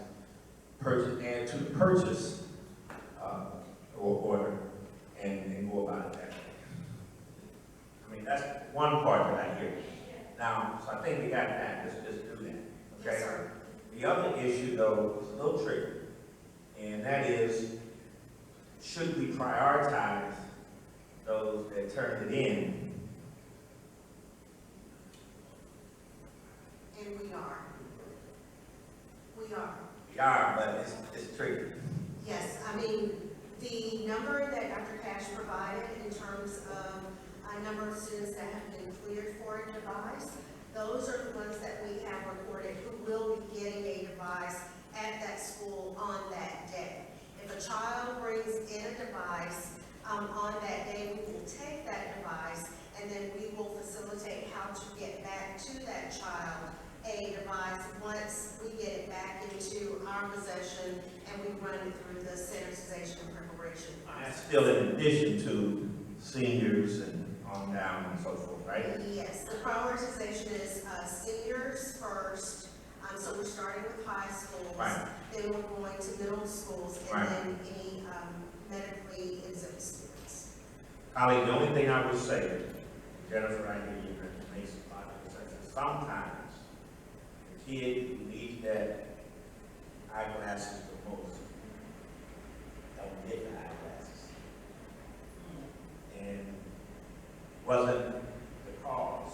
add to the purchase or order, and go about it that way. I mean, that's one part that I hear. Now, so I think we got that. Let's just do that. Okay? Yes, the other issue, though, is a little tricky, and that is, should we prioritize those that turned it in? And we are. We are. We are, but it's tricky. Yes, I mean, the number that Dr. Cash provided in terms of a number of students that have been cleared for a device, those are the ones that we have recorded who will be getting a device at that school on that day. If a child brings in a device on that day, we will take that device and then we will facilitate how to get back to that child a device once we get it back into our possession and we run it through the sanitization and preparation That's process. still in addition to seniors and on down and so forth, right? Yes, the prioritization is seniors first, so we're starting with high schools. Right. Then we're going to middle schools, and Right. then any medically exempt students. Colleague, the only thing I would say, Jennifer, I hear you, it makes a lot of sense. Sometimes the kid who needs that eyeglasses the most don't get the eyeglasses. And wasn't the cause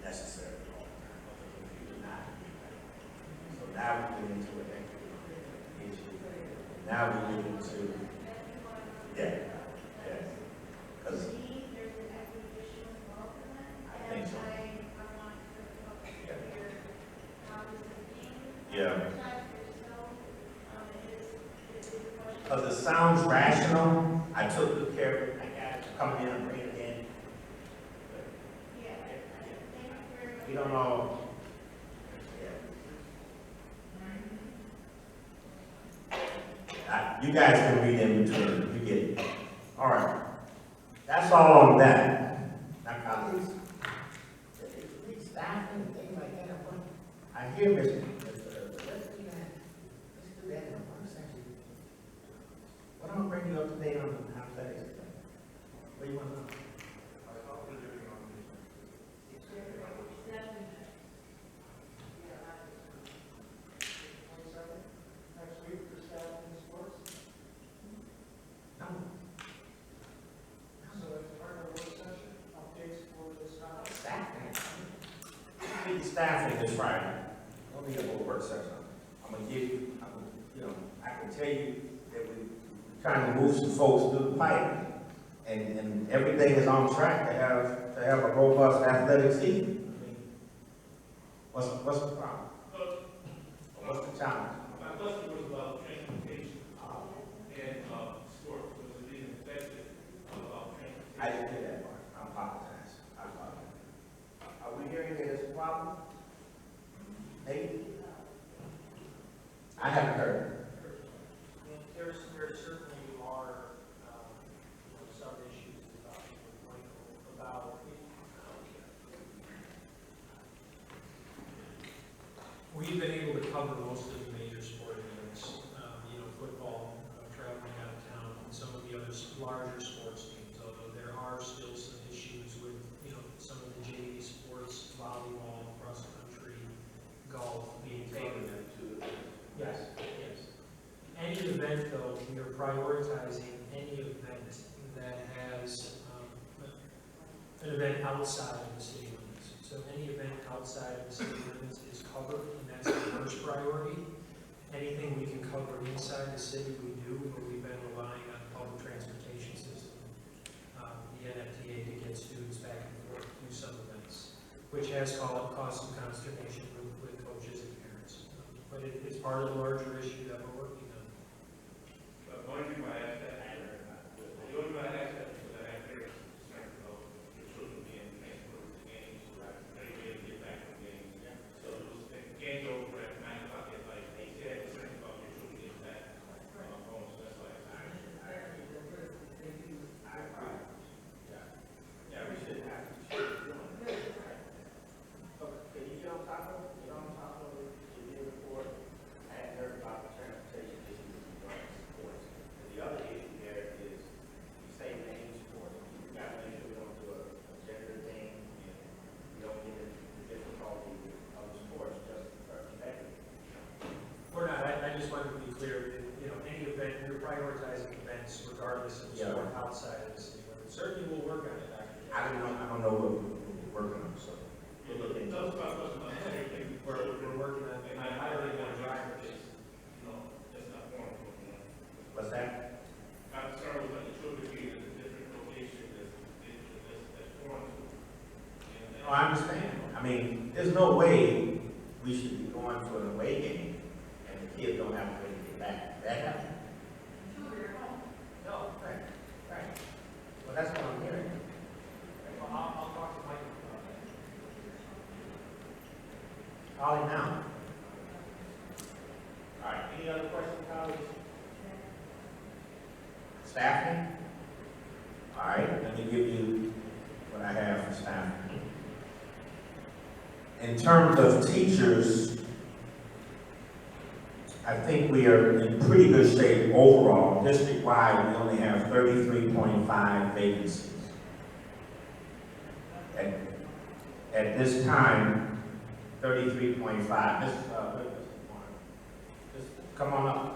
necessary all the time, but the computer not. So now we get into an equity issue. Now we get into, yeah, because I think so. Yeah. Because it sounds rational. I took good care of it. I got it coming in and bringing it in. We don't know. You guys can read in between. You get it. All right. That's all on that. Now, colleagues, staff and things like that. I hear Mr. Let's do that. Let's do that in a one section. What I'm gonna bring you up to date on the athletics today. What do you want to know? Next week for staff and sports. No. So it's part of the work session, updates for the staff. Staffing. I need staffing this Friday. Don't need a whole work session. I'm gonna give you, I can tell you that we're trying to move some folks through the pipe. And everything is on track to have a robust athletic season. I mean, what's the problem? What's the challenge? My question was about transportation and sports. Was it being affected about transportation? I didn't hear that part. I apologize. Are we hearing that it's a problem? Maybe? I haven't heard. There certainly are, some issues about we've been able to cover most of the major sporting events, football, traveling out of town, and some of the other larger sports teams, although there are still some issues with, some of the JV sports, volleyball, cross country, golf being covered. Yes, yes. Any event, though, we are prioritizing any event that has an event outside of the city limits. So any event outside of the city limits is covered, and that's the first priority. Anything we can cover inside the city, we do, but we've been relying on the public transportation system, the NFTA, to get students back and forth to some events, which has caused some consternation with coaches and parents. But it's part of the larger issue that we're working on. But the only reason why I asked that is because I have parents concerned about their children being transported to games, so that they're able to get back from games. So if games are over at 9 o'clock at night, they said concerned about their children getting back home, so that's why I Yeah, we should have. Can you get on top of it? Get on top of it. You did report. I hadn't heard about the transportation issues regarding sports. And the other issue there is, you say name sports. You got to make sure we don't do a gender thing, and we don't get into the difficulty with other sports just for competitive. We're not, I just wanted to be clear that, any event, we're prioritizing events regardless of sport outside of the city limits. Certainly we'll work on it, Dr. I don't know what we're working on, so. We're working on it. I'm hiring more drivers. that's not formal. What's that? I'm sorry about the children being in a different location that's foreign to them. No, I understand. I mean, there's no way we should be going to an away game and the kids don't have a way to get back. That happen? No, right. Well, that's what I'm hearing. Well, I'll talk to Mike about that. Staffing? All right, let me give you what I have for staffing. In terms of teachers, I think we are in pretty good shape overall. District-wide, we only have 33.5 vacancies. At this time, 33.5. Just come on up.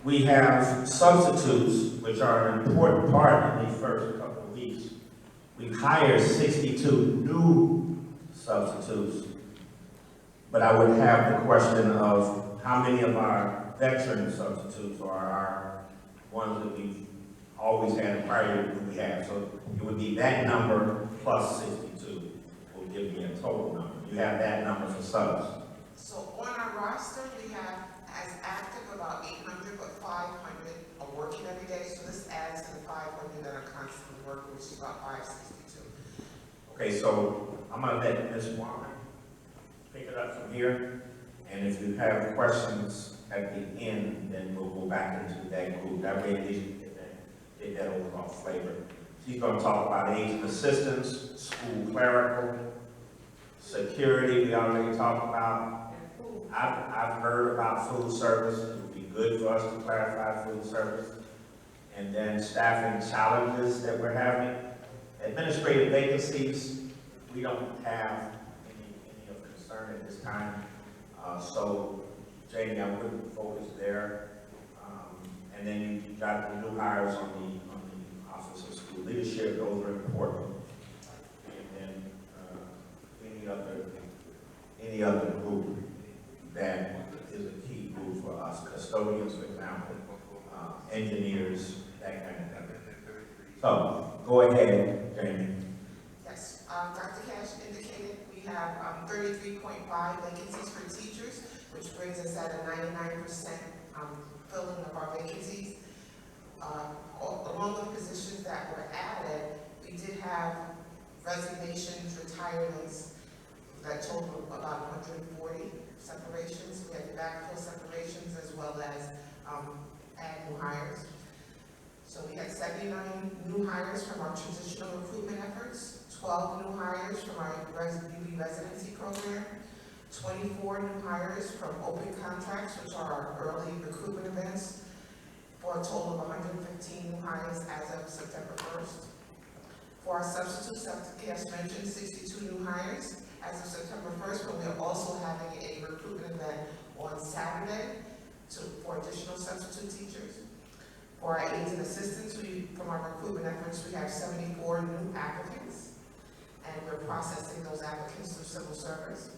We have substitutes, which are an important part in these first couple of weeks. We've hired 62 new substitutes, but I would have the question of how many of our veteran substitutes are our ones that we've always had prior to what we have. So it would be that number plus 62 will give me a total number. You have that number for subs. So on our roster, we have as active about 800, but 500 are working every day. So this adds to the 500 that are constantly working, which is about 562. Okay, so I'm gonna let Ms. Warren pick it up from here. And if you have questions at the end, then we'll go back into that group. That way at least you get that overall flavor. She's gonna talk about agent assistants, school clerical, security, we already talked about. I've heard about food service. It would be good for us to clarify food service. And then staffing challenges that we're having. Administrative vacancies, we don't have any of concern at this time. So, Jamie, I wouldn't focus there. And then you got the new hires on the Office of School Leadership, those are important. And then any other group that is a key group for us, custodians, for example, engineers, that kind of thing. So, go ahead, Jamie. Yes, Dr. Cash indicated we have 33.5 vacancies for teachers, which brings us at a 99% filling of our vacancies. Along with positions that were added, we did have resignations, retirements that totaled about 140 separations. We had backfill separations as well as add new hires. So we had 79 new hires from our traditional recruitment efforts, 12 new hires from our beauty residency program, 24 new hires from open contracts, which are our early recruitment events, for a total of 115 new hires as of September 1st. For our substitutes, Dr. Cass mentioned 62 new hires as of September 1st, but we are also having a recruitment event on Saturday for additional substitute teachers. For our aides and assistants, from our recruitment efforts, we have 74 new applicants, and we're processing those applicants through civil service.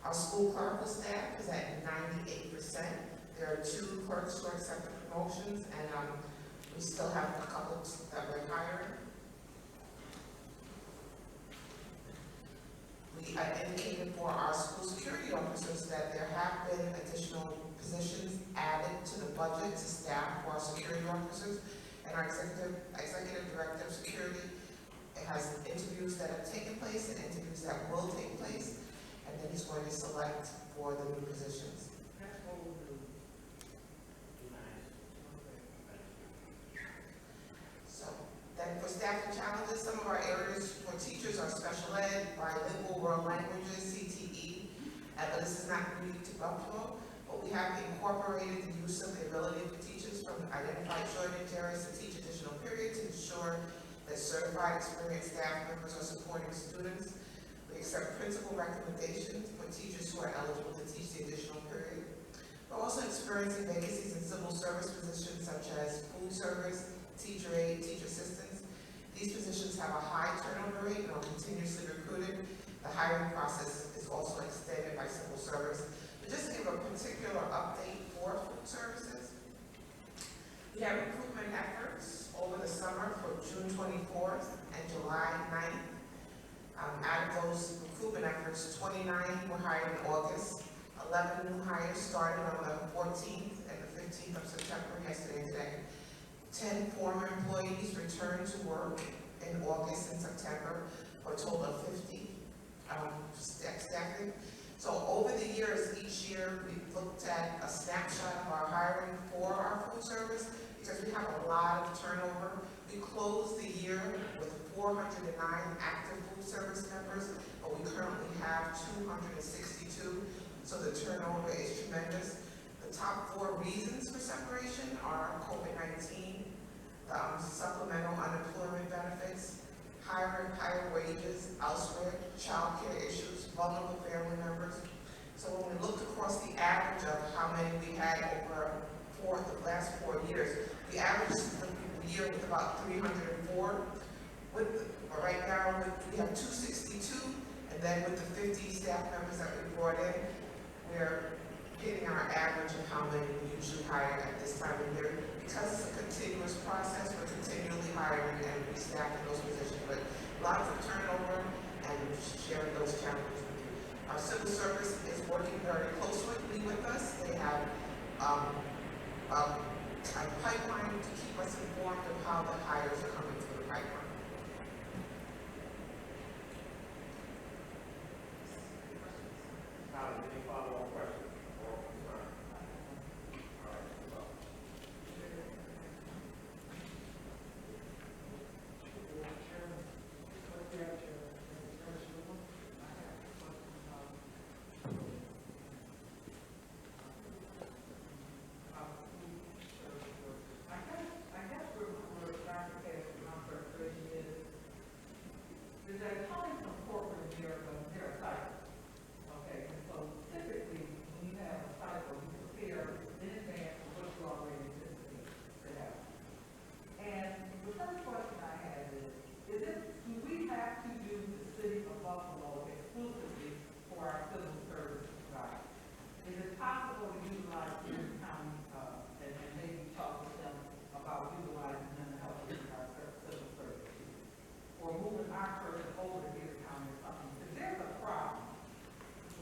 Our school clerical staff is at 98%. There are 2 clerks who are accepting promotions, and we still have a couple that we're hiring. We indicated for our school security officers that there have been additional positions added to the budget to staff for our security officers, and our executive director of security has interviews that have taken place and interviews that will take place, and then he's going to select for the new positions. So then for staffing challenges, some of our areas for teachers are special ed, bilingual world languages, CTE, but this is not unique to Buffalo. But we have incorporated the use of the ability for teachers from identified shortage areas to teach additional periods to ensure that certified experienced staff members are supporting students. We accept principal recommendations for teachers who are eligible to teach the additional period. We're also experiencing vacancies in civil service positions such as food service, teacher aide, teacher assistants. These positions have a high turnover rate and are continuously recruited. The hiring process is also extended by civil service. Just to give a particular update for food services, we have recruitment efforts over the summer for June 24th and July 9th. Out of those recruitment efforts, 29 were hired in August, 11 new hires started on the 14th and the 15th of September, yesterday and today. 10 former employees returned to work in August and September for a total of 50 staffing. So over the years, each year, we've looked at a snapshot of our hiring for our food service. You because we have a lot of turnover. We closed the year with 409 active food service members, but we currently have 262, so the turnover is tremendous. The top 4 reasons for separation are COVID-19, supplemental unemployment benefits, higher wages elsewhere, child care issues, vulnerable family members. So when we looked across the average of how many we had over the last 4 years, we averaged the year with about 304. But right now, we have 262, and then with the 50 staff members that we brought in, we're hitting our average of how many we usually hire at this time of year. Because it's a continuous process, we're continually hiring and restaffing those positions, but lots of turnover and sharing those challenges with you. Our civil service is working very closely with us. They have a pipeline to keep us informed of how the hires are coming through the pipeline. Any follow-up questions or concerns? All right, is that coming from corporate America, there are cycles. Okay, and so typically, when you have a cycle, you prepare in advance for what you already anticipate to happen. And the first question I have is do we have to do the city of Buffalo exclusively for our civil service providers? Is it possible to utilize Erie County and maybe talk with them about utilizing mental health in our civil service? Or moving our person over to Erie County or something? Because there's a problem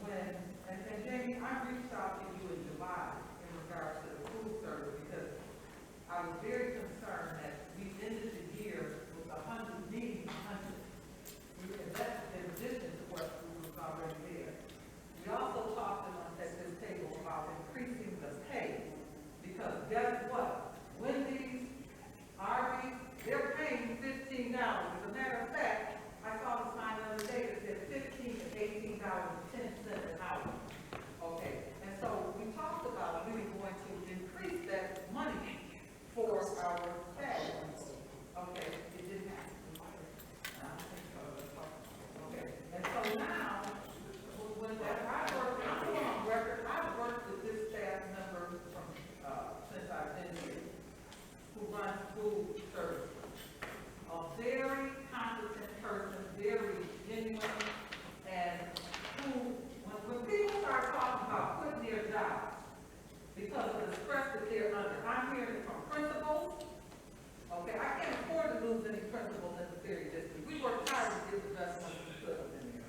when, and Jamie, I reached out to you in July in regards to the food service because I was very concerned that we ended the year with 100, needing 100. And that's in addition to what was already there. We also talked at this table about increasing the pay because guess what? Wendy's, Arby's, they're paying $15. As a matter of fact, I saw the sign the other day that said $15 to $18.10 an hour. Okay, and so we talked about really going to increase that money for our staff. Okay, it didn't happen. Okay, and so now, when I worked, I'm going on record, I've worked with this staff member from since I've been here, who runs food service. A very competent person, very genuine, and who, when people start talking about quitting their jobs because of the stress that they're under, I'm hearing it from principals. Okay, I can't afford to lose any principals in the Ferry District. We work hard to get the best ones we could up in there.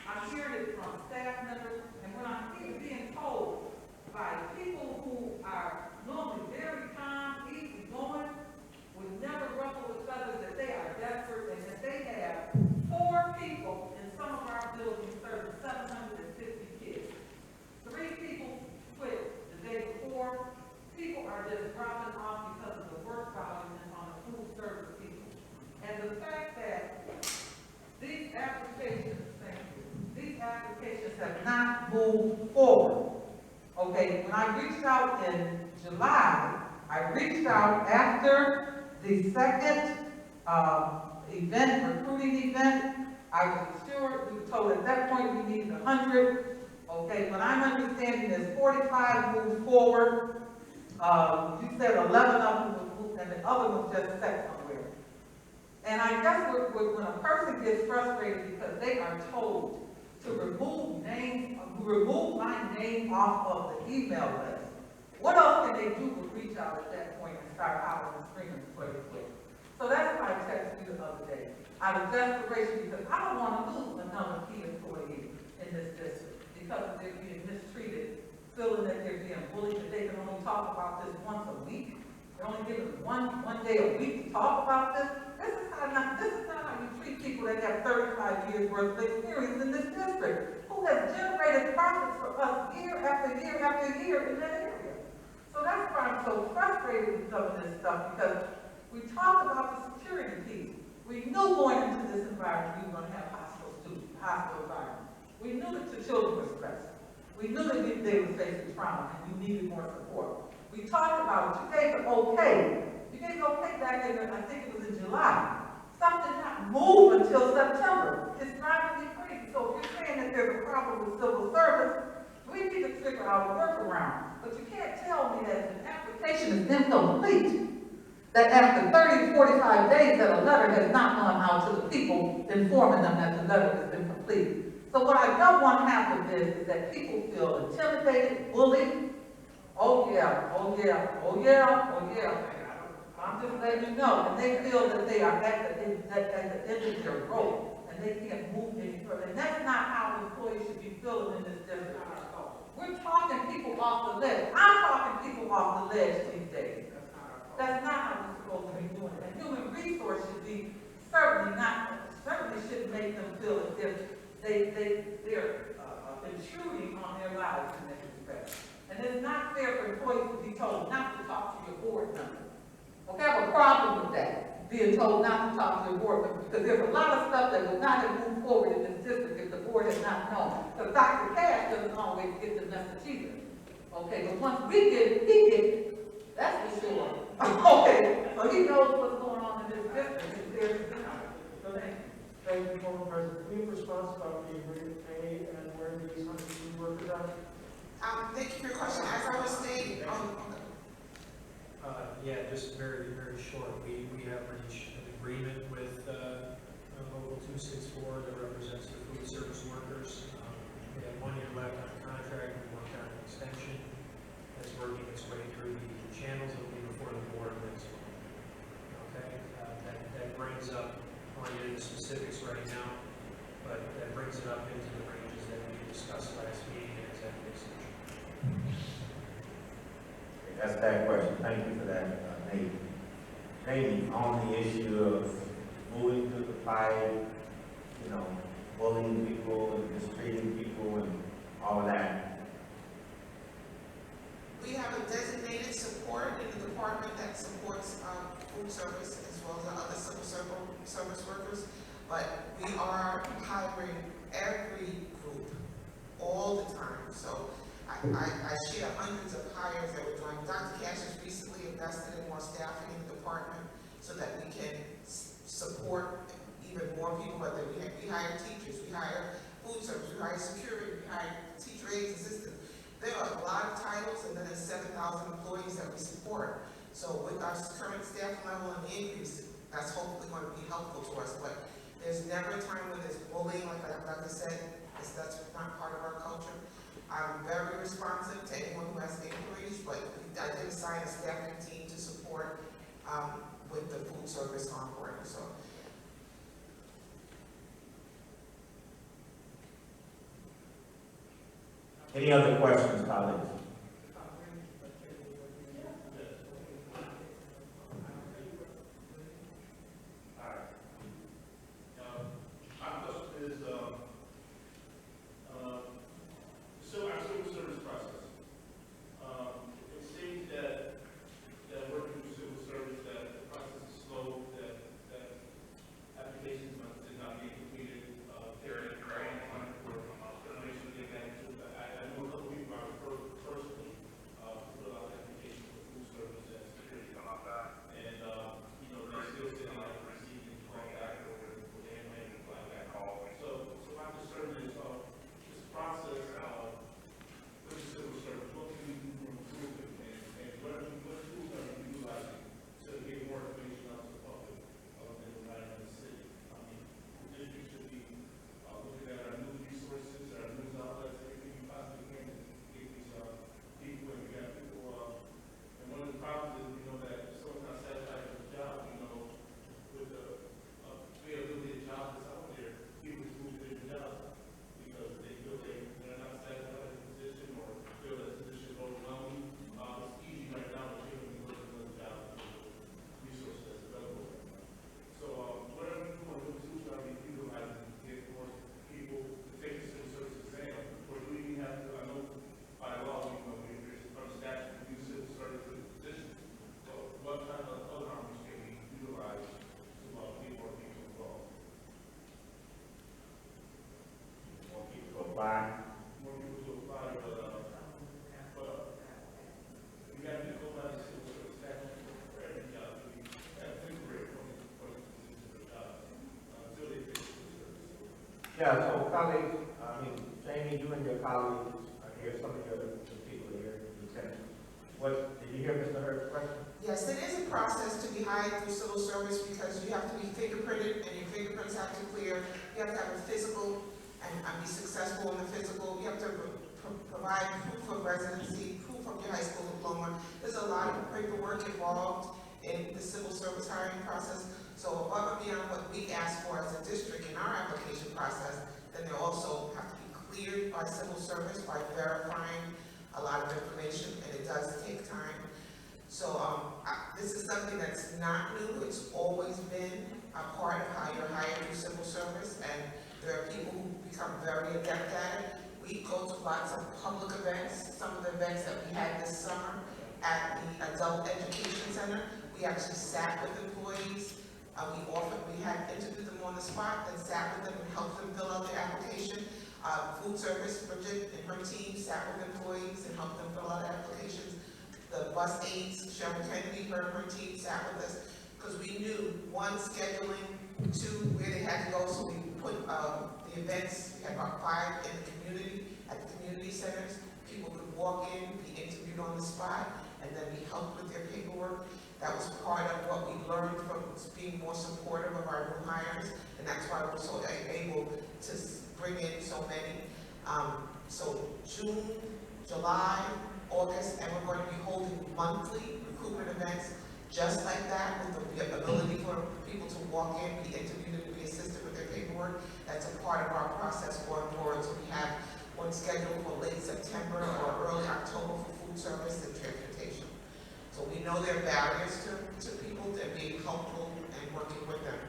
I'm hearing it from staff members, and when I'm being told by people who are normally very calm, easy going, would never ruffle the feathers, that they are desperate and that they have 4 people in some of our buildings serving 750 kids. 3 people quit the day before. People are just dropping off because of the work volume on the food service people. And the fact that these applications have not moved forward. Okay, when I reached out in July, I reached out after the second recruiting event. I was sure, we were told at that point we needed 100. Okay, what I'm understanding is 45 moved forward. You said 11 of them was moved and the other was just set somewhere. And I guess when a person gets frustrated because they are told to remove my name off of the email list, what else can they do but reach out at that point and start hollering and screaming for the quick? So that's why I texted you the other day. Out of desperation, because I don't want to lose another key employee in this district because they're being mistreated, feeling that they're being bullied, that they can only talk about this once a week. They're only given one day a week to talk about this. This is not how you treat people that have 35 years worth of experience in this district, who have generated profits for us year after year after year in that area. So that's why I'm so frustrated with some of this stuff. stuff because we talked about the security piece. We knew going into this environment we were going to have hostile students, hostile environment. We knew that the children were stressed. We knew that they were facing trauma and we needed more support. We talked about it. You gave it okay. You gave it okay back in, I think it was in July. Stuff did not move until September. It's driving me crazy. So if you're saying that there's a problem with civil service, we need to figure out a workaround. But you can't tell me that an application is incomplete, that after 30 to 45 days that a letter has not gone out to the people informing them that the letter has been complete. So what I don't want to happen is that people feel intimidated, bullied. Oh yeah, oh yeah, oh yeah, oh yeah. I'm just letting you know. And they feel that they are at the end of their rope and they can't move any further. And that's not how employees should be feeling in this district. We're talking people off the ledge. I'm talking people off the ledge these days. That's not how we're supposed to be doing it. And human resource should be certainly shouldn't make them feel as if they're intruding on their lives in that respect. And it's not fair for employees to be told not to talk to your board member. Okay, I have a problem with that, being told not to talk to your board member, because there's a lot of stuff that would not have moved forward in this district if the board had not known. Because Dr. Cash doesn't always get the message either. Okay, but once we get it, he gets it. That's for sure. Okay, so he knows what's going on in this district. Thank you, former President. Can we have a response about the agreement pay and where these 100 workers are? Thank you for your question. As I was stating, Yeah, just very, very short. We have reached an agreement with Local 264 that represents the food service workers. We have 1 year left on the contract. We worked on an extension that's working its way through the channels that will be before the board next month. Okay, that brings up, I want to get into specifics right now, but that brings it up into the ranges that we discussed last meeting in executive session. That's that question. Thank you for that, Nate. Jamie, on the issue of moving to the fight, bullying people and mistreating people and all of that. we have a designated support in the department that supports food service as well as other civil service workers. But we are hiring every group all the time. So I share hundreds of hires that we're doing. Dr. Cash has recently invested in more staffing in the department so that we can support even more people, whether we hire teachers, we hire food service, we hire security, we hire teacher aides, assistants. There are a lot of titles, and then there's 7,000 employees that we support. So with our current staff level and the increase, that's hopefully going to be helpful to us. But there's never a time when there's bullying, like I said, that's not part of our culture. I'm very responsive to anyone who has inquiries, but I did assign a staffing team to support with the food service onboarding. So. Any other questions, colleagues? Procurement apply. More people to apply, but we got to go by the civil service statute for every job. We have temporary appointments for jobs until they fix the service. Yeah, so colleagues, Jamie, you and your colleagues are here, some of your people are here, Lieutenant. What, did you hear Mr. Hurd's question? Yes, it is a process to be hired through civil service because you have to be fingerprinted and your fingerprints have to clear. You have to have a physical and be successful in the physical. You have to provide proof of residency, proof of your high school diploma. There's a lot of paperwork involved in the civil service hiring process. So above and beyond what we ask for as a district in our application process, then they also have to be cleared by civil service by verifying a lot of information, and it does take time. So this is something that's not new. It's always been a part of how you're hired through civil service, and there are people who become very adept at it. We go to lots of public events. Some of the events that we had this summer at the Adult Education Center, we actually sat with employees. We had interviewed them on the spot, then sat with them and helped them fill out their application. Food service, Bridget and her team sat with employees and helped them fill out applications. The bus aides, Cheryl Kennedy, her and her team sat with us because we knew, one, scheduling, two, where they had to go. So we put the events, we had about 5 in the community, at the community centers. People could walk in, be interviewed on the spot, and then we helped with their paperwork. That was part of what we learned from being more supportive of our new hires, and that's why we're so able to bring in so many. So June, July, August, and we're going to be holding monthly recruitment events just like that, with the ability for people to walk in, be interviewed, and be assisted with their paperwork. That's a part of our process going forward. So we have one scheduled for late September or early October for food service and transportation. So we know there are barriers to people, that being helpful and working with them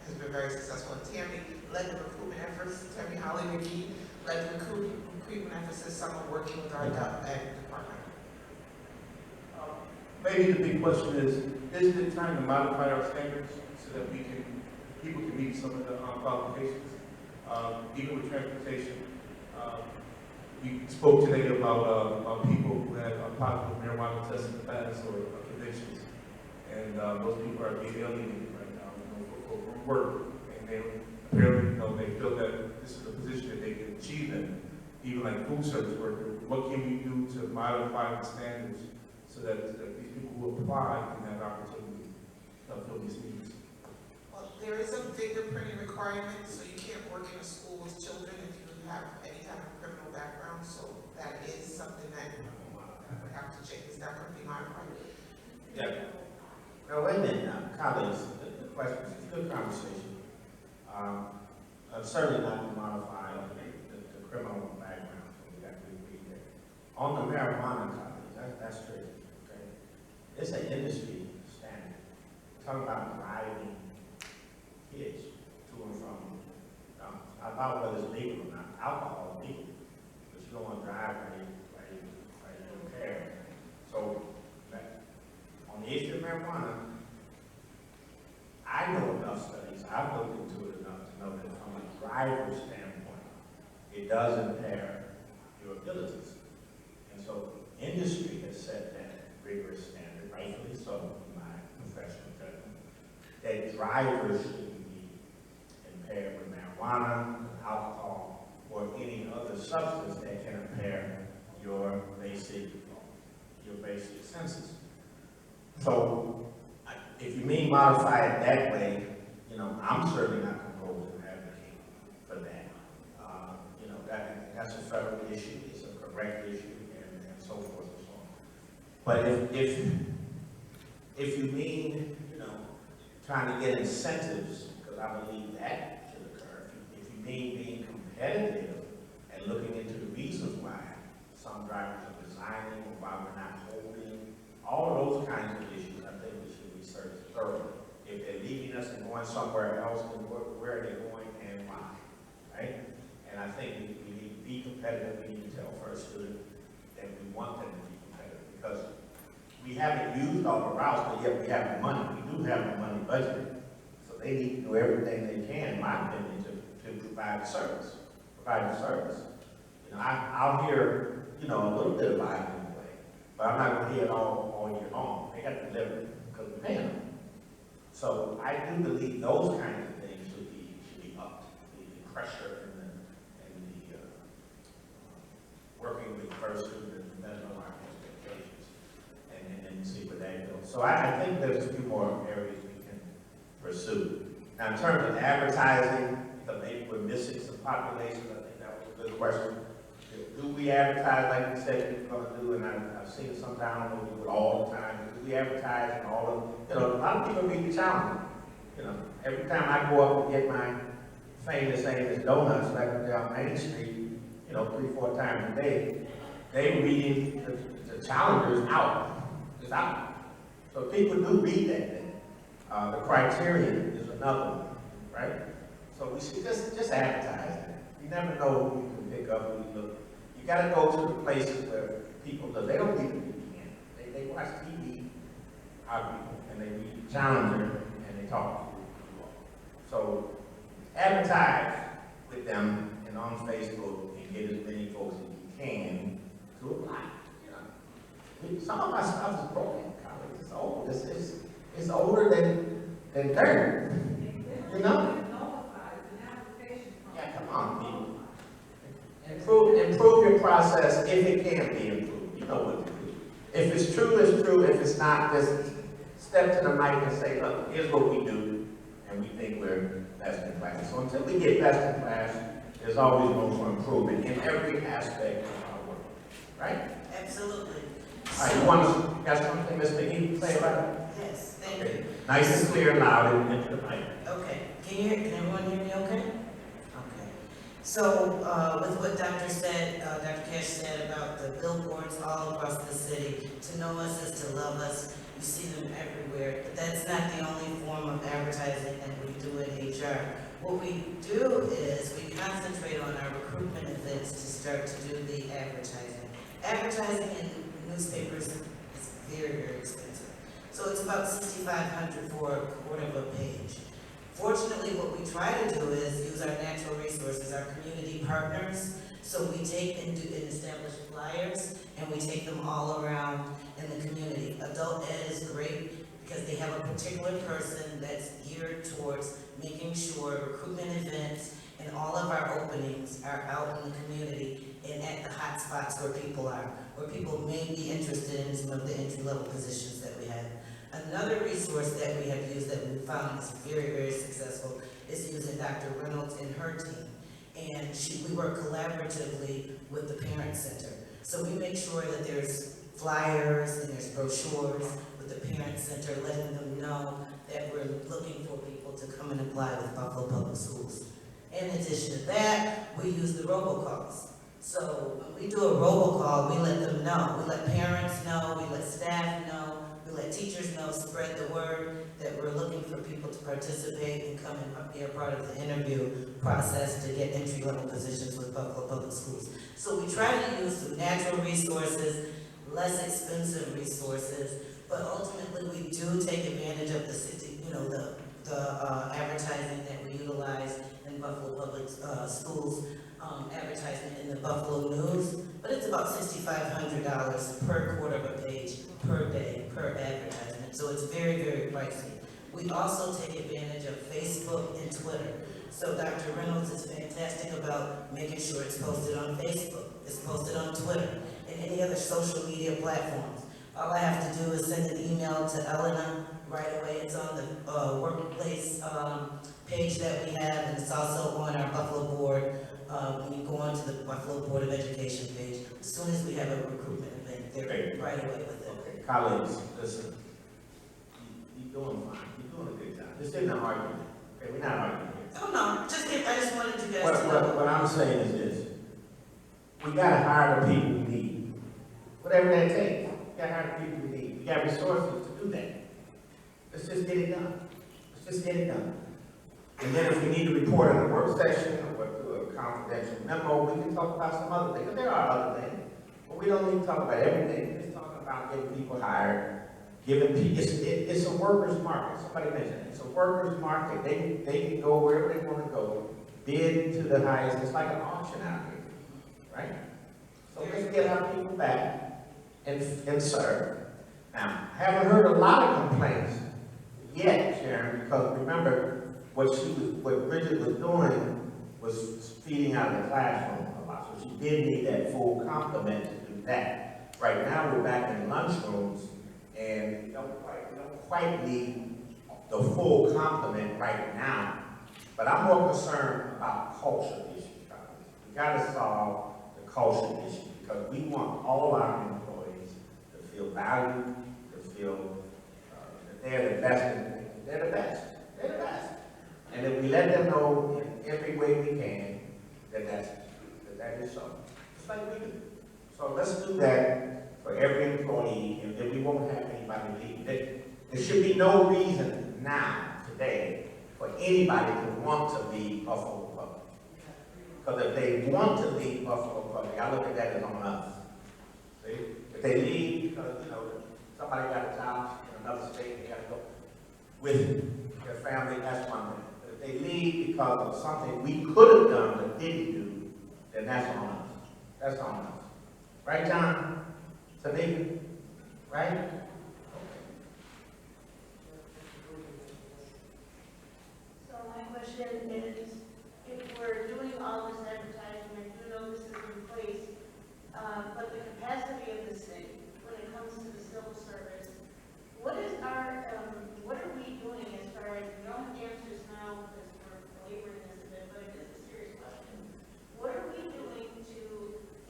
has been very successful. And Tammy led the recruitment efforts. Tammy Holly McGee led the recruitment efforts this summer, working with our department. Maybe the big question is it time to modify our standards so that people can meet some of the qualifications? Even with transportation, we spoke today about people who had positive marijuana tests in the past or convictions, and those people are being alienated right now, for work, and they apparently, they feel that this is a position that they can achieve in, even like food service worker. What can we do to modify the standards so that these people who apply can have opportunity to fill these needs? Well, there is a fingerprinting requirement, so you can't work in a school with children if you have any kind of criminal background. So that is something that would have to change. Is that going to be modified? Yeah. Now, wait a minute now, colleagues, the question is a good conversation. Certainly not to modify the criminal background, so we got to agree there. On the marijuana, colleagues, that's true. Okay? It's an industry standard. We're talking about driving kids to and from. About whether it's legal or not. Alcohol is legal, but you don't want to drive while you're impaired. So, on the issue of marijuana, I know enough studies, I've looked into it enough to know that from a driver's standpoint, it does impair your abilities. And so, industry has set that rigorous standard, rightfully so, in my professional judgment, that drivers shouldn't be impaired with marijuana, alcohol, or any other substance that can impair your basic senses. So, if you mean modify it that way, I'm certainly not going to advocate for that. That's a federal issue, it's a correct issue, and so forth and so on. But if you mean, trying to get incentives, because I believe that should occur, if you mean being competitive and looking into the reasons why some drivers are resigning or why we're not holding, all of those kinds of issues, I think we should research thoroughly. If they're leaving us and going somewhere else, then where are they going and why, right? And I think we need to be competitive. We need to tell first student that we want them to be competitive, because we haven't used all the routes, but yet we have the money. We do have the money budgeted. So they need to do everything they can, in my opinion, to provide the service. I'll hear, a little bit about it anyway, but I'm not gonna hear it all year long. They got to deliver because we're paying them. So I do believe those kinds of things should be upped. The pressure and the working with the first student and then know our expectations and see where that goes. So I think there's a few more areas we can pursue. Now in terms of advertising, maybe we're missing some population. I think that was a good question. Do we advertise like we said we were going to do? And I've seen it sometimes, I don't know if we do it all the time. Do we advertise and all of, a lot of people meet the challenge. Every time I go up and get my famous donuts back up there on Main Street, 3-4 times a day, they reading the challengers out. It's out. So people do read that thing. The criterion is another one, right? So we should just advertise it. You never know who you can pick up when you look. You got to go to the places where people live. They don't read the weekend. They watch TV, our people, and they read Challenger, and they talk to people. So advertise with them and on Facebook and get as many folks as you can to apply. Some of our stuff is broken. College is old. It's older than dirt. Yeah, come on, people. Improve your process if it can be improved. You know what to do. If it's true, it's true. If it's not, just step to the mic and say, look, here's what we do, and we think we're best in class. So until we get best in class, there's always room for improvement in every aspect of our work. Right? Absolutely. All right, you got something, Mr. E, to say about it? Yes, thank you. Nice and clear and loud and into the mic. Okay, can everyone hear me okay? Okay. So, with what Dr. Cash said about the billboards all across the city, to know us is to love us. You see them everywhere, but that's not the only form of advertising that we do in HR. What we do is we concentrate on our recruitment events to start to do the advertising. Advertising in newspapers is very, very expensive. So it's about $6,500 for a quarter of a page. Fortunately, what we try to do is use our natural resources, our community partners. So we take and establish flyers, and we take them all around in the community. Adult Ed is great because they have a particular person that's geared towards making sure recruitment events and all of our openings are out in the community and at the hot spots where people are, where people may be interested in some of the entry-level positions that we have. Another resource that we have used that we found is very, very successful is using Dr. Reynolds and her team. And we work collaboratively with the Parent Center. So we make sure that there's flyers and there's brochures with the Parent Center, letting them know that we're looking for people to come and apply with Buffalo Public Schools. In addition to that, we use the robocalls. So when we do a robocall, we let them know. We let parents know, we let staff know, we let teachers know, spread the word that we're looking for people to participate and come and be a part of the interview process to get entry-level positions with Buffalo Public Schools. So we try to use some natural resources, less expensive resources, but ultimately we do take advantage of the city, the advertising that we utilize in Buffalo Public Schools, advertisement in the Buffalo News, but it's about $6,500 per quarter of a page, per day, per advertisement. So it's very, very pricey. We also take advantage of Facebook and Twitter. So Dr. Reynolds is fantastic about making sure it's posted on Facebook, it's posted on Twitter, and any other social media platforms. All I have to do is send an email to Elena right away. It's on the workplace page that we have, and it's also on our Buffalo Board. When you go onto the Buffalo Board of Education page, as soon as we have a recruitment event, they're right away with it. Okay, colleagues, listen. You're doing fine. You're doing a good job. This isn't an argument. Okay, we're not arguing here. Oh no, I just wanted you guys to know. What I'm saying is this. We gotta hire the people we need. Whatever that takes. We gotta hire the people we need. We got resources to do that. Let's just get it done. Let's just get it done. And then if we need to report in a work session or do a confidential memo, we can talk about some other things. There are other things, but we don't need to talk about everything. We're just talking about getting people hired, giving people, it's a worker's market. Somebody mentioned it. It's a worker's market. They can go wherever they want to go, bid to the highest. It's like an auction out here. right? So let's get our people back and serve. Now, I haven't heard a lot of complaints yet, Sharon, because remember, what Bridget was doing was feeding out of the classroom a lot. So she did need that full complement to do that. Right now, we're back in lunchrooms, and we don't quite need the full complement right now. But I'm more concerned about culture issues. We gotta solve the culture issue because we want all our employees to feel valued, to feel that they're the best. They're the best. They're the best. And if we let them know in every way we can that is so, just like we do. So let's do that for every employee, and then we won't have anybody leave. There should be no reason now, today, for anybody to want to leave Buffalo Public. Because if they want to leave Buffalo Public, I look at that as on us. See? If they leave because, somebody got a job in another state, they got to go with their family, that's one thing. But if they leave because of something we could have done but didn't do, then that's on us. That's on us. Right, John? Tanika? Right? So my question is, if we're doing all this advertising and do know this is in place, but the capacity of the city, when it comes to the civil service, what are we doing as far as, we don't have answers now because we're belaboring this a bit, but it is a serious question. What are we doing to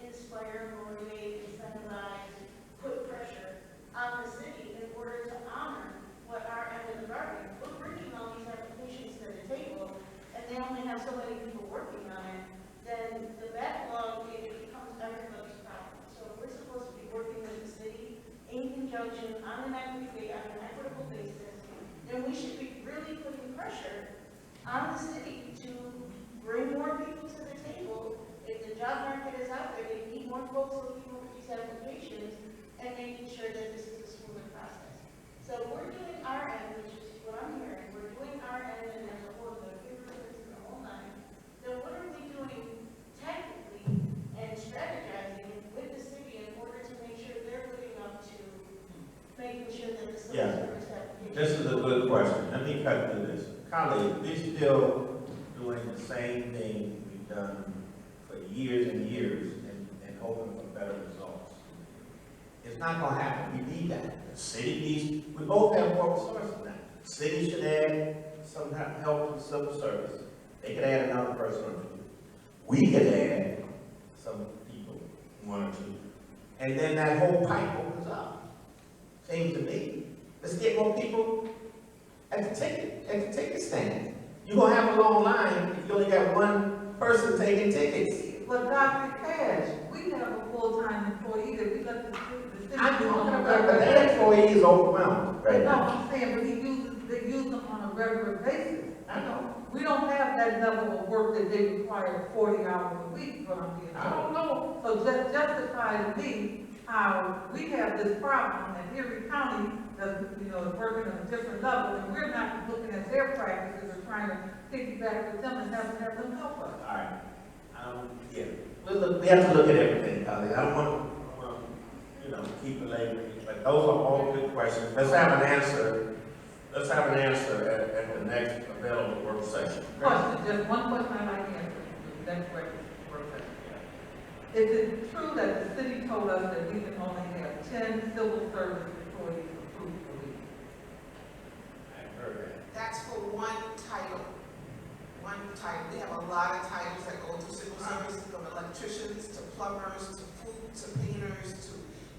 inspire, motivate, incentivize, put pressure on the city in order to honor what our end of the bargain? We're bringing all these applications to the table, and they only have so many people working on it, then the backlog, it becomes everybody's problem. So if we're supposed to be working with the city in conjunction on an equitable basis, then we should be really putting pressure on the city to bring more people to the table. If the job market is out there, they need more folks looking over these applications and making sure that this is a smoother process. So we're doing our end, which is what I'm hearing, we're doing our end and there's a whole, the fingerprints and the whole nine. Then what are we doing technically and strategizing with the city in order to make sure they're living up to making sure that the civil service application. This is a good question. Let me cut through this. Colleagues, we're still doing the same thing we've done for years and years and hoping for better results. It's not going to happen. We need that. The city needs, we both have more resources now. The city should add some help to civil service. They could add another person or two. We could add some people, one or two. And then that whole pipe opens up. Seems to me. Let's get more people at the ticket stand. You're going to have a long line if you only got one person taking tickets. But Dr. Cash, we have a full-time employee that we let the city. I'm talking about, but that employee is overwhelmed right now. No, I'm saying, but they use them on a regular basis. I know. We don't have that level of work that they require 40 hours a week, but I'm being. I don't know. So just justify to me how we have this problem and Erie County does, is working on a different level, and we're not looking at their practices or trying to piggyback with them and have them help us. All right. Yeah. We have to look at everything, Holly. I don't want to, keep belaboring, but those are all good questions. Let's have an answer. Let's have an answer at the next available work session. Question, just one question I'd like to answer. The next work session. Is it true that the city told us that we can only have 10 civil service employees approved per week? I heard that. That's for one title. One title. We have a lot of titles that go through civil service, from electricians to plumbers to food to painters to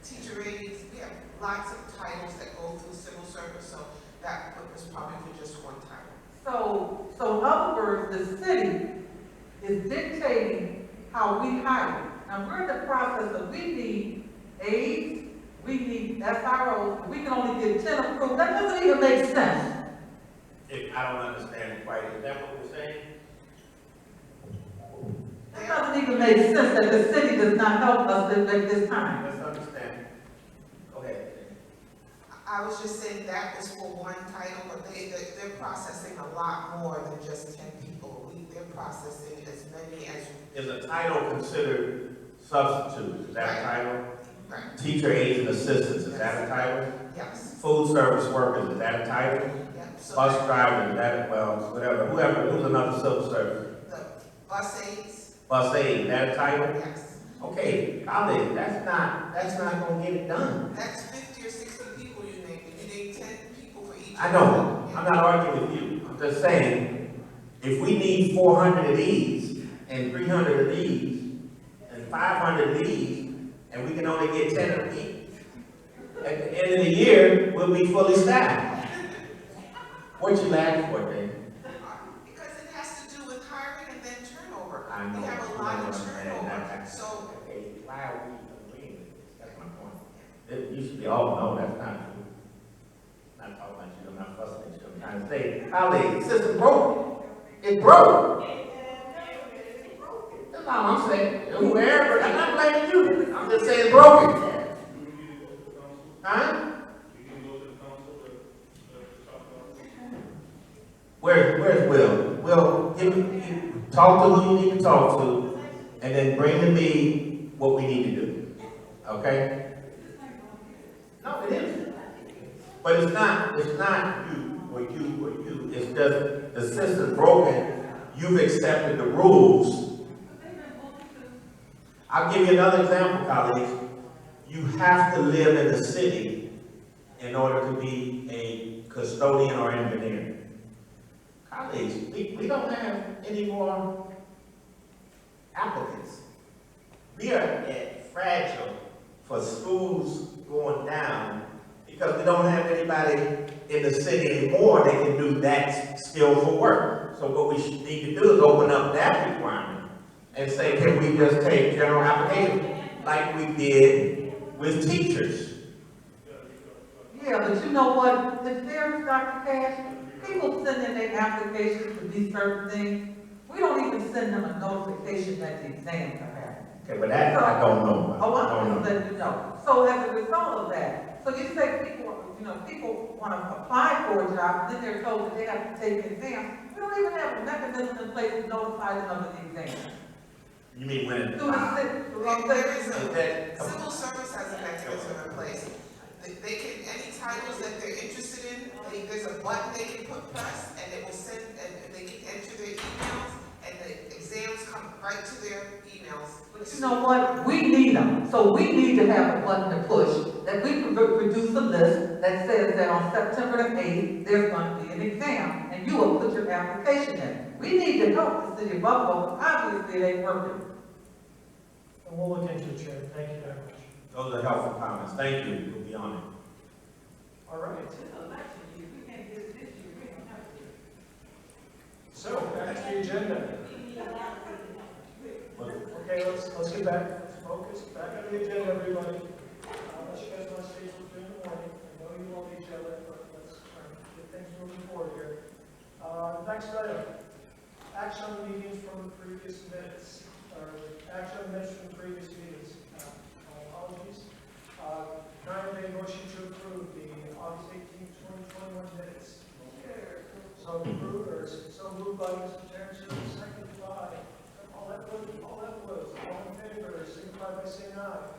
teacher aides. We have lots of titles that go through civil service, so that was probably for just one title. So in other words, the city is dictating how we hire. Now we're in the process of, we need aides, we need SROs, we can only get 10 approved. That doesn't even make sense. I don't understand it quite. Is that what we're saying? That doesn't even make sense that the city does not help us at this time. Let's understand. Go ahead. I was just saying that is for one title, but they're processing a lot more than just 10 people. They're processing as many as. Is a title considered substitutes, is that a title? Right. Teacher aides and assistants, is that a title? Yes. Food service workers, is that a title? Yeah. So Bus drivers, is that, well, whatever, who's another civil service? the bus aides. Bus aide, is that a title? Yes. Okay, colleague, that's not gonna get it done. That's 50 or 60 people you named. You named 10 people for each. I know, I'm not arguing with you, I'm just saying, if we need 400 of these, and 300 of these, and 500 of these, and we can only get 10 of each, at the end of the year, we'll be fully staffed. What you laughing for, Dave? Because it has to do with hiring and then turnover. I know. We have a lot of turnover. So Okay, why are we agreeing with this? That's my point. You should be all know that's not true. I'm not talking about you, I'm not fussing at you, I'm trying to say, colleague, the system broke. It's broke. That's all I'm saying. Whoever, I'm not blaming you. I'm just saying it's broken. Huh? Where's Will? Will, talk to who you need to talk to, and then bring to me what we need to do. Okay? No, it isn't. But it's not you, or you. It's just the system's broken. You've accepted the rules. I'll give you another example, colleagues. You have to live in the city in order to be a custodian or engineer. Colleagues, we don't have any more applicants. We are fragile for schools going down because we don't have anybody in the city anymore that can do that skillful work. So what we need to do is open up that requirement and say, can we just take general application like we did with teachers? Yeah, but you know what, the fair, Dr. Cash, people send in their applications to do certain things. We don't even send them a notification that the exams are happening. Okay, but that I don't know. Oh, I'm just letting you know. So as a result of that, so you say people want to apply for a job, then they're told that they have to take an exam. We don't even have a mechanism in place to notify them of the exam. You mean when it's civil service has a mechanism in place. They can, any titles that they're interested in, there's a button they can press, and it will send, and they can enter their emails, and the exams come right to their emails. But you know what? We need them. So we need to have a button to push that we can produce a list that says that on September the 8th, there's going to be an exam, and you will put your application in. We need to help the city of Buffalo, but obviously it ain't working. And we'll look into it, Chair. Thank you very much. Those are helpful comments. Thank you. We'll be on it. All right. So, back to the agenda. Okay, let's get back. Let's focus. Back on the agenda, everybody. Unless you guys want to stay till 3 in the morning. I know you love each other, but let's get things moving forward here. Next item. Action on the meetings from the previous minutes. Action on minutes from previous meetings. Apologies. Currently, a motion to approve the August 18th, 2021 minutes. So approved, or so moved by Mr. Terrence, seconded by all that was, all in favor, signify by saying aye.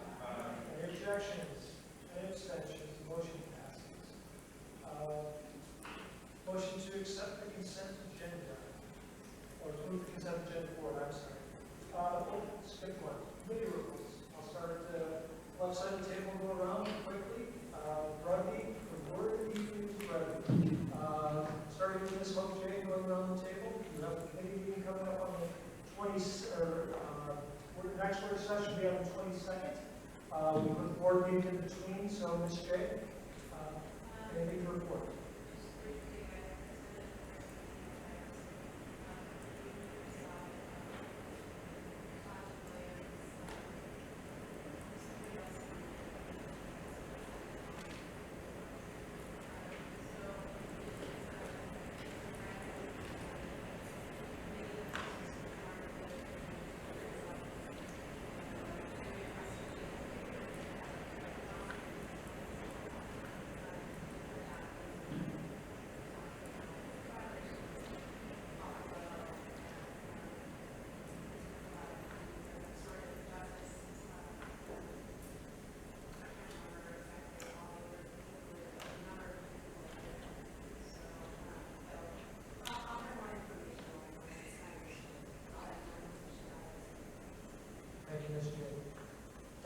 Any objections? Any abstentions? The motion passes. Motion to accept the consent agenda, or to move the consent agenda forward. I'm sorry. Skip one. Committee reports. I'll start at the left side of the table, go around quickly. Rugby, reward, evenings, rugby. Starting with Ms. Hope-J, going around the table. We have a committee meeting coming up on the 20th, next work session will be on the 22nd. We put the board meeting in between, so Ms. J, anything to report?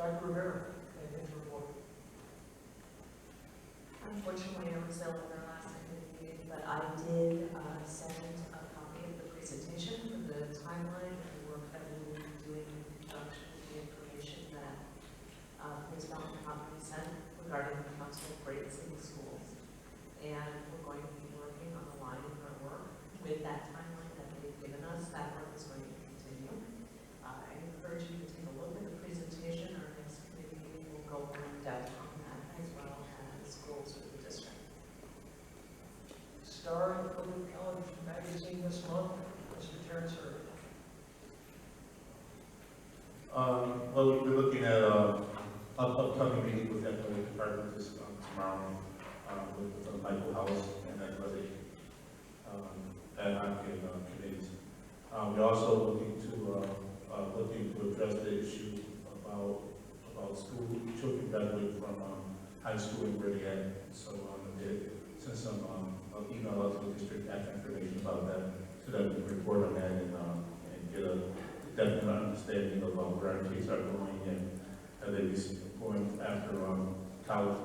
Dr. Rivera, anything to report? Unfortunately, I was ill at our last meeting, but I did send a copy of the presentation for the timeline and the work that we will be doing in conjunction with the information that Ms. Mountain sent regarding the Council of Great City Schools. And we're going to be working on aligning our work with that timeline that they've given us. That work is going to continue. I encourage you to take a look at the presentation. Our next committee meeting will go more in depth on that as well as goals for the district. Star of Public College Magazine this month, Mr. Terrence Hurd. Well, we're looking at upcoming meeting with that department this tomorrow with Michael House and athletic committees. We're also looking to address the issue about school children graduating from high school and where they at. So send some email out to the district after information about that, so that we can report on that and get a definite understanding of where our kids are going and how they be going after college,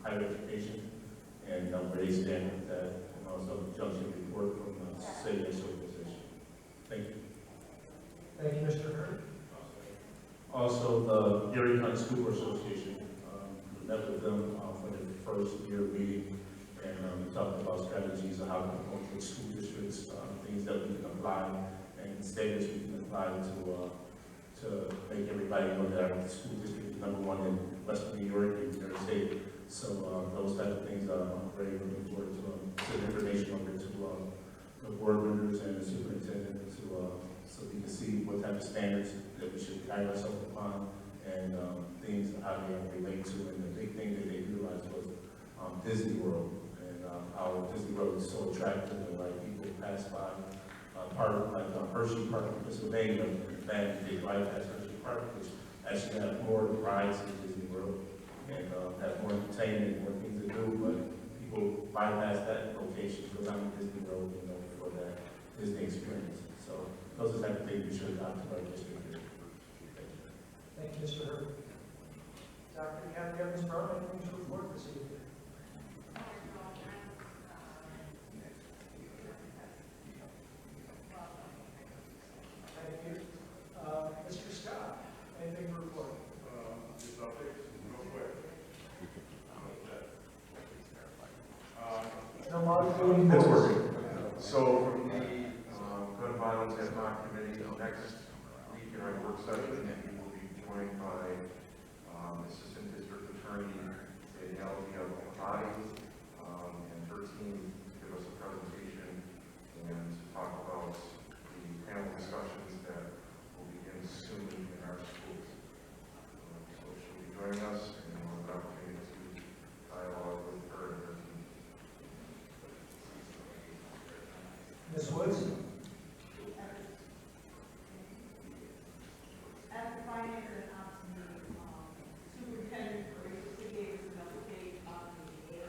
higher education, and where they stand with that, and also the junction report from the state association. Thank you. Thank you, Mr. Hurd. Also, the Erie County School Board Association, we met with them for the first year meeting, and we talked about strategies of how to promote the school districts, things that we can apply, and standards we can apply to make everybody know that our school district is #1 in Western New York and New York State. So those type of things, I'm very looking forward to send information over to the board members and the superintendent so we can see what type of standards that we should guide ourselves upon and things how they relate to. And the big thing that they utilized was Disney World, and how Disney World is so attractive, and like people pass by park like Hershey Park in Pennsylvania, and they drive past Hershey Park, which actually have more rides in Disney World and have more entertainment, more things to do, but people bypass that location, go down to Disney World, for that Disney experience. So those are the type of things we should adopt to our district here. Thank you, Mr. Hurd. Dr. Kathy Evans-Brown, anything to report this evening? Thank you. Mr. Scott, anything to report? Just updates, real quick. No more doing It's voice. working. So from the Gun Violence Ad Hoc Committee, next week in our work session, we will be joined by Assistant District Attorney Danielle Abadi and her team to give us a presentation and to talk about the panel discussions that will begin soon in our schools. So she'll be joining us, and we'll have an opportunity to dialogue with her and her team. Ms. Woods? After finance and ops meeting, superintendent graciously gave us an update on the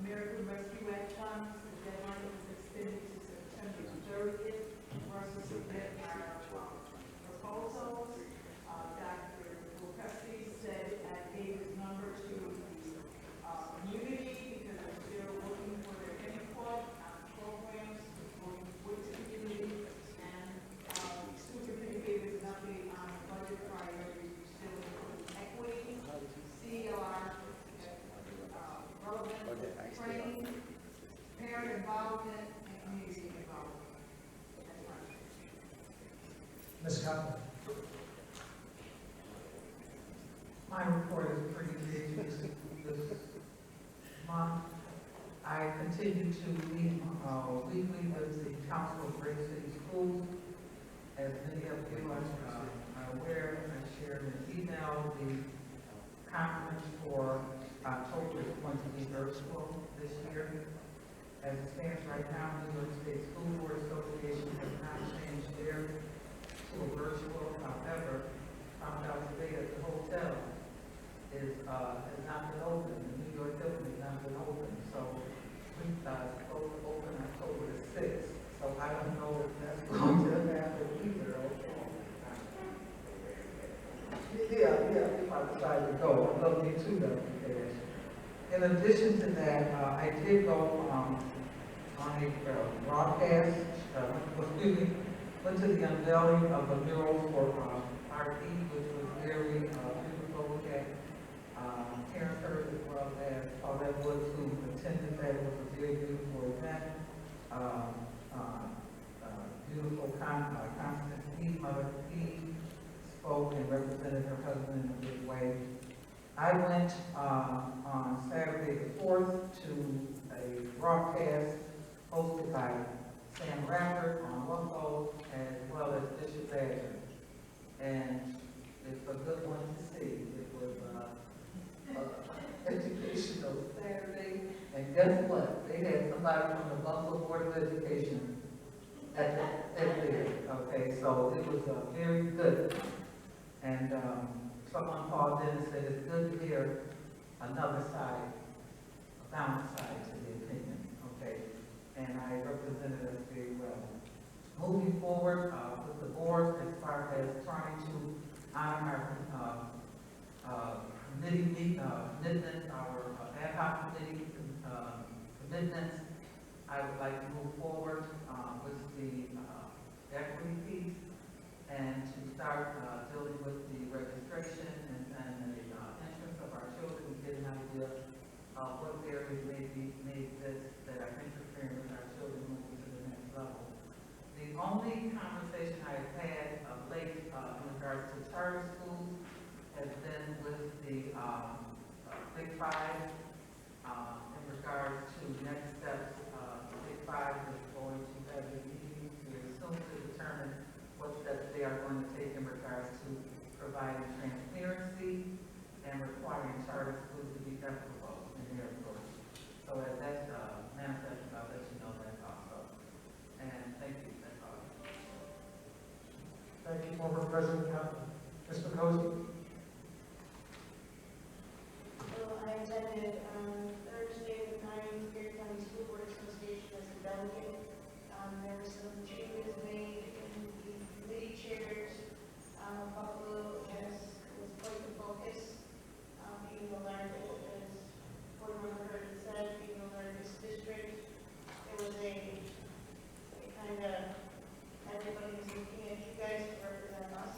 American Rescue Act funds. The deadline was extended to September 30th for us to submit our proposals. Dr. Wilkowski said I gave his number to the community because they're still looking for their input on programs with the community, and superintendent gave us an update on the budget priorities. We still include equity, CLR, relevant training, parent involvement, and community involvement. That's right. Ms. Cotton? My report is pretty busy this month. I continue to meet weekly with the Council of Great City Schools. As many of you are aware, I shared an email. The conference for October is going to be virtual this year. As it stands right now, New York State School Board Association has not changed theirs to a virtual. However, found out today that the hotel has not been open. The New York building has not been open. So we supposed to open October the 6th. So I don't know if that's going to happen either. Yeah. In addition to that, I did go on a broadcast, went to the unveiling of the mural for RP, which was very beautiful. We had Karen Curtis as well as Paulette Woods, who attended that. It was a very beautiful event. Beautiful Constance Heath, Mother Heath, spoke and represented her husband in a big way. I went on Saturday the 4th to a broadcast hosted by Sam Rappert on WUFO as well as Bishop Badger. And it's a good one to see. It was educational Saturday. And guess what? They had somebody from the Buffalo Board of Education at there. Okay, so it was very good. And someone called in and said it's good to hear another side, a balanced side to the opinion. Okay, and I represented us very well. Moving forward with the board as far as trying to honor our committee commitments, our ad hoc committee commitments, I would like to move forward with the equity piece and to start dealing with the registration and the entrance of our children and get an idea of what areas may exist that are interfering with our children moving to the next level. The only conversation I've had of late in regards to charter schools has been with the Big Five in regards to next steps. The Big Five is going to have a meeting very soon to determine what steps they are going to take in regards to providing transparency and requiring charter schools to be equitable in their approach. So as that manifests, I'll let you know that also. And thank you. That's all. Thank you, former President Cotton. Ms. McCosey? So I attended Thursday the 9th Erie County School Board Association as a delegate. There were some changes made in the committee chairs. Buffalo was quite the focus, being the largest, as board member Hurd said, being the largest district. It was a kind of everybody was looking at you guys to represent us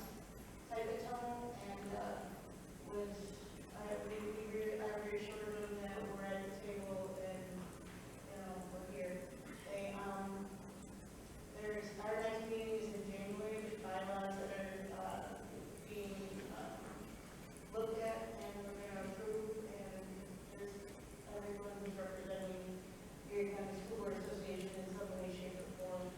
type of tone, and I reassured them that we're at the table and we're here. There's our next meeting is in January. There's bylaws that are being looked at and we're going to approve, and there's everyone who's representing Erie County School Board Association in some way, shape, or form.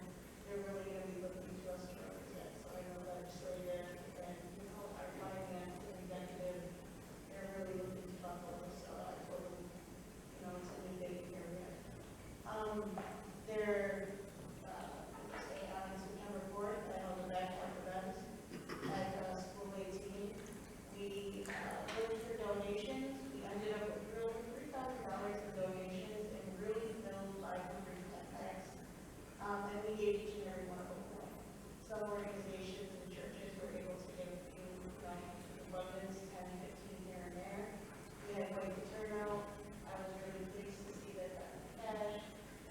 They're really going to be looking to us to represent. So I know legislative and our finance and executive, they're really looking to Buffalo. So I told them, it's a new big area. On September 4th, I held a backpack event at School 18. We looked for donations. We ended up with really $3,000 in donations and really filled 500 backpacks. And we gave each and every one of them one. Some organizations and churches were able to give a few, abundance, 10, 15 here and there. We had quite the turnout. I was really pleased to see that cash.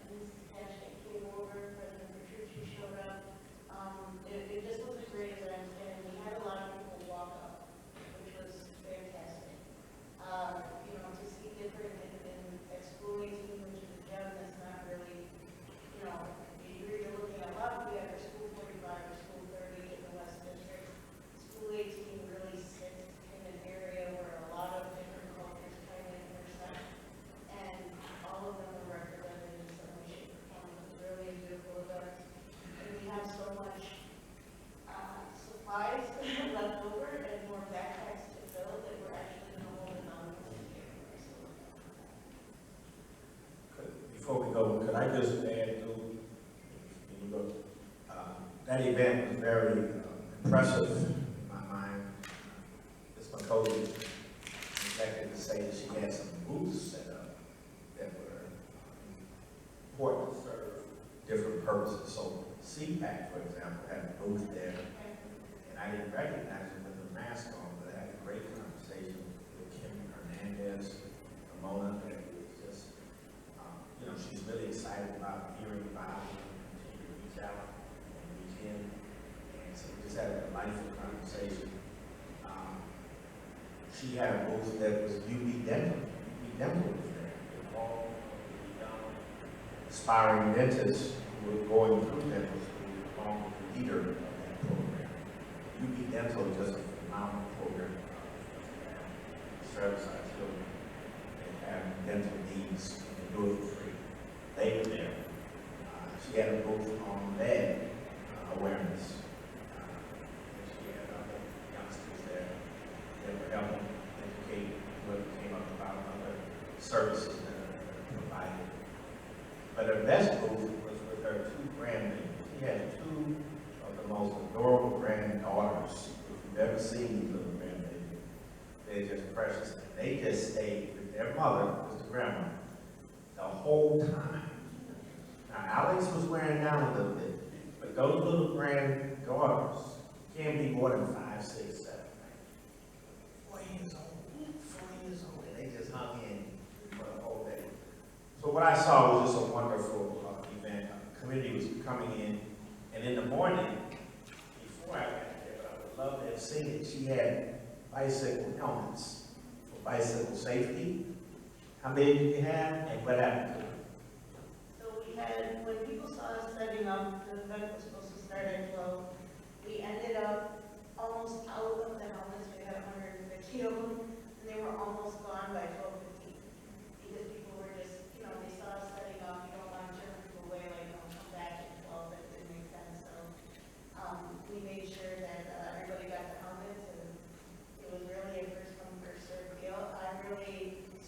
Mrs. Cashman came over, President Petrucci showed up. It just was a great event, and we had a lot of people walk up, which was fantastic. To see different at School 18, which is a gem that's not really, you're either looking at a lot, we have School 45 or School 30 in the West District. School 18 really sits in an area where a lot of different cultures kind of intersect, and all of them are represented in some way, shape, or form. It's really a beautiful event. And we have so much supplies left over and more backpacks to fill that we're actually going to hold it on to January. Before we go, could I just add that event was very impressive in my mind. Ms. McCosey expected to say that she had some booths set up that were important to serve different purposes. So CPAC, for example, had a booth there, and I didn't recognize him with a mask on, but I had a great conversation with Kim Hernandez, Ramona, and excited about hearing about it, and continue to reach out and reach in. And so we just had a delightful conversation. She had a booth that was UB Dental. UB Dental was there. With all of the aspiring dentists who were going through dental school, along with the leader of that program. UB Dental is just a phenomenal program to service our children that have dental needs and do it for free. They were there. She had a booth on lead awareness. And she had other youngsters there that were helping educate what came up about other services that are provided. But her best booth was with her two grandbabies. She had two of the most adorable granddaughters. If you've ever seen these little grandbabies, they're just precious. They just stayed with their mother, was the grandma, the whole time. Now, Alex was wearing down a little bit, but those little granddaughters can't be more than 5, 6, 7, 4 years old, 4 years old, and they just hung in for the whole day. So what I saw was just a wonderful event. The community was coming in, and in the morning, before I got there, but I would love to have seen it, she had bicycle helmets for bicycle safety. How many did you have, and what happened to them? So we had, when people saw us setting up, the event was supposed to start at 12. We ended up almost out of the helmets. We had 150 of them, and they were almost gone by 12:15. Because people were just, you know, they saw us setting up. You don't want to turn people away, like, don't come back at 12. That didn't make sense. So we made sure that everybody got the helmets, and it was really a first come, first served deal.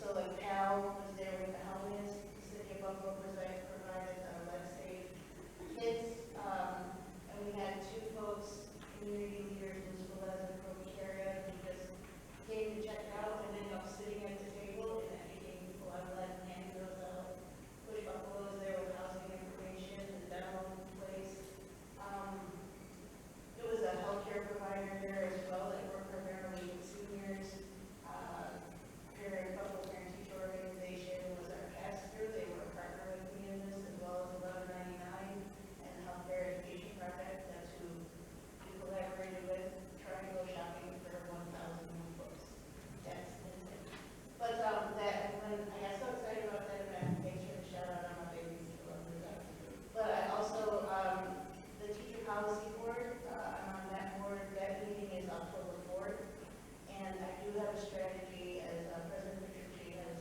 So like Al was there with the helmets. The city of Buffalo provided lead safe kits, and we had 2 folks, community leaders, Ms. Velez and Provicaria, who just came to check out and ended up sitting at the table and educating people on lead and handing those out. Push Buffalo was there with housing information, the demo place. It was a healthcare provider there as well that worked primarily with seniors. Buffalo Parent Teacher Organization was our pass-through. They were a partner with me in this, as well as 1199 and the Healthcare Education Project. That's who we collaborated with, trying to go shopping for 1,000 new books. That's insane. But when I got so excited about that event, make sure to shout out on my babies. But I also, the Teacher Policy Board, I'm on that board. That meeting is October 4th. And I do have a strategy, as President Petrucci has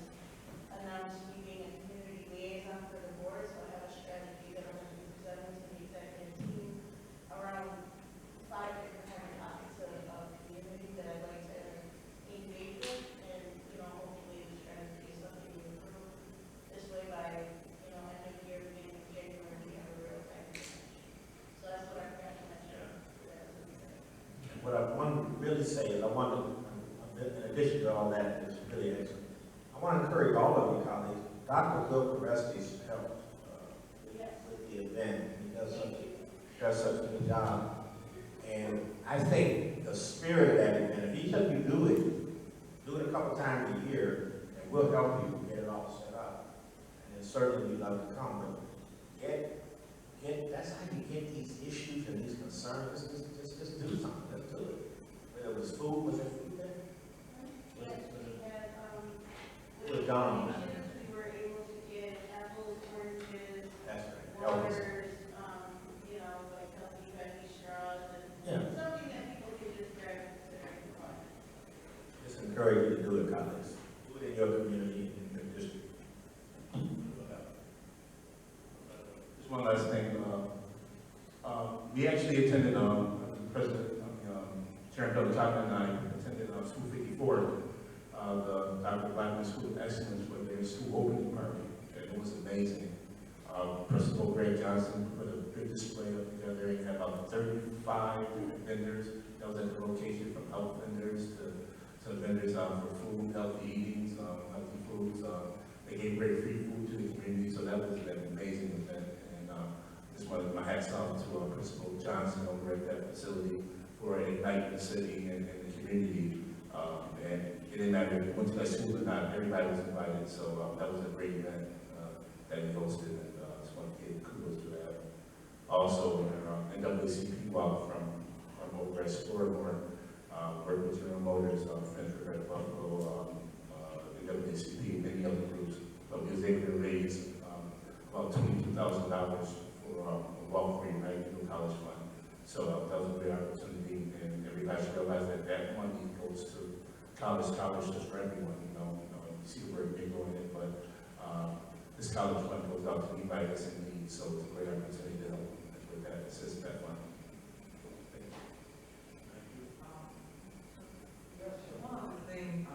announced, me being a community liaison for the board. So I have a strategy that I'm going to be presenting to the executive team around 5 different kind of topics of community that I'd like to engage with. And, you know, hopefully the strategy is something we improve. This way by, you know, end of year, beginning of January, we have a real time. So that's what I've got to mention. What I want to really say is in addition to all that, is really excellent. I want to encourage all of you colleagues. Dr. Bill Koreski's helped with the event. He does such a good job. And I think the spirit of that event, if each of you do it a couple times a year, and we'll help you get it all set up. And then certainly we'd love to come, but that's how you get these issues and these concerns. Just do something. Let's do it. Whether it was food, was there food there? Yes, we had, It was gone. we were able to get apples, oranges, That's right. Elvis. waters, you know, like healthy veggie straws, and Yeah. something that people can just grab and sit and buy. Just encourage you to do it, colleagues. Do it in your community, in your district. Just one last thing. We actually attended, Chairman Pellicata and I attended School 54, the Dr. Blackman School of Excellence, for their school opening party, and it was amazing. Principal Greg Johnson put a big display up together. He had about 35 vendors. That was at the location, from health vendors to vendors for food, healthy eatings, healthy foods. They gave great free food to the community, so that was an amazing event. And just wanted my hats off to Principal Johnson over at that facility for igniting the city and the community. And it didn't matter if you went to that school or not, everybody was invited. So that was a great event that we hosted. And want to give kudos to that. Also, NAACP walk from over at Sportmore, work with General Motors, Fencer at Buffalo, NAACP, and many other groups. But we was able to raise about $22,000 for a walk for United New College Fund. So that was a great opportunity, and everybody should realize that that money goes to college scholarships for everyone. You see the work they're doing it, but this college fund goes out to anybody that's in need. So it's a great opportunity to help with that, assist that fund. Thank you. Yes, one other thing,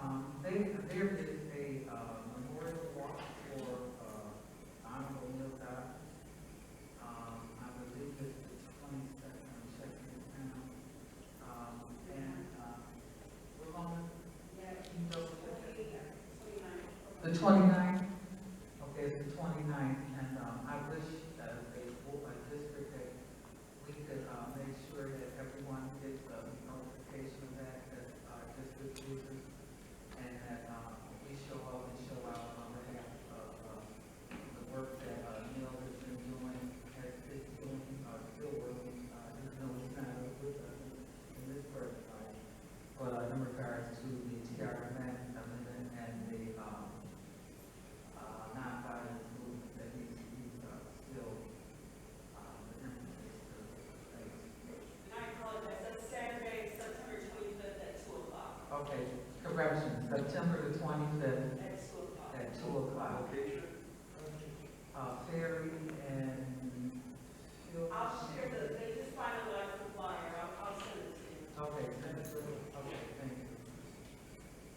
there is a memorial walk for Honorable Neil Dodd. I believe it's the 22nd, I'm checking it now. We're on the 29th? Okay, it's the 29th, and I wish as a district that we could make sure that everyone gets a notification of that our district uses, and that we show up and show out on behalf of the work that Neil has been doing, is doing, still working, even though he's not with us in this first fight. But in regards to the TR amendment and the nonviolent movement that he's still the emphasis to face. And I apologize, that's Saturday, September 25th at 2 o'clock. Okay, correction, September the 25th At 2 o'clock. at 2 o'clock. Ferry and I'll share they just finalized the flyer, I'll send it to you. okay, send it to me. Okay, thank you.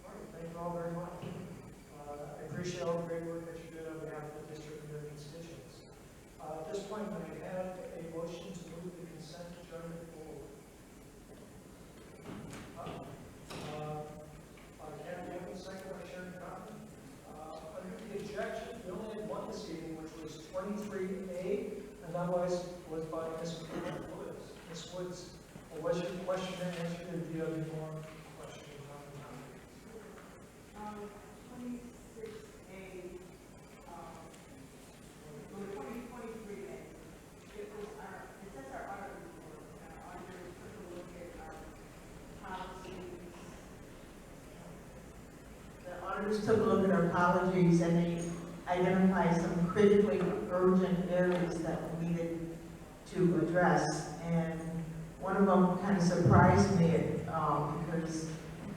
All right, thank you all very much. I appreciate all the great work that you did on behalf of the district and their constituents. At this point, I have a motion to move the consent adjournment forward. Kathy Evans, second by Sharon Cochran. Under the objection, we only had one this evening, which was 23A, and that was by Ms. Woods. Ms. Woods, was your question and answer, or do you have any more questions on the topic? 26A, 2023A, it says our audit report, our auditors took a look at our policies. The auditors took a look at our policies and they identified some critically urgent areas that we needed to address. And one of them kind of surprised me because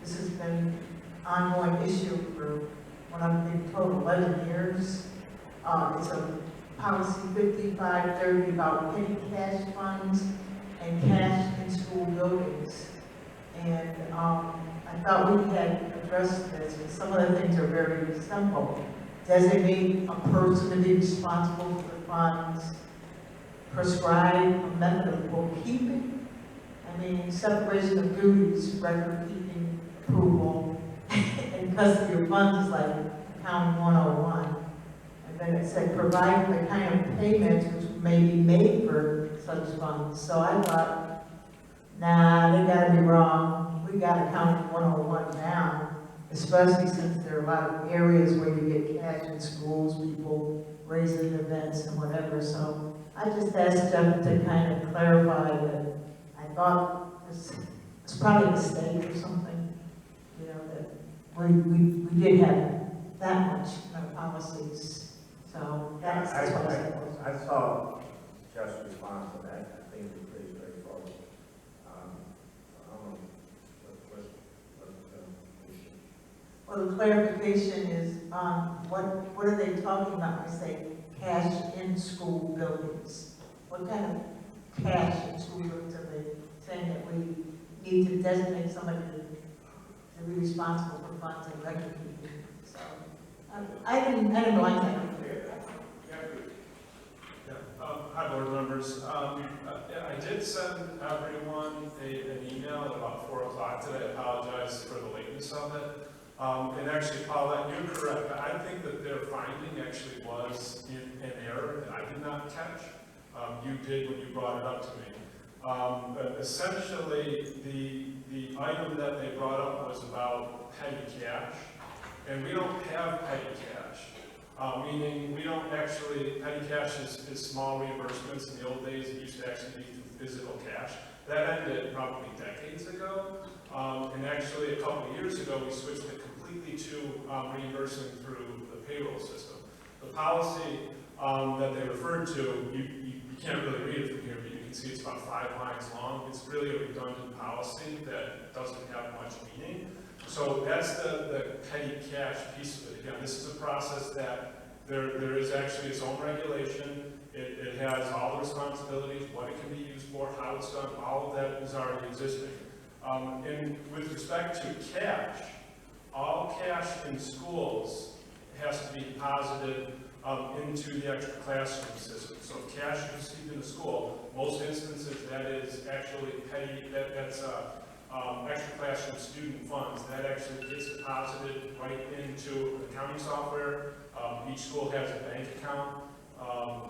this has been an ongoing issue for what I've been told 11 years. It's a policy 5530 about petty cash funds and cash in school buildings. And I thought we had addressed this, and some of the things are very simple. Designate a person to be responsible for the funds, prescribe a method of bookkeeping. I mean, separation of duties, record keeping, approval, and custody of funds is like accounting 101. And then it said provide the kind of payments which may be made for such funds. So I thought, nah, they gotta be wrong. We got accounting 101 now, especially since there are a lot of areas where you get cash in schools, people raising events and whatever. So I just asked Jeff to kind of clarify that I thought it's probably a mistake or something, you know, that we did have that much in our policies. So that's what I said. I saw Jeff's response to that. I think it was pretty straightforward. I don't know what the issue. Well, the clarification is, what are they talking about when they say cash in school buildings? What kind of cash in school buildings are they saying that we need to designate somebody to be responsible for funds and record keeping? So, I didn't like that. Hi, board members. I did send everyone an email at about 4 o'clock today. I apologize for the lateness of it. And actually, Paulette, you're correct. I think that their finding actually was an error that I did not catch. You did when you brought it up to me. But essentially, the item that they brought up was about petty cash. And we don't have petty cash. meaning we don't actually, petty cash is small reimbursements. In the old days, it used to actually be through physical cash. That ended probably decades ago, and actually a couple of years ago, we switched it completely to reimbursing through the payroll system. The policy that they referred to, you can't really read it from here, but you can see it's about 5 lines long. It's really a redundant policy that doesn't have much meaning. So that's the petty cash piece of it. Again, this is a process that there is actually its own regulation. It has all the responsibilities, what it can be used for, how it's done, all of that is already existing. And with respect to cash, all cash in schools has to be deposited into the extra classroom system. So if cash is received in the school, most instances that is actually petty, that's extra classroom student funds. That actually gets deposited right into accounting software. Each school has a bank account.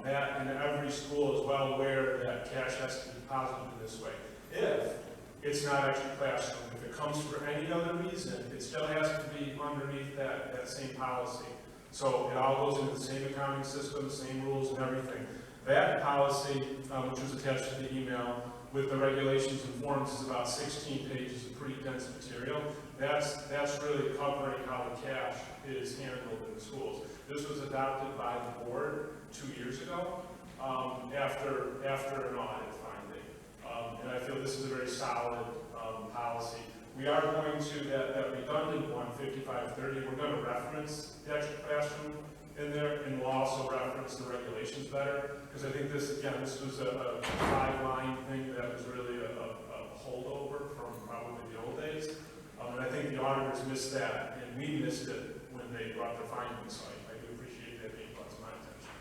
That and every school is well aware that cash has to be deposited in this way. If it's not extra classroom, if it comes for any other reason, it still has to be underneath that same policy. So it all goes into the same accounting system, same rules and everything. That policy, which was attached to the email, with the regulations and forms is about 16 pages of pretty dense material. That's really covering how the cash is handled in the schools. This was adopted by the board 2 years ago after an audit finding. And I feel this is a very solid policy. We are going to, that redundant one, 5530, we're going to reference the extra classroom in there, and we'll also reference the regulations better, because I think this, again, this was a 5-line thing that was really a holdover from probably the old days. And I think the auditors missed that, and we missed it when they brought their findings, so I do appreciate that being brought to my attention.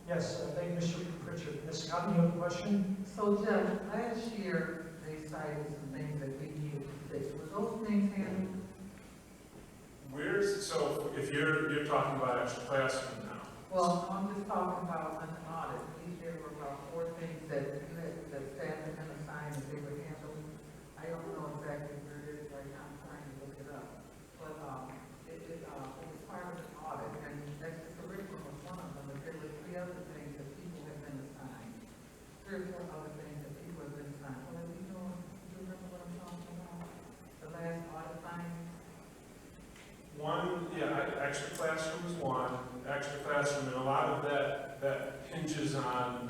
Yes, thank you, Mr. Pritchard. Ms. Scott, you have a question? So Jeff, last year, they cited some things that we needed to fix. Were those things handled? So if you're talking about extra classroom now. Well, I'm just talking about an audit. There were about 4 things that you had, that staff had been assigned that they were handling. I don't know exactly where it is right now. I'm trying to look it up. But it was part of an audit, and that's the curriculum was one of them. But there were 3 other things that people had been assigned. 3 or 4 other things that people had been assigned. Well, do you remember what I'm talking about? The last audit finding? One, extra classroom is one. Extra classroom, and a lot of that hinges on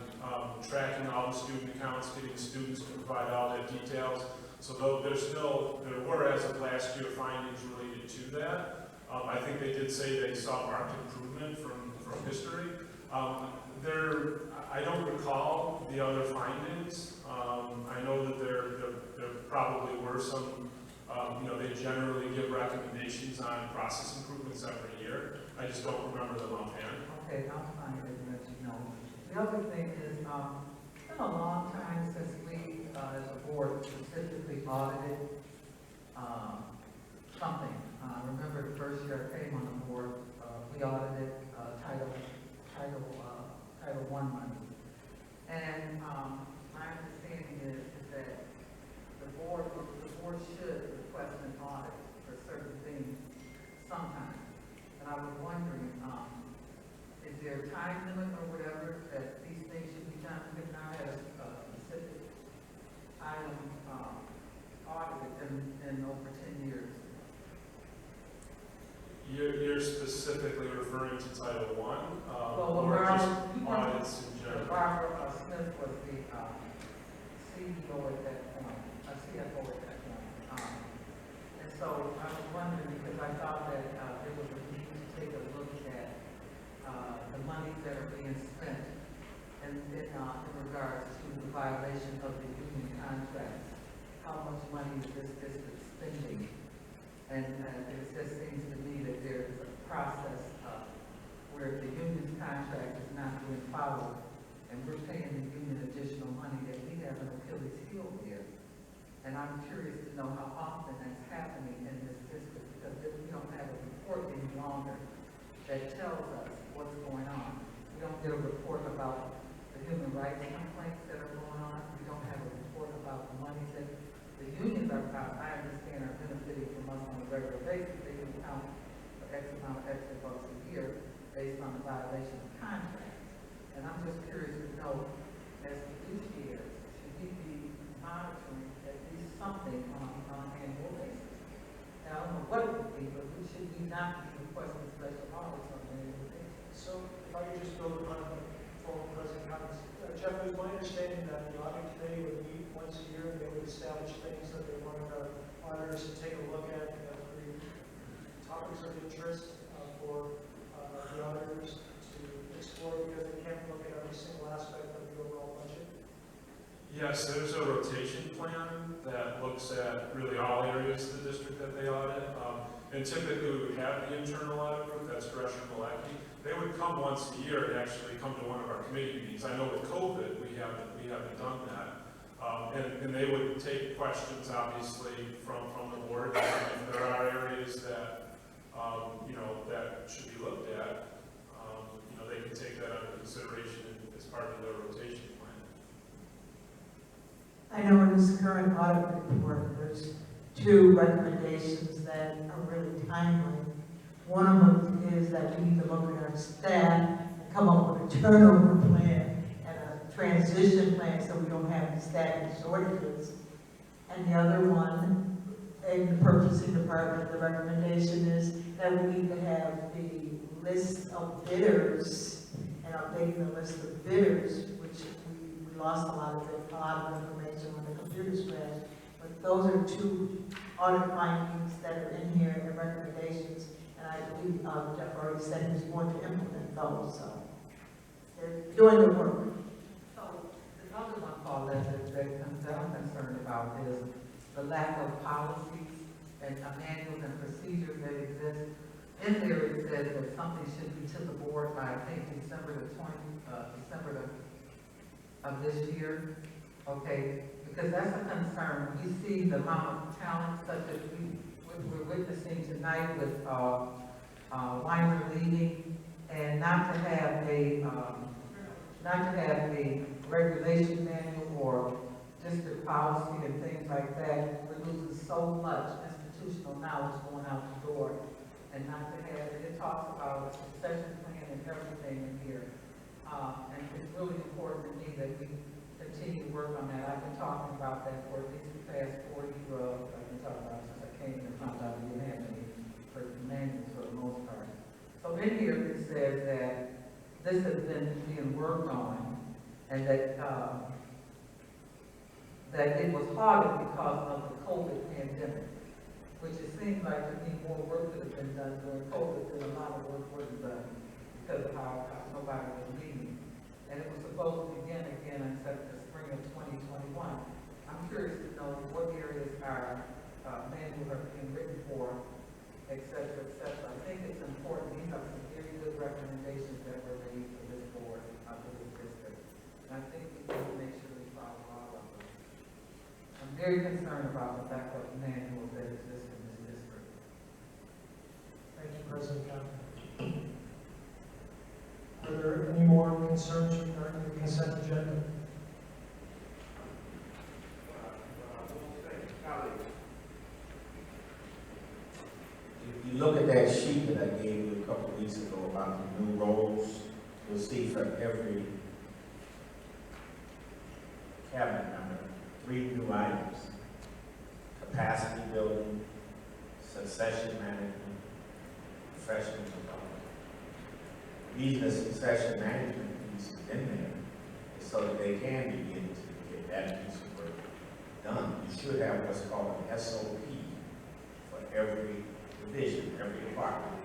tracking all the student accounts, getting students to provide all their details. So though there were, as of last year, findings related to that. I think they did say they saw marked improvement from history. I don't recall the other findings. I know that there probably were some. They generally give recommendations on process improvements every year. I just don't remember them offhand. Okay, I'll find it and let you know. The other thing is, it's been a long time since we, as a board, specifically audited something. Remember the first year I came on the board, we audited Title I money. And my understanding is that the board should request an audit for certain things sometime. And I was wondering, is there a time limit or whatever that these things should be done? We have not had a specific item audited in over 10 years. You're specifically referring to Title I, or just audits in general? Barbara Smith was the CEO at that point, CFO at that point. And so I was wondering, because I thought that there was a need to take a look at the monies that are being spent in regards to the violation of the union contracts. How much money is this district spending? And it just seems to me that there is a process where the union's contract is not being followed, and we're paying the union additional money that we have an Achilles heel here. And I'm curious to know how often that's happening in this district, because we don't have a report any longer that tells us what's going on. We don't get a report about the human rights complaints that are going on. We don't have a report about the money that the unions are, I understand, are benefiting from us on a regular basis. They can account for X amount of extra bucks a year based on the violation of contract. And I'm just curious to know, as fiduciaries, should we be monitoring at least something on an annual basis? Now, I don't know what it would be, but should we not be requesting special audits on an annual basis? So if I could just build upon the former president comments. Jeff, it was my understanding that the audit committee would meet once a year and they would establish things that they wanted our auditors to take a look at, topics of interest for the auditors to explore, because they can't look at every single aspect of the overall budget. Yes, there's a rotation plan that looks at really all areas of the district that they audit. And typically we would have the internal audit group, that's Drescher and Malecki. They would come once a year and actually come to one of our committee meetings. I know with COVID, we haven't done that. And they would take questions, obviously, from the board. And if there are areas that, that should be looked at, they can take that under consideration as part of their rotation plan. I know in this current audit report, there's 2 recommendations that are really timely. One of them is that we need to look at our staff and come up with a turnover plan and a transition plan so we don't have staffing shortages. And the other one, in the purchasing department, the recommendation is that we need to have the list of bidders and updating the list of bidders, which we lost a lot of information when the computers crashed. But those are 2 audit findings that are in here and recommendations. And I believe Jeff already said he's going to implement those, so they're doing the work. So the other one, Paulette, that I'm concerned about is the lack of policies and manuals and procedures that exist. In there it says that something should be to the board by, I think, December of this year. Okay, because that's a concern. We see the amount of talent such as we're witnessing tonight with Weiner leaving, and not to have a regulation manual or district policy and things like that. We're losing so much institutional knowledge going out the door, and not to have it. It talks about a succession plan and everything in here, and it's really important to me that we continue to work on that. I've been talking about that for at least the past 40, I've been talking about it since I came and found out we didn't have any manuals for the most part. So in here it says that this has been being worked on, and that that it was harder because of the COVID pandemic, which it seems like to me more work could have been done during COVID than a lot of work wasn't done because of how nobody was meeting. And it was supposed to begin again in the spring of 2021. I'm curious to know what areas our manuals are being written for, et cetera, et cetera. I think it's important. These are some very good recommendations that were made for this board, for this district. And I think we need to make sure we follow all of them. I'm very concerned about the backup manuals that exist in this district. Thank you, President Conklin. Are there any more concerns regarding the consent agenda? If you look at that sheet that I gave you a couple of weeks ago about the new roles, you'll see for every cabinet member, 3 new items: capacity building, succession management, professional development. The reason the succession management piece is in there is so that they can begin to get that piece of work done. You should have what's called an SOP for every division, every department.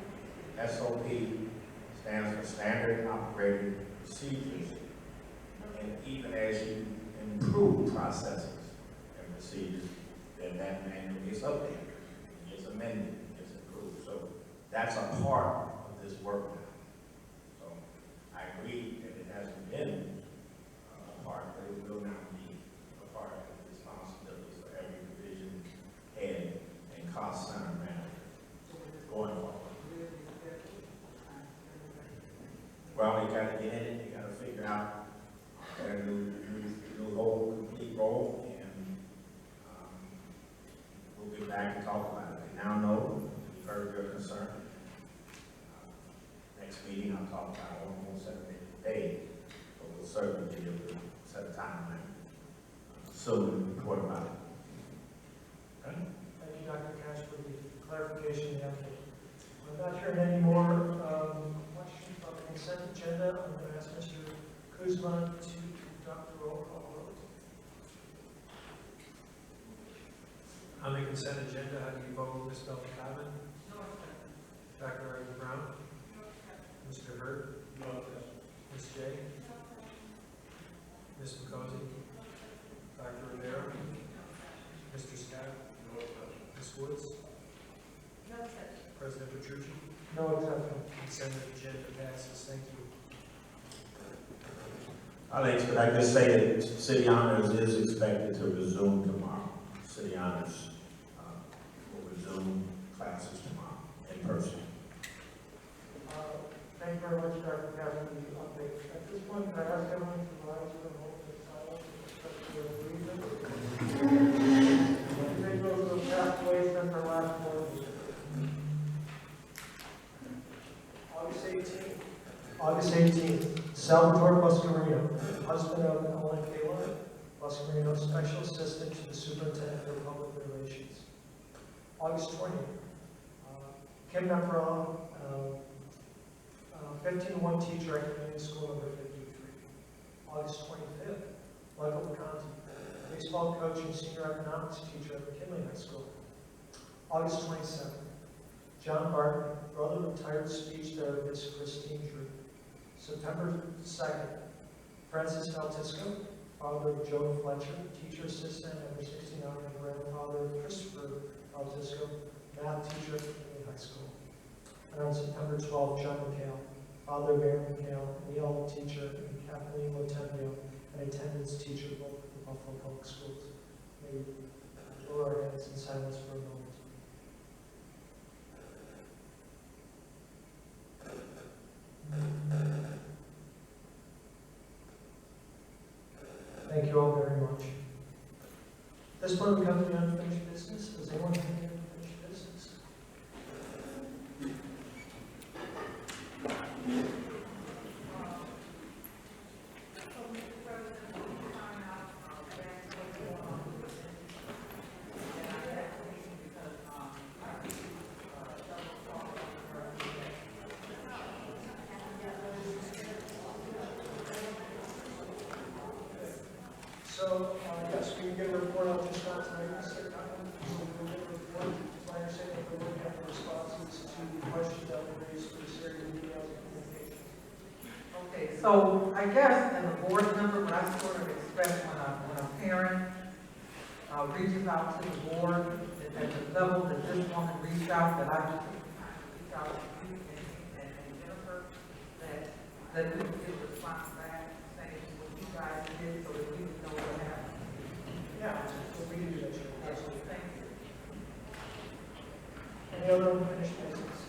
SOP stands for Standard Operating Procedures. And even as you improve processes and procedures, then that manual gets updated, gets amended, gets improved. So that's a part of this work now. So I agree that it hasn't been a part, but it will now be a part of the responsibilities for every division head and cost center manager going forward. Well, they got to get in it, they got to figure out their new whole complete role, and we'll get back and talk about it. They now know, we've heard your concern, next meeting, I'll talk about it, I won't set a date today, but we'll certainly be able to set a timeline soon and report about it. Okay? Thank you, Dr. Cash, for the clarification and update. I'm not hearing any more questions on the consent agenda. I'm going to ask Mr. Kuzma to conduct the roll call vote. On the consent agenda, how do you vote, Ms. Belknap? No. Dr. Arthur Brown? No. Mr. Hurd? No. Ms. J? No. Ms. McCosey? Dr. Rivera? No. Mr. Scott? No. Ms. Woods? No. President Petrucci? No exception. Consent agenda passes. Thank you. I'll expect to say that City Honors is expected to resume tomorrow. City Honors will resume classes tomorrow in person. Thank you very much, Dr. Cash, for the update. At this point, can I ask everyone to rise for a moment of silence and respect for the reason? Individuals who have passed away since our last board meeting. August 18th, Salvatore Buscarino, husband of Ellen Kayla, Buscarino, Special Assistant to the Superintendent for Public Relations. August 20th, Kim Nepron, 15-1 teacher at Community School number 53. August 25th, Michael Conti, baseball coach and senior economics teacher at McKinley High School. August 27th, John Barton, brother of retired speech therapist Christine Drew. September 2nd, Francis Valtisco, father of Joe Fletcher, teacher assistant number 69, and grandfather of Christopher Valtisco, math teacher at McKinley High School. And on September 12th, John McHale, father of Aaron McHale, Neil teacher, and Kathleen Lotendo, an attendance teacher both at the Buffalo Public Schools. May we lower our heads in silence for a moment. Thank you all very much. At this point, we come to the unfinished business. Does anyone have any unfinished business? So, yes, we can get a report out just not tonight, Mr. Cotton. We'll get a report. It's my understanding that we're looking at the responses to the questions that were raised for this area of emails and communication. Okay, so I guess as a board member, what I sort of expect when a parent reaches out to the board at the level that this woman reached out, that I just reach out to you and Jennifer, that we can get a response back saying what you guys did so that we can know what happened. Yeah, we can do that, sure. Absolutely. Thank you. Any other unfinished business?